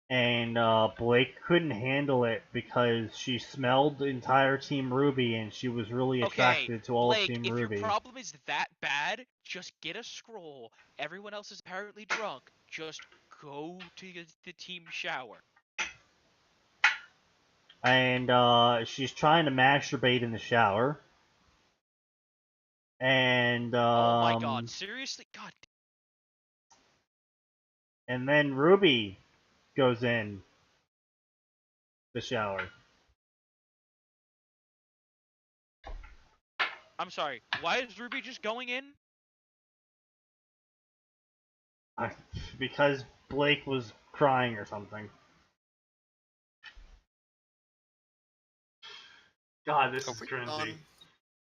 [SPEAKER 2] and Blake couldn't handle it because she smelled the entire Team Ruby, and she was really attracted to all of Team
[SPEAKER 3] Blake,
[SPEAKER 2] Ruby.
[SPEAKER 3] if your problem is that bad, just get a scroll. Everyone else is apparently drunk. Just go to the team shower.
[SPEAKER 2] And she's trying to masturbate in the shower. And
[SPEAKER 3] oh my god, seriously? God.
[SPEAKER 2] And then Ruby goes in the shower.
[SPEAKER 3] I'm sorry, why is Ruby just going in?
[SPEAKER 2] Because Blake was crying or something. God, this is cringy.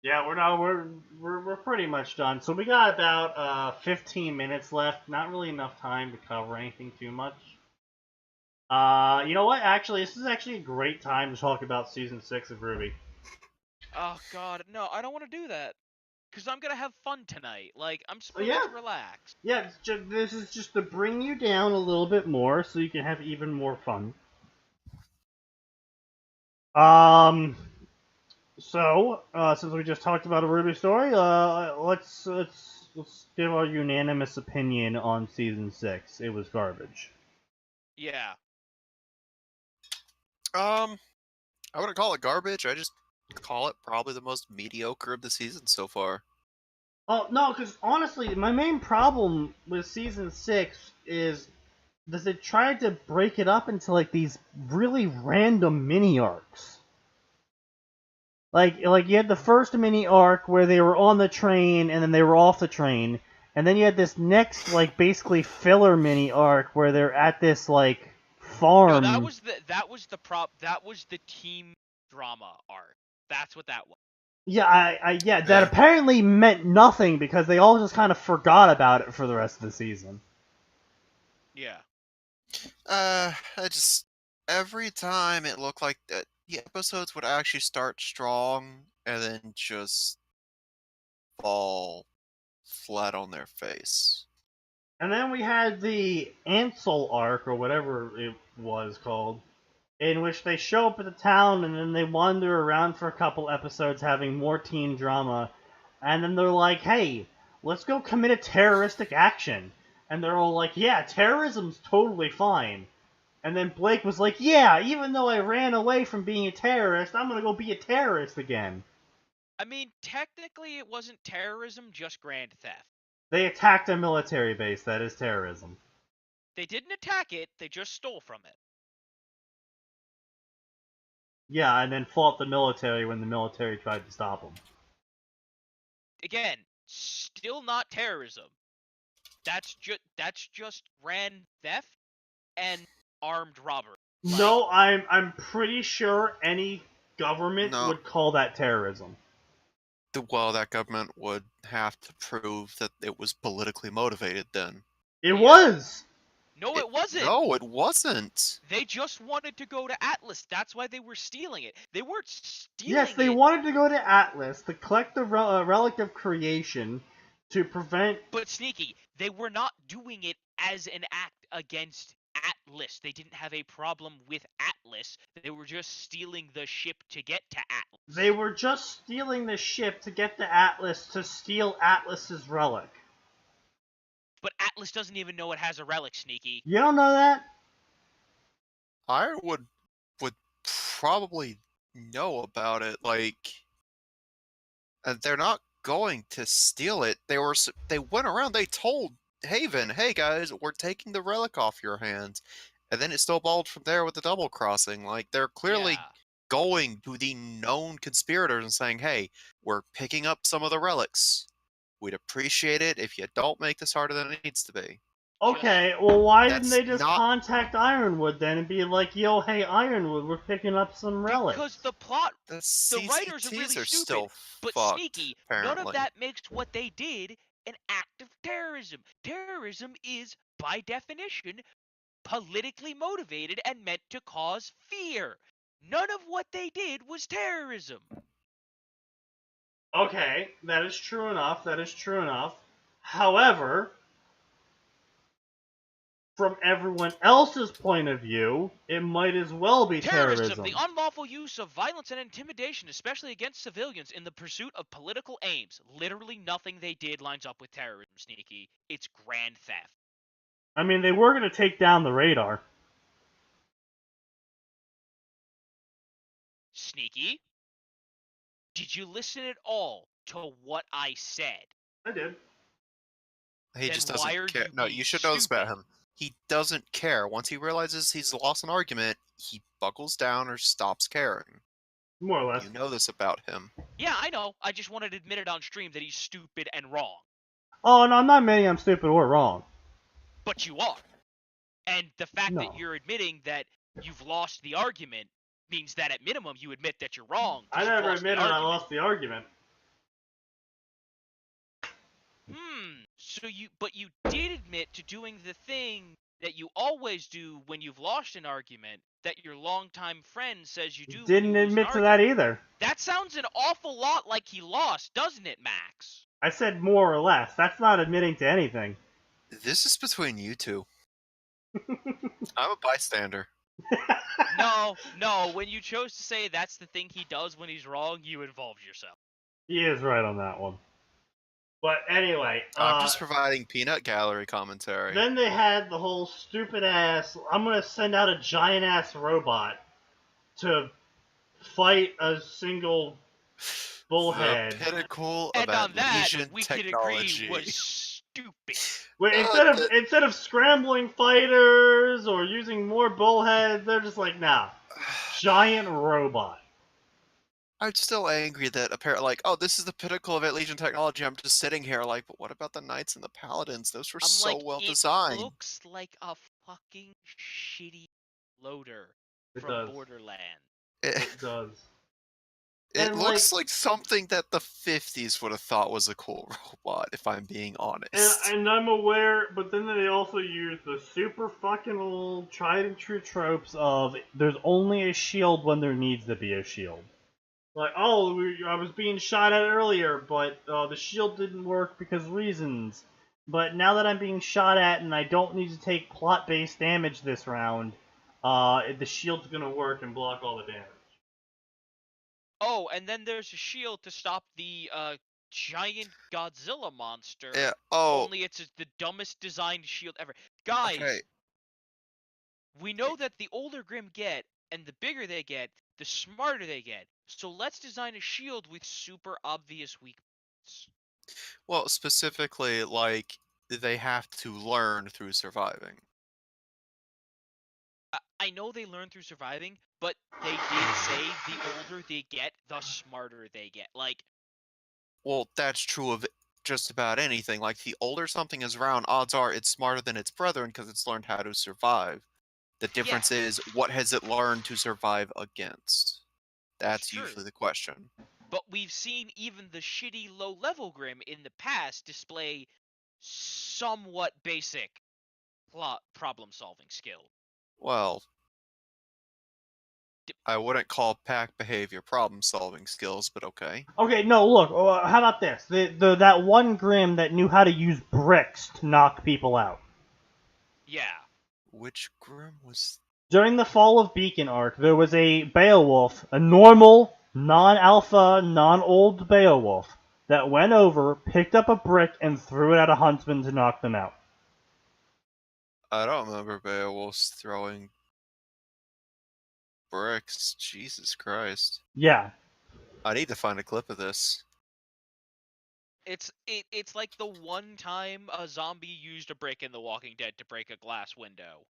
[SPEAKER 2] Yeah, we're pretty much done. So we got about 15 minutes left. Not really enough time to cover anything too much. You know what? Actually, this is actually a great time to talk about season 6 of Ruby.
[SPEAKER 3] Oh god, no, I don't want to do that. Because I'm gonna have fun tonight. Like, I'm supposed to relax.
[SPEAKER 2] Yeah, this is just to bring you down a little bit more so you can have even more fun. So, since we just talked about a Ruby story, let's give our unanimous opinion on season 6. It was garbage.
[SPEAKER 3] Yeah.
[SPEAKER 1] I wouldn't call it garbage. I just call it probably the most mediocre of the season so far.
[SPEAKER 2] Oh no, because honestly, my main problem with season 6 is does it try to break it up into like these really random mini arcs. Like you had the first mini arc where they were on the train and then they were off the train, and then you had this next like basically filler mini arc where they're at this like farm.
[SPEAKER 3] No, that was the team drama arc. That's what that was.
[SPEAKER 2] Yeah, that apparently meant nothing because they all just kind of forgot about it for the rest of the season.
[SPEAKER 3] Yeah.
[SPEAKER 1] Every time it looked like that the episodes would actually start strong and then just fall flat on their face.
[SPEAKER 2] And then we had the Ansel arc, or whatever it was called, in which they show up at the town and then they wander around for a couple episodes having more teen drama, and then they're like, hey, let's go commit a terroristic action. And they're all like, yeah, terrorism's totally fine. And then Blake was like, yeah, even though I ran away from being a terrorist, I'm gonna go be a terrorist again.
[SPEAKER 3] I mean, technically it wasn't terrorism, just grand theft.
[SPEAKER 2] They attacked a military base, that is terrorism.
[SPEAKER 3] They didn't attack it, they just stole from it.
[SPEAKER 2] Yeah, and then fought the military when the military tried to stop them.
[SPEAKER 3] Again, still not terrorism. That's just grand theft and armed robbery.
[SPEAKER 2] Like, no, I'm pretty sure any government would call that terrorism.
[SPEAKER 1] Well, that government would have to prove that it was politically motivated then.
[SPEAKER 2] It was!
[SPEAKER 3] No, it wasn't!
[SPEAKER 1] No, it wasn't!
[SPEAKER 3] They just wanted to go to Atlas. That's why they were stealing it. They weren't stealing it.
[SPEAKER 2] Yes, they wanted to go to Atlas to collect the Relic of Creation to prevent...
[SPEAKER 3] But Sneaky, they were not doing it as an act against Atlas. They didn't have a problem with Atlas. They were just stealing the ship to get to Atlas.
[SPEAKER 2] They were just stealing the ship to get to Atlas to steal Atlas's relic.
[SPEAKER 3] But Atlas doesn't even know it has a relic, Sneaky.
[SPEAKER 2] You don't know that?
[SPEAKER 1] I would probably know about it. Like, they're not going to steal it. They went around. They told Haven, hey guys, we're taking the relic off your hands. And then it snowballed from there with the double crossing. Like, they're clearly
[SPEAKER 3] Yeah.
[SPEAKER 1] going to the known conspirators and saying, hey, we're picking up some of the relics. We'd appreciate it if you don't make this harder than it needs to be.
[SPEAKER 2] Okay, well, why didn't
[SPEAKER 1] That's
[SPEAKER 2] they just
[SPEAKER 1] not.
[SPEAKER 2] contact Ironwood then and be like, yo, hey, Ironwood, we're picking up some relics?
[SPEAKER 3] Because the plot,
[SPEAKER 1] The
[SPEAKER 3] the writers are
[SPEAKER 1] CCTs
[SPEAKER 3] really
[SPEAKER 1] are
[SPEAKER 3] stupid.
[SPEAKER 1] still
[SPEAKER 3] But
[SPEAKER 1] fucked,
[SPEAKER 3] Sneaky, none of
[SPEAKER 1] apparently.
[SPEAKER 3] that makes what they did an act of terrorism. Terrorism is, by definition, politically motivated and meant to cause fear. None of what they did was terrorism.
[SPEAKER 2] Okay, that is true enough. That is true enough. However, from everyone else's point of view, it might as well be terrorism.
[SPEAKER 3] The unlawful use of violence and intimidation, especially against civilians, in the pursuit of political aims. Literally nothing they did lines up with terrorism, Sneaky. It's grand theft.
[SPEAKER 2] I mean, they were going to take down the radar.
[SPEAKER 3] Sneaky, did you listen at all to what I said?
[SPEAKER 2] I did.
[SPEAKER 1] He
[SPEAKER 3] Then
[SPEAKER 1] just
[SPEAKER 3] why
[SPEAKER 1] doesn't
[SPEAKER 3] are
[SPEAKER 1] care.
[SPEAKER 3] you
[SPEAKER 1] No,
[SPEAKER 3] being
[SPEAKER 1] you should know this about
[SPEAKER 3] stupid?
[SPEAKER 1] him. He doesn't care. Once he realizes he's lost an argument, he buckles down or stops caring.
[SPEAKER 2] More or less.
[SPEAKER 1] You know this about him.
[SPEAKER 3] Yeah, I know. I just wanted to admit it on stream that he's stupid and wrong.
[SPEAKER 2] Oh, no, I'm not admitting I'm stupid or wrong.
[SPEAKER 3] But you are. And the fact
[SPEAKER 2] No.
[SPEAKER 3] that you're admitting that you've lost the argument means that at minimum you admit that you're wrong.
[SPEAKER 2] I never admitted I lost the argument.
[SPEAKER 3] So you did admit to doing the thing that you always do when you've lost an argument that your longtime friend says you do.
[SPEAKER 2] Didn't admit to that either.
[SPEAKER 3] That sounds an awful lot like he lost, doesn't it, Max?
[SPEAKER 2] I said more or less. That's not admitting to anything.
[SPEAKER 1] This is between you two. I'm a bystander.
[SPEAKER 3] No, when you chose to say that's the thing he does when he's wrong, you involved yourself.
[SPEAKER 2] He is right on that one. But anyway,
[SPEAKER 1] I'm just providing peanut gallery commentary.
[SPEAKER 2] Then they had the whole stupid ass, I'm gonna send out a giant ass robot to fight a single bullhead.
[SPEAKER 1] The pinnacle
[SPEAKER 3] and
[SPEAKER 1] of
[SPEAKER 3] on that,
[SPEAKER 1] Atlesian
[SPEAKER 3] we
[SPEAKER 1] technology.
[SPEAKER 3] could agree was stupid.
[SPEAKER 2] Wait, instead of scrambling fighters or using more bullheads, they're just like, nah, giant robot.
[SPEAKER 1] I'm still angry that apparently, like, oh, this is the pinnacle of Atlesian technology. I'm just sitting here like, but what about the Knights and the Paladins? Those were so well designed.
[SPEAKER 3] It looks like a fucking shitty loader from
[SPEAKER 2] does.
[SPEAKER 3] Borderlands.
[SPEAKER 2] It does.
[SPEAKER 1] It looks like something that the 50s would have thought was a cool robot, if I'm being honest.
[SPEAKER 2] And I'm aware, but then they also use the super fucking old tried and true tropes of there's only a shield when there needs to be a shield. Like, oh, I was being shot at earlier, but the shield didn't work because reasons. But now that I'm being shot at and I don't need to take plot-based damage this round, the shield's gonna work and block all the damage.
[SPEAKER 3] Oh, and then there's a shield to stop the giant Godzilla monster.
[SPEAKER 1] Yeah. Oh.
[SPEAKER 3] Only it's the dumbest designed shield ever. Guys, we know that the older Grimm get, and the bigger they get, the smarter they get. So let's design a shield with super obvious weaknesses.
[SPEAKER 1] Well, specifically, like, they have to learn through surviving.
[SPEAKER 3] I know they learn through surviving, but they did say the older they get, the smarter they get. Like,
[SPEAKER 1] well, that's true of just about anything. Like, the older something is around, odds are it's smarter than its brethren because it's learned how to survive. The difference is, what has it learned to survive against? That's usually the question.
[SPEAKER 3] But we've seen even the shitty low-level Grimm in the past display somewhat basic problem-solving skill.
[SPEAKER 1] Well, I wouldn't call pack behavior problem-solving skills, but okay.
[SPEAKER 2] Okay, no, look, how about this? That one Grimm that knew how to use bricks to knock people out.
[SPEAKER 3] Yeah.
[SPEAKER 1] Which Grimm was...
[SPEAKER 2] During the Fall of Beacon arc, there was a Beowulf, a normal, non-alpha, non-old Beowulf, that went over, picked up a brick, and threw it at a huntsman to knock them out.
[SPEAKER 1] I don't remember Beowulf's throwing bricks. Jesus Christ.
[SPEAKER 2] Yeah.
[SPEAKER 1] I need to find a clip of this.
[SPEAKER 3] It's like the one time a zombie used a brick in The Walking Dead to break a glass window.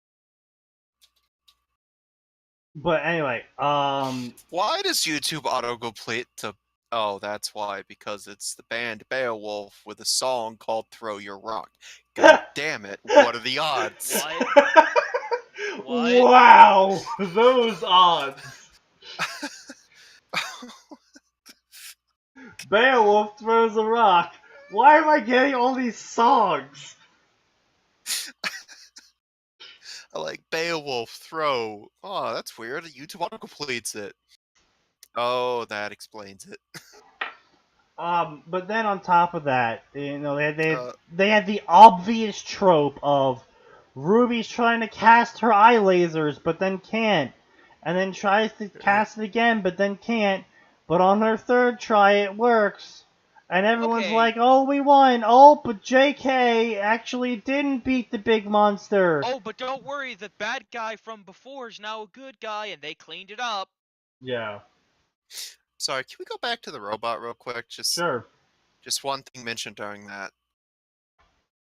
[SPEAKER 2] But anyway,
[SPEAKER 1] Why does YouTube autocomplete to? Oh, that's why. Because it's the band Beowulf with a song called "Throw Your Rock." God damn it! What are the odds?
[SPEAKER 3] What?
[SPEAKER 2] Wow, those odds. Beowulf throws a rock. Why am I getting all these songs?
[SPEAKER 1] I like Beowulf throw. Oh, that's weird. YouTube autocompletes it. Oh, that explains it.
[SPEAKER 2] But then on top of that,
[SPEAKER 1] Uh,
[SPEAKER 2] they had the obvious trope of Ruby's trying to cast her eye lasers, but then can't, and then tries to cast it again, but then can't. But on her third try, it works, and everyone's
[SPEAKER 3] Okay.
[SPEAKER 2] like, "Oh, we won! Oh, but JK actually didn't beat the big monster."
[SPEAKER 3] Oh, but don't worry, the bad guy from before is now a good guy, and they cleaned it up.
[SPEAKER 2] Yeah,
[SPEAKER 1] sorry, can we go back to the robot real quick?
[SPEAKER 2] sure.
[SPEAKER 1] Just one thing mentioned during that.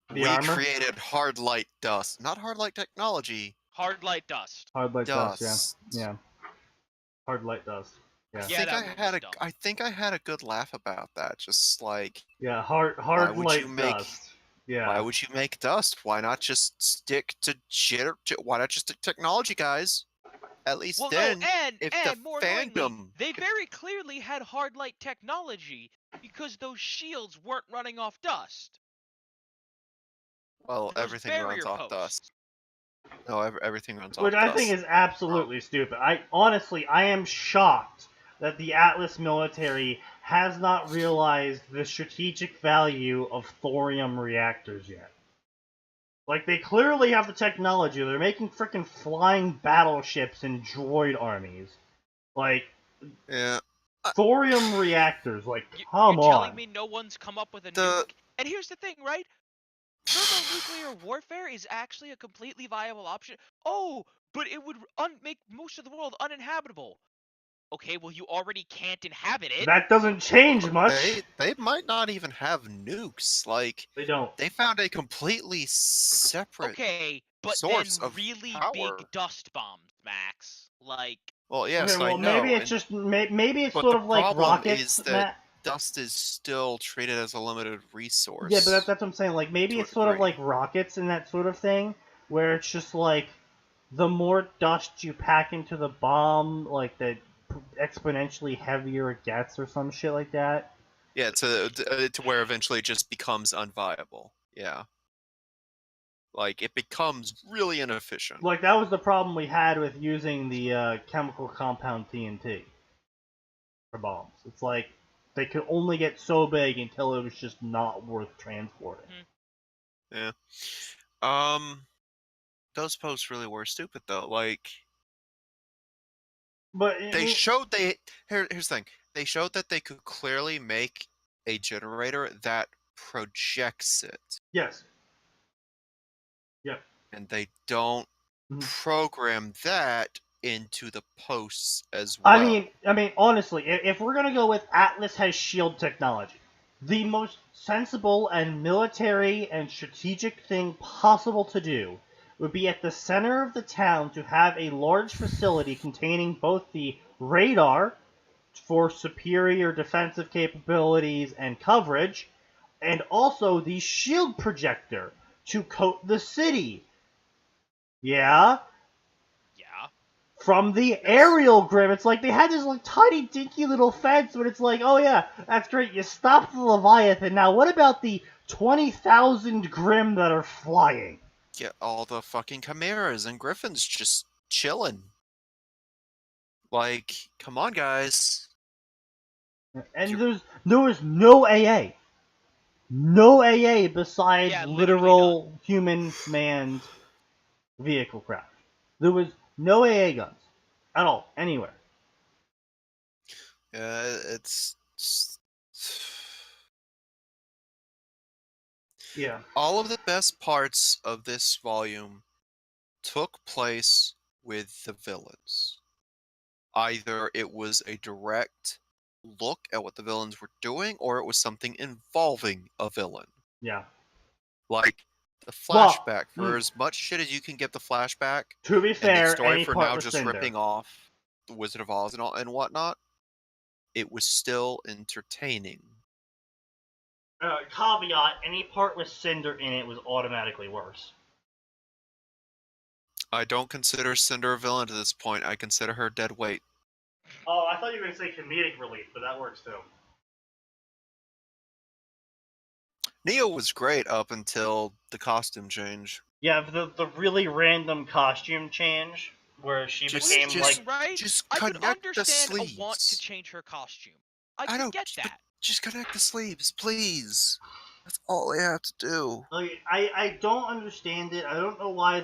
[SPEAKER 2] The
[SPEAKER 1] We
[SPEAKER 2] armor,
[SPEAKER 1] created hard light dust, not hard light technology.
[SPEAKER 3] Hard light dust.
[SPEAKER 2] hard light dust.
[SPEAKER 1] Dust.
[SPEAKER 2] Yeah, hard light dust. Yeah.
[SPEAKER 3] Yeah, that one was dumb.
[SPEAKER 1] I think I had a good laugh about that. Just like,
[SPEAKER 2] Yeah, hard
[SPEAKER 1] would you
[SPEAKER 2] light
[SPEAKER 1] make-
[SPEAKER 2] dust. Yeah.
[SPEAKER 1] why would you make dust? Why not just stick to why not just stick to technology, guys? At least
[SPEAKER 3] Well,
[SPEAKER 1] then,
[SPEAKER 3] no,
[SPEAKER 1] if
[SPEAKER 3] and
[SPEAKER 1] the
[SPEAKER 3] more annoyingly,
[SPEAKER 1] fandom,
[SPEAKER 3] they very clearly had hard light technology because those shields weren't running off dust.
[SPEAKER 1] well,
[SPEAKER 3] Those
[SPEAKER 1] everything
[SPEAKER 3] barrier
[SPEAKER 1] runs off
[SPEAKER 3] posts.
[SPEAKER 1] dust. No, everything runs off
[SPEAKER 2] Which
[SPEAKER 1] dust.
[SPEAKER 2] I think is absolutely stupid. I am shocked that the Atlas military has not realized the strategic value of thorium reactors yet. Like, they clearly have the technology. They're making freaking flying battleships and droid armies. Like,
[SPEAKER 1] Yeah.
[SPEAKER 2] thorium reactors, like,
[SPEAKER 3] You're
[SPEAKER 2] come
[SPEAKER 3] telling
[SPEAKER 2] on.
[SPEAKER 3] me no one's come up with a
[SPEAKER 1] The-
[SPEAKER 3] nuke? And here's the thing, right? Thermonuclear warfare is actually a completely viable option. Oh, but it would make most of the world uninhabitable. Okay, well, you already can't inhabit it.
[SPEAKER 2] That doesn't change much.
[SPEAKER 1] They might not even have nukes. Like,
[SPEAKER 2] They don't.
[SPEAKER 1] they found a completely separate
[SPEAKER 3] Okay, but
[SPEAKER 1] source
[SPEAKER 3] then
[SPEAKER 1] of
[SPEAKER 3] really
[SPEAKER 1] power.
[SPEAKER 3] big dust bombs, Max. Like,
[SPEAKER 1] Well, yes,
[SPEAKER 2] Okay, well,
[SPEAKER 1] I know.
[SPEAKER 2] maybe it's just maybe it's
[SPEAKER 1] but
[SPEAKER 2] sort
[SPEAKER 1] the
[SPEAKER 2] of like
[SPEAKER 1] problem
[SPEAKER 2] rockets,
[SPEAKER 1] is that
[SPEAKER 2] Matt.
[SPEAKER 1] dust is still treated as a limited resource.
[SPEAKER 2] Yeah, but that's what I'm saying. Like, maybe
[SPEAKER 1] to a
[SPEAKER 2] it's sort of
[SPEAKER 1] degree.
[SPEAKER 2] like rockets and that sort of thing, where it's just like the more dust you pack into the bomb, like the exponentially heavier it gets, or some shit like that.
[SPEAKER 1] Yeah, to where eventually it just becomes unviable. Yeah. Like, it becomes really inefficient.
[SPEAKER 2] Like, that was the problem we had with using the chemical compound TNT for bombs. It's like they could only get so big until it was just not worth transporting.
[SPEAKER 1] Yeah. Those posts really were stupid though. Like,
[SPEAKER 2] But
[SPEAKER 1] they showed here's the thing. They showed that they could clearly make a generator that projects it.
[SPEAKER 2] Yes. Yep.
[SPEAKER 1] And they don't
[SPEAKER 2] Mhm.
[SPEAKER 1] program that into the posts as well.
[SPEAKER 2] I mean, honestly, if we're gonna go with Atlas has shield technology, the most sensible and military and strategic thing possible to do would be at the center of the town to have a large facility containing both the radar for superior defensive capabilities and coverage, and also the shield projector to coat the city. Yeah?
[SPEAKER 3] yeah.
[SPEAKER 2] From the aerial grim, it's like they had this like tiny dinky little fence, but it's like, oh yeah, that's great, you stopped the Leviathan. Now what about the 20,000 grim that are flying?
[SPEAKER 1] Get all the fucking chimeras and griffins just chilling. Like, come on, guys.
[SPEAKER 2] And there was no AA. No AA besides
[SPEAKER 3] Yeah, literally
[SPEAKER 2] literal human manned vehicle craft. There was no AA guns at all, anywhere.
[SPEAKER 1] Yeah, it's
[SPEAKER 2] Yeah.
[SPEAKER 1] all of the best parts of this volume took place with the villains. Either it was a direct look at what the villains were doing, or it was something involving a villain.
[SPEAKER 2] Yeah.
[SPEAKER 1] Like the
[SPEAKER 2] Well,
[SPEAKER 1] flashback, for as much shit as you can give the flashback,
[SPEAKER 2] to be
[SPEAKER 1] and the
[SPEAKER 2] fair,
[SPEAKER 1] story
[SPEAKER 2] any
[SPEAKER 1] for
[SPEAKER 2] part
[SPEAKER 1] now
[SPEAKER 2] with
[SPEAKER 1] just
[SPEAKER 2] Cinder.
[SPEAKER 1] ripping off the Wizard of Oz and all and whatnot, it was still entertaining.
[SPEAKER 2] Caveat: any part with Cinder in it was automatically worse.
[SPEAKER 1] I don't consider Cinder a villain to this point. I consider her dead weight.
[SPEAKER 2] Oh, I thought you were going to say comedic relief, but that works too.
[SPEAKER 1] Neo was great up until the costume change.
[SPEAKER 2] Yeah, the really random costume change where she became like
[SPEAKER 3] right?
[SPEAKER 1] Just
[SPEAKER 3] I could
[SPEAKER 1] connect the
[SPEAKER 3] understand a want to
[SPEAKER 1] sleeves.
[SPEAKER 3] change her costume. I
[SPEAKER 1] I
[SPEAKER 3] could
[SPEAKER 1] know,
[SPEAKER 3] get
[SPEAKER 1] but
[SPEAKER 3] that.
[SPEAKER 1] just connect the sleeves, please. That's all they have to do.
[SPEAKER 2] Like, I don't understand it. I don't know why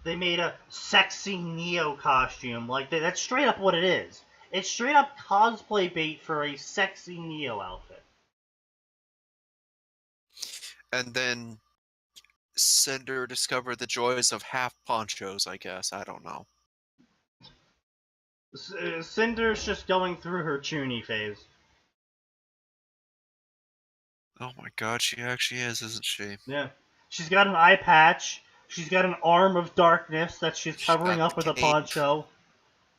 [SPEAKER 2] they made a sexy Neo costume. Like that's straight up what it is. It's straight up cosplay bait for a sexy Neo outfit.
[SPEAKER 1] And then Cinder discovered the joys of half ponchos, I guess. I don't know.
[SPEAKER 2] Cinder's just going through her Chuny phase.
[SPEAKER 1] Oh my god, she actually is, isn't she?
[SPEAKER 2] Yeah. She's got an eye patch. She's got an arm of darkness that she's
[SPEAKER 1] She's
[SPEAKER 2] covering
[SPEAKER 1] got
[SPEAKER 2] up
[SPEAKER 1] the
[SPEAKER 2] with a
[SPEAKER 1] cape.
[SPEAKER 2] poncho.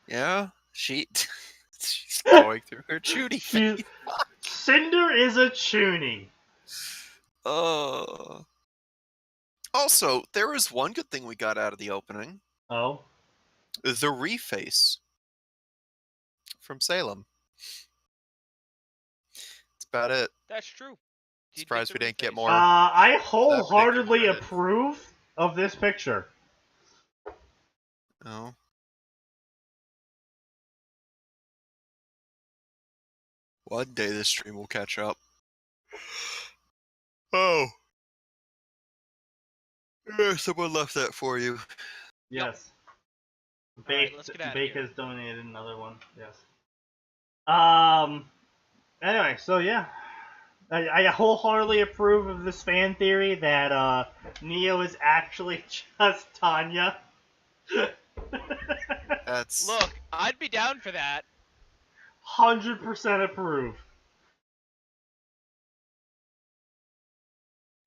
[SPEAKER 1] Yeah, she's going through her Judy phase.
[SPEAKER 2] Cinder is a Chuny.
[SPEAKER 1] Also, there was one good thing we got out of the opening.
[SPEAKER 2] Oh?
[SPEAKER 1] The reface from Salem. That's about it.
[SPEAKER 3] That's true.
[SPEAKER 1] Surprised we didn't get more.
[SPEAKER 2] I wholeheartedly approve of this picture.
[SPEAKER 1] Oh. One day this stream will catch up. Oh. Yeah, someone left that for you.
[SPEAKER 2] Yes.
[SPEAKER 3] Alright, let's get out of
[SPEAKER 2] Bake
[SPEAKER 3] here.
[SPEAKER 2] has donated another one. Yes. Anyway, so yeah. I wholeheartedly approve of this fan theory that Neo is actually just Tanya.
[SPEAKER 1] That's...
[SPEAKER 3] Look, I'd be down for that.
[SPEAKER 2] 100% approve.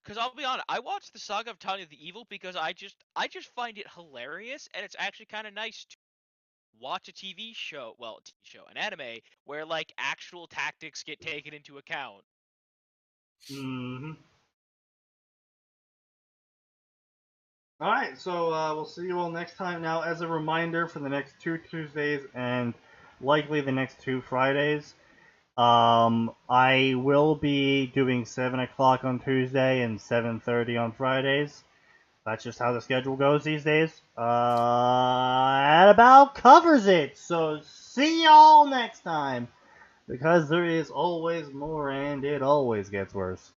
[SPEAKER 3] Because I'll be honest, I watched the Saga of Tanya the Evil because I just find it hilarious, and it's actually kind of nice to watch a TV show, well, a TV show, an anime, where like actual tactics get taken into account.
[SPEAKER 2] Mm-hmm. Alright, so we'll see you all next time. Now, as a reminder, for the next 2 Tuesdays and likely the next 2 Fridays, I will be doing 7 o'clock on Tuesday and 7:30 on Fridays. That's just how the schedule goes these days. That about covers it. So see y'all next time. Because there is always more and it always gets worse.